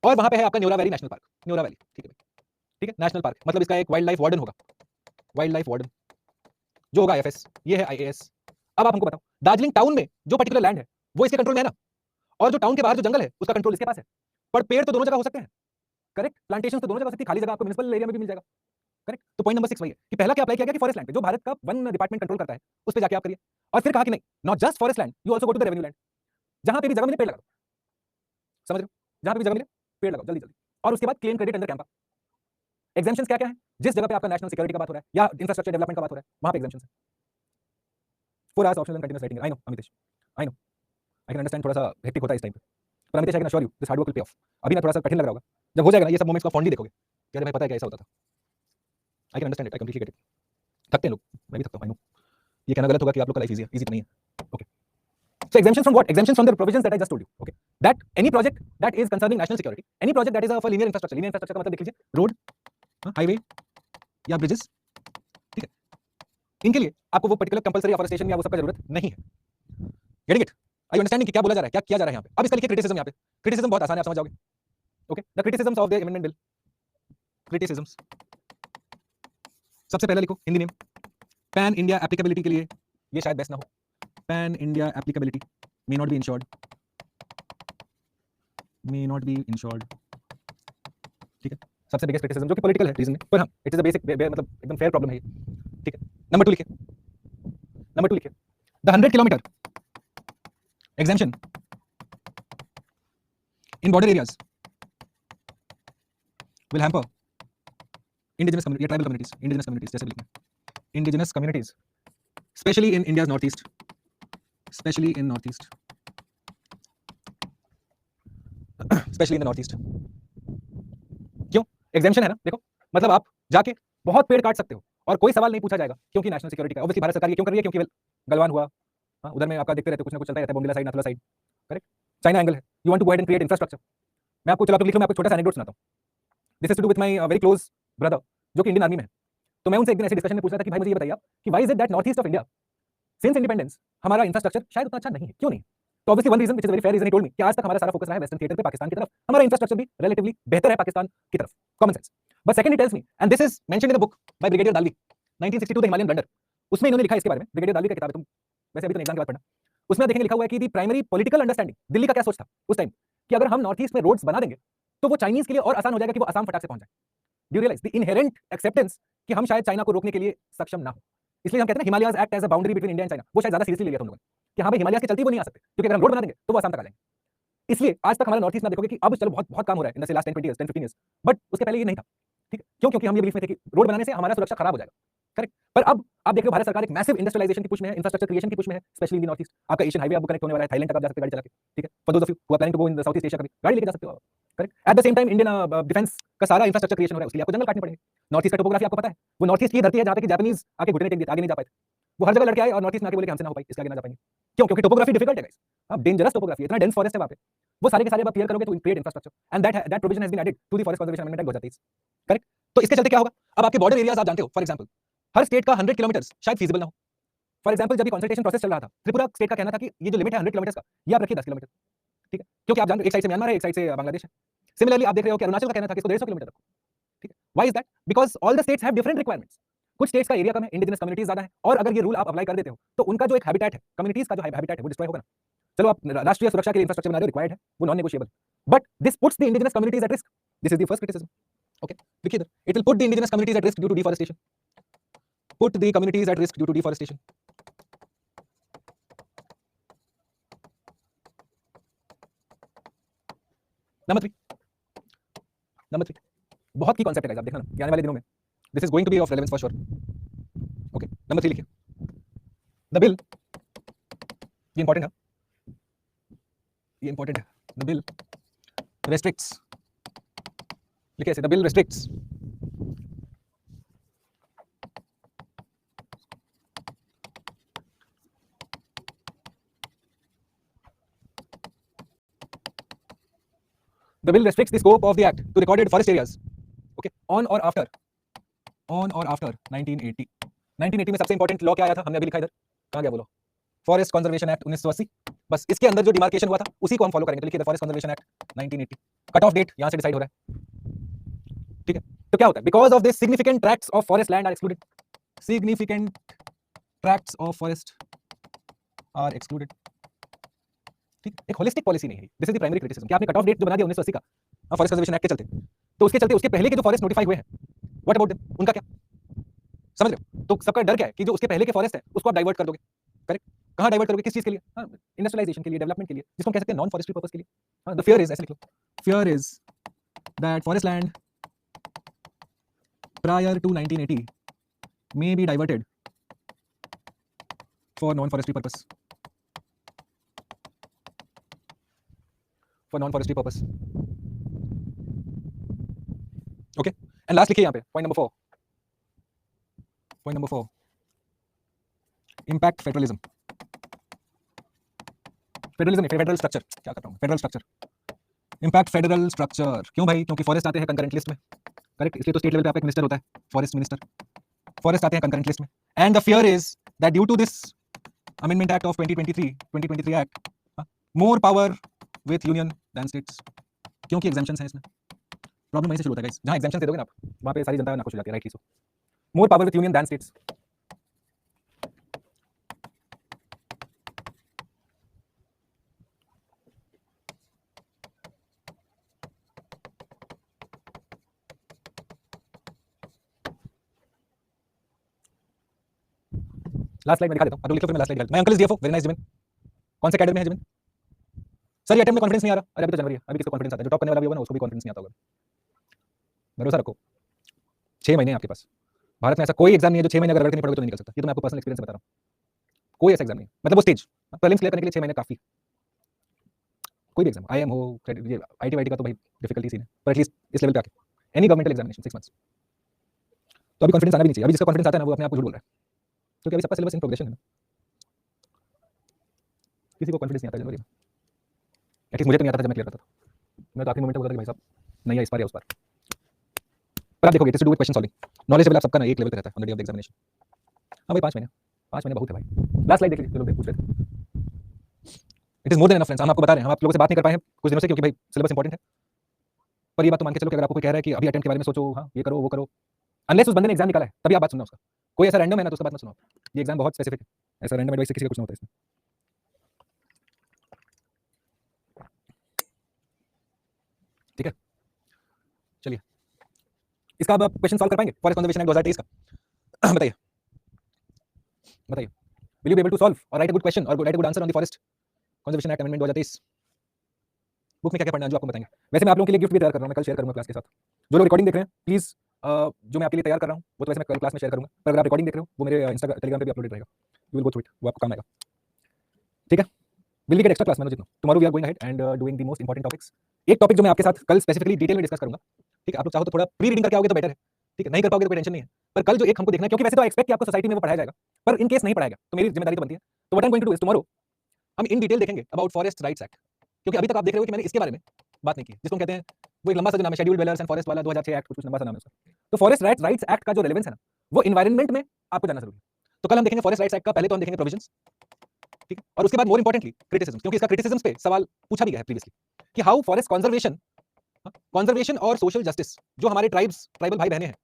और वहां पे है आपका Neora valley national park, Neora valley. ठीक है, ठीक है, नेशनल पार्क मतलब इसका एक वाइल्ड लाइफ वार्डन होगा, वाइल्ड लाइफ वार्डन जो होगा आईएफएस, ये है आईएएस। अब आप हमको बताओ, दार्जिलिंग टाउन में जो पर्टिकुलर लैंड है वो इसके कंट्रोल में है ना, और जो टाउन के बाहर जो जंगल है उसका कंट्रोल इसके पास है। पर पेड़ तो दोनों जगह हो सकते हैं। करेक्ट, प्लांटेशन तो दोनों जगह हो सकती है, खाली जगह आपको म्युनिसिपल एरिया में भी मिल जाएगा। करेक्ट, तो पॉइंट नंबर 6 वही है कि पहला क्या अप्लाई किया गया कि फॉरेस्ट लैंड पे, जो भारत का वन डिपार्टमेंट कंट्रोल करता है, उस पे जाके आप करिए। और फिर कहा कि नहीं, not just forest land, you also go to the revenue land, जहां पे भी जगह मिले पेड़ लगाओ। समझ रहे हो, जहां पे भी जगह मिले पेड़ लगाओ जल्दी जल्दी। और उसके बाद claim credit under Campa. Exemptions क्या क्या है, जिस जगह पे आपका नेशनल सिक्योरिटी का बात हो रहा है या इंफ्रास्ट्रक्चर डेवलपमेंट का बात हो रहा है, वहां पे एग्जेम्पशंस है। 4 hours optional and continuous writing. I know Amitesh, I know, I can understand, थोड़ा सा हेक्टिक होता है इस टाइम पे, पर Amitesh I can assure you this hard work will pay of. अभी ना थोड़ा सा कठिन लग रहा होगा, जब हो जाएगा ना ये सब मोमेंट्स का फॉन्डली देखोगे, क्या भाई पता है क्या ऐसा होता था। I can understand it, I completely get it. थकते हैं लोग, मैं भी थकता हूं, आई नो। ये कहना गलत होगा कि आप लोग का लाइफ इजी है, इजी तो नहीं है। Okay, so exemptions from what? Exemptions from the provisions that I just told you. Okay, that any project that is concerning national security, any project that is of a linear infrastructure, linear infrastructure का मतलब देख लीजिए, रोड, हाईवे या ब्रिजेस। ठीक है, इनके लिए आपको वो पर्टिकुलर कंपलसरी अफॉरेस्टेशन या वो सब का जरूरत नहीं है। Getting it? Are you understanding कि क्या बोला जा रहा है, क्या किया जा रहा है यहाँ पे? अब इसका लिखिए क्रिटिसिज्म। यहाँ पे क्रिटिसिज्म बहुत आसान है, आप समझ जाओगे। Okay, the criticisms of the amendment bill. Criticisms सबसे पहले लिखो Hindi name, pan India applicability के लिए ये शायद बेस्ट ना हो, pan India applicability may not be insured, may not be insured। ठीक है, सबसे बिगेस्ट क्रिटिसिज्म जो कि पॉलिटिकल है रीजन में, पर हाँ इट इज अ बेसिक मतलब एकदम फेयर प्रॉब्लम है ये। ठीक है, नंबर 2 लिखिए, नंबर 2 लिखिए, the 100 kilometre exemption in border areas will hamper indigenous community या ट्राइबल कम्युनिटीज, इंडिजिनस कम्युनिटीज जैसे लिखना, indigenous communities specially in India's north east, specially in north east. Specially in the north east. क्यों? एग्जेम्पशन है ना, देखो मतलब आप जाके बहुत पेड़ काट सकते हो और कोई सवाल नहीं पूछा जाएगा, क्योंकि नेशनल सिक्योरिटी का। ऑब्वियसली भारत सरकार ये क्यों कर रही है? क्योंकि गलवान हुआ, हाँ, उधर में आपका देखते रहते हो, कुछ ना कुछ चलता रहता है, Bomdila side, Nathula side, correct? China angle है, you want to go ahead and create infrastructure. मैं आपको, चलो आप लिख लो, मैं आपको छोटा सा एनेक्डोट सुनाता हूँ। This is to do with my very close brother, जो कि इंडियन आर्मी में है। तो मैं उनसे एक दिन ऐसे डिस्कशन में पूछ रहा था कि भाई मुझे ये बताइए आप कि why is it that north east of India since independence हमारा इंफ्रास्ट्रक्चर शायद उतना अच्छा नहीं है, क्यों नहीं? तो obviously one reason which is very fair reason, he told me कि आज तक हमारा सारा फोकस रहा है वेस्टर्न थिएटर पे, पाकिस्तान की तरफ। हमारा इंफ्रास्ट्रक्चर भी रिलेटिवली बेहतर है पाकिस्तान की तरफ, common sense. But second he tells me, and this is mentioned in the book by brigadier Dalvi 1962 the Himalayan blunder. उसमें इन्होंने लिखा है इसके बारे में, ब्रिगेडियर दालवी का किताब है, तुम वैसे अभी तो एग्जाम के बाद पढ़ना। उसमें देखेंगे लिखा हुआ है कि the primary political understanding, Delhi का क्या सोच था उस टाइम कि अगर हम नॉर्थ ईस्ट में रोड्स बना देंगे तो वो चाइनीज के लिए और आसान हो जाएगा कि वो आसाम फटाक से पहुंच जाए। Do you realise the inherent acceptance कि हम शायद चाइना को रोकने के लिए सक्षम ना हो? इसलिए हम कहते हैं ना Himalayas act as a boundary between India and China. वो शायद ज्यादा सीरियसली ले लिया तुम लोगों ने कि हाँ भाई हिमालय के चलते वो नहीं आ सकते, क्योंकि अगर हम रोड बना देंगे तो वो आसाम तक आ जाएंगे। इसलिए आज तक हमारा नॉर्थ ईस्ट में देखोगे कि अब चलो बहुत बहुत काम हो रहा है in the last 10 20 10 15 years, but उसके पहले ये नहीं था। ठीक है, क्यों? क्योंकि हम ये बिलीफ में थे कि रोड बनाने से हमारा सुरक्षा खराब हो जाएगा, करेक्ट? पर अब आप देख रहे हो भारत सरकार एक मैसिव इंडस्ट्रियलाइजेशन की पुश में है, इंफ्रास्ट्रक्चर क्रिएशन की पुश में है, specially in the north east. आपका एशियन हाईवे अब कनेक्ट होने वाला है, थाईलैंड तक आप जा सकते हो गाड़ी चला के, ठीक है? For those of you who are planning to go in the south east Asia, कभी गाड़ी लेके जा सकते हो, correct? At the same time Indian defence का सारा इंफ्रास्ट्रक्चर क्रिएशन हो रहा है, उसके लिए आपको जंगल काटने पड़ेंगे। नॉर्थ ईस्ट का टोपोग्राफी आपको पता है, वो नॉर्थ ईस्ट की धरती है जहां पे कि जापानीज आके घुटने टेक दिए, आगे नहीं जा पाए थे। वो हर जगह लड़के आए और नॉर्थ ईस्ट में आके बोले कि हमसे ना हो पाई, इसके आगे ना जा पाएंगे। क्यों? क्योंकि टोपोग्राफी डिफिकल्ट है गाइस, हाँ, डेंजरस टोपोग्राफी, इतना डेंस फॉरेस्ट है वहां पे। वो सारे के सारे आप क्लियर करोगे तो create infrastructure, and that provision has been added to the forest conservation amendment act 2023, correct? तो इसके चलते क्या होगा? अब आपके बॉर्डर एरियाज आप जानते हो, फॉर एग्जांपल हर स्टेट का 100 किलोमीटर शायद फीजिबल ना हो। फॉर एग्जांपल जब ये कंसल्टेशन प्रोसेस चल रहा था, त्रिपुरा स्टेट का कहना था कि ये जो लिमिट है 100 किलोमीटर का, ये आप रखिए 10 किलोमीटर, ठीक है? क्योंकि आप जानते हो एक साइड से म्यांमार है, एक साइड से बांग्लादेश है। सिमिलरली आप देख रहे हो कि अरुणाचल का कहना था कि इसको 150 किलोमीटर रखो, ठीक है? Why is that? Because all the states have different requirements. कुछ स्टेट्स का एरिया कम है, इंडिजिनस कम्युनिटीज ज्यादा है, और अगर ये रूल आप अप्लाई कर देते हो तो उनका जो एक हैबिटेट है, कम्युनिटीज का जो हैबिटेट है, वो डिस्ट्रॉय होगा ना। चलो आप राष्ट्रीय सुरक्षा के लिए इंफ्रास्ट्रक्चर बना रहे हो, रिक्वायर्ड है, वो non negotiable, but this puts the indigenous communities at risk. This is the first criticism, okay? देखिए इधर, it will put the indigenous communities at risk due to deforestation, put the communities at risk due to deforestation. Number 3 बहुत की कॉन्सेप्ट है गाइस, आप देखना ना आने वाले दिनों में this is going to be of relevance for sure, okay? Number 3 लिखिए, द बिल, ये इंपॉर्टेंट है, ये इंपॉर्टेंट है, द बिल restricts, लिखिए ऐसे, the bill restricts the bill restricts the scope of the act to recorded forest areas, okay, on or after 1980। 1980 में सबसे इंपॉर्टेंट लॉ क्या आया था? हमने अभी लिखा इधर, कहां गया बोलो? Forest conservation act 1980। बस इसके अंदर जो डिमार्केशन हुआ था उसी को हम फॉलो करेंगे। तो लिखिए forest conservation act 1980, cut off date यहां से डिसाइड हो रहा है, ठीक है? तो क्या होता है? Because of this significant tracts of forest land are excluded, significant tracts of forest are excluded, ठीक? एक होलिस्टिक पॉलिसी नहीं है, this is the primary criticism कि आपने कट ऑफ डेट जो बना दिया 1980 का फॉरेस्ट कंजर्वेशन एक्ट के चलते, तो उसके चलते उसके पहले के जो फॉरेस्ट नोटिफाई हुए हैं, व्हाट अबाउट देम, उनका क्या? समझ रहे हो? तो सबका डर क्या है कि जो उसके पहले के फॉरेस्ट है उसको आप डाइवर्ट कर दोगे, करेक्ट? कहां डाइवर्ट करोगे? किस चीज के लिए? इंडस्ट्रियलाइजेशन के लिए, डेवलपमेंट के लिए, जिसको हम कह सकते हैं नॉन फॉरेस्ट्री पर्पस के लिए। द फियर इज, ऐसे लिख लो, fear is that forest land prior to 1980 may be diverted for non-forestry purpose, for non-forestry purpose, okay? And last लिखिए यहाँ पे point number 4, point number 4, impact federalism, federalism नहीं, फेडरल स्ट्रक्चर, क्या कर रहा हूँ, federal structure, impact federal structure. क्यों भाई? क्योंकि फॉरेस्ट आते हैं कंकरेंट लिस्ट में, करेक्ट? इसलिए तो स्टेट लेवल पे आपका एक मिनिस्टर होता है, फॉरेस्ट मिनिस्टर, फॉरेस्ट आते हैं कंकरेंट लिस्ट में। And the fear is that due to this amendment act of 2023 act, more power with union than states, क्योंकि एग्जाम्पशंस हैं इसमें। प्रॉब्लम वहीं से शुरू होता है गाइस, जहां एग्जाम्पशन दे दोगे ना आप, वहां पे सारी जनता नाखुश हो जाती है, rightly so. More power with union than states, last slide में दिखा देता हूं, अब लिखो फिर मैं last slide. My uncle is DFO, very nice जिमिन। कौन से कैडर में है जिमिन? सर ये अटेम्प्ट में कॉन्फिडेंस नहीं आ रहा। अरे अभी तो जनवरी है, अभी किसको कॉन्फिडेंस आता है? जो टॉप करने वाला भी होगा ना उसको भी कॉन्फिडेंस नहीं आता होगा। भरोसा रखो, 6 महीने आपके पास। भारत में ऐसा कोई एग्जाम नहीं है जो 6 महीने अगर रट के नहीं पढ़ोगे तो नहीं निकल सकता। ये तो मैं आपको पर्सनल एक्सपीरियंस से बता रहा हूँ, कोई ऐसा एग्जाम नहीं। मतलब वो स्टेज प्रीलिम्स क्लियर करने के लिए 6 महीने काफी। कोई भी एग्जाम IIM हो, ये IT वाईटी का तो भाई डिफिकल्टी सीन है, पर एटलीस्ट इस लेवल पे आके एनी गवर्नमेंटल एग्जामिनेशन 6 मंथ्स। तो अभी कॉन्फिडेंस आना भी नहीं चाहिए। अभी जिसका कॉन्फिडेंस आता है ना वो अपने आप को झूठ बोल रहा है, क्योंकि अभी सबका सिलेबस इन प्रोग्रेशन है ना। किसी को कॉन्फिडेंस नहीं आता जनवरी में, एटलीस्ट मुझे तो नहीं आता था जब मैं क्लियर करता था। मैं तो आखिरी मोमेंट में बोलता था कि भाई साहब नहीं है इस बार या उस बार। पर आप देखोगे it's to do with question solving. Knowledge level आप सबका ना एक लेवल पे रहता है on the day of the examination. हाँ भाई 5 महीने बहुत है भाई। लास्ट स्लाइड देख लीजिए जो लोग पूछ रहे थे। It is more than enough friends. हम आपको बता रहे हैं, हम आप लोगों से बात नहीं कर पाए हैं कुछ दिनों से क्योंकि भाई सिलेबस इंपॉर्टेंट है। पर ये बात तो मान के चलो कि अगर आपको कोई कह रहा है कि अभी अटेम्प्ट के बारे में सोचो, हाँ ये करो वो करो, अनलेस उस बंदे ने एग्जाम निकाला है तभी आप बात सुनना उसका। कोई ऐसा रैंडम है ना तो उसका बात मत सुनो। ये एग्जाम बहुत स्पेसिफिक है, ऐसा रैंडम एडवाइस से किसी का कुछ नहीं होता इसमें। ठीक है चलिए, इसका अब आप क्वेश्चन सॉल्व कर पाएंगे फॉरेस्ट कंजर्वेशन एक्ट 2023 का। बताइए बताइए, will you be able to solve और राइट अ गुड क्वेश्चन और write a good answer on the forest conservation act amendment 2023? Book में क्या क्या पढ़ना है जो आपको बताएंगे। वैसे मैं आप लोगों के लिए गिफ्ट भी तैयार कर रहा हूँ, मैं कल शेयर करूंगा क्लास के साथ। जो लोग रिकॉर्डिंग देख रहे हैं प्लीज, जो मैं आपके लिए तैयार कर रहा हूँ वो तो वैसे मैं कल क्लास में शेयर करूंगा, पर अगर आप रिकॉर्डिंग देख रहे हो वो मेरे इंस्टाग्राम टेलीग्राम पे भी अपलोडेड रहेगा। You will go through it, वो आपको काम आएगा। ठीक है, will we get extra class Manoj no tomorrow we are going ahead and doing the most important topics. एक टॉपिक जो मैं आपके साथ कल स्पेसिफिकली डिटेल में डिस्कस करूंगा। ठीक है, आप लोग चाहो तो थोड़ा प्री रीडिंग करके आओगे तो बेटर है। ठीक है, नहीं कर पाओगे तो कोई टेंशन नहीं है, पर कल जो एक हमको देखना है, क्योंकि वैसे तो आई एक्सपेक्ट कि आपको सोसाइटी में वो पढ़ाया जाएगा, पर इन केस नहीं पढ़ाएगा तो मेरी जिम्मेदारी तो बनती है। तो what I am going to do is tomorrow हम इन डिटेल देखेंगे अबाउट फॉरेस्ट राइट्स एक्ट, क्योंकि अभी तक आप देख रहे हो कि मैंने इसके बारे में बात नहीं की, जिसको हम कहते हैं वो एक लंबा सा जो नाम है शेड्यूल्ड ड्वेलर्स एंड फॉरेस्ट वाला 2006 एक्ट, कुछ लंबा सा नाम है उसका। तो फॉरेस्ट राइट्स एक्ट का जो रेलेवेंस है ना वो एनवायरनमेंट में आपको जानना जरूरी है। तो कल हम देखेंगे फॉरेस्ट राइट्स एक्ट का, पहले तो हम देखेंगे प्रोविजंस, ठीक है, और उसके बाद मोर इंपॉर्टेंटली क्रिटिसिज्म, क्योंकि इसका क्रिटिसिज्म पे सवाल पूछा भी गया है प्रीवियसली कि हाउ फॉरेस्ट कंजर्वेशन और सोशल जस्टिस, जो हमारे ट्राइबल भाई बहनें हैं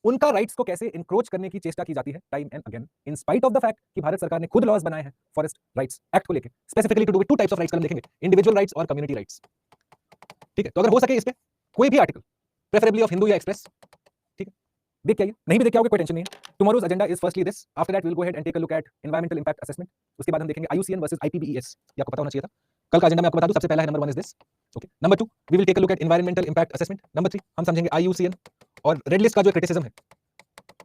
उनका राइट्स को कैसे इंक्रोच करने की चेष्टा की जाती है time and again, in spite of the fact कि भारत सरकार ने खुद लॉज बनाए हैं फॉरेस्ट राइट्स एक्ट को लेकर, specifically to do with two types of rights. कल हम देखेंगे इंडिविजुअल राइट्स और कम्युनिटी राइट्स। ठीक है, तो अगर हो सके इस पे कोई भी आर्टिकल प्रेफरेबली ऑफ हिंदू या एक्सप्रेस, ठीक है, देख के आइए, नहीं भी देख के आओगे कोई टेंशन नहीं है। Tomorrow's agenda is firstly this, after that we will go ahead and take a look at environmental impact assessment. उसके बाद हम देखेंगे IUCN वर्सेस IPBES, ये आपको पता होना चाहिए था। कल का एजेंडा मैं आपको बता दूं, सबसे पहला है number 1 is this, okay. Number 2 we will take a look at environmental impact assessment. Number 3 हम समझेंगे IUCN और रेड लिस्ट का जो क्रिटिसिज्म है,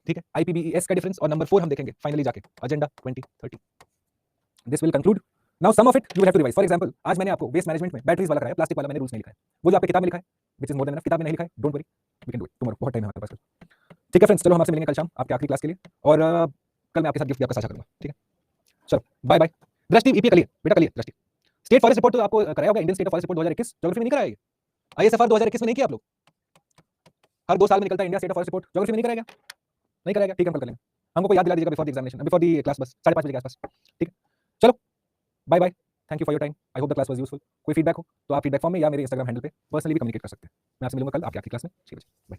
ठीक है, IPBES का डिफरेंस। और नंबर 4 हम देखेंगे फाइनली जाके agenda 2030। This will conclude. Now some of it you will have to revise. For example आज मैंने आपको वेस्ट मैनेजमेंट में बैटरीज वाला कराया, प्लास्टिक वाला मैंने रूल्स नहीं लिखा है, वो जो आपकी किताब में लिखा है which is more than enough, किताब में नहीं लिखा है, don't worry we can do it tomorrow, बहुत टाइम है हमारे पास। ठीक है फ्रेंड्स, चलो हम आपसे मिलेंगे कल शाम आपके आखिरी क्लास के लिए, और कल मैं आपके साथ गिफ्ट भी आपका साझा करूंगा। ठीक है, चलो बाय बाय। दृष्टि ईपी करिए बेटा, करिए दृष्टि। स्टेट फॉरेस्ट रिपोर्ट तो आपको कराया होगा, Indian state forest report 2021 geography में नहीं कराया, ISFR 2021 में नहीं किया आप लोग? हर 2 साल में निकलता है India state forest report, geography में नहीं कराया गया? नहीं कराया गया, ठीक है, हम कल कर लेंगे। हमको याद दिला दीजिएगा before the examination, before the class, बस 5:30 बजे के आसपास। ठीक है, चलो bye bye, thank you for your time, I hope the class was useful. कोई फीडबैक हो तो आप फीडबैक फॉर्म में या मेरे इंस्टाग्राम हैंडल पे पर्सनली भी कम्युनिकेट कर सकते हैं। मैं आपसे मिलूंगा कल आपकी आखिरी क्लास में 6 बजे। बाय।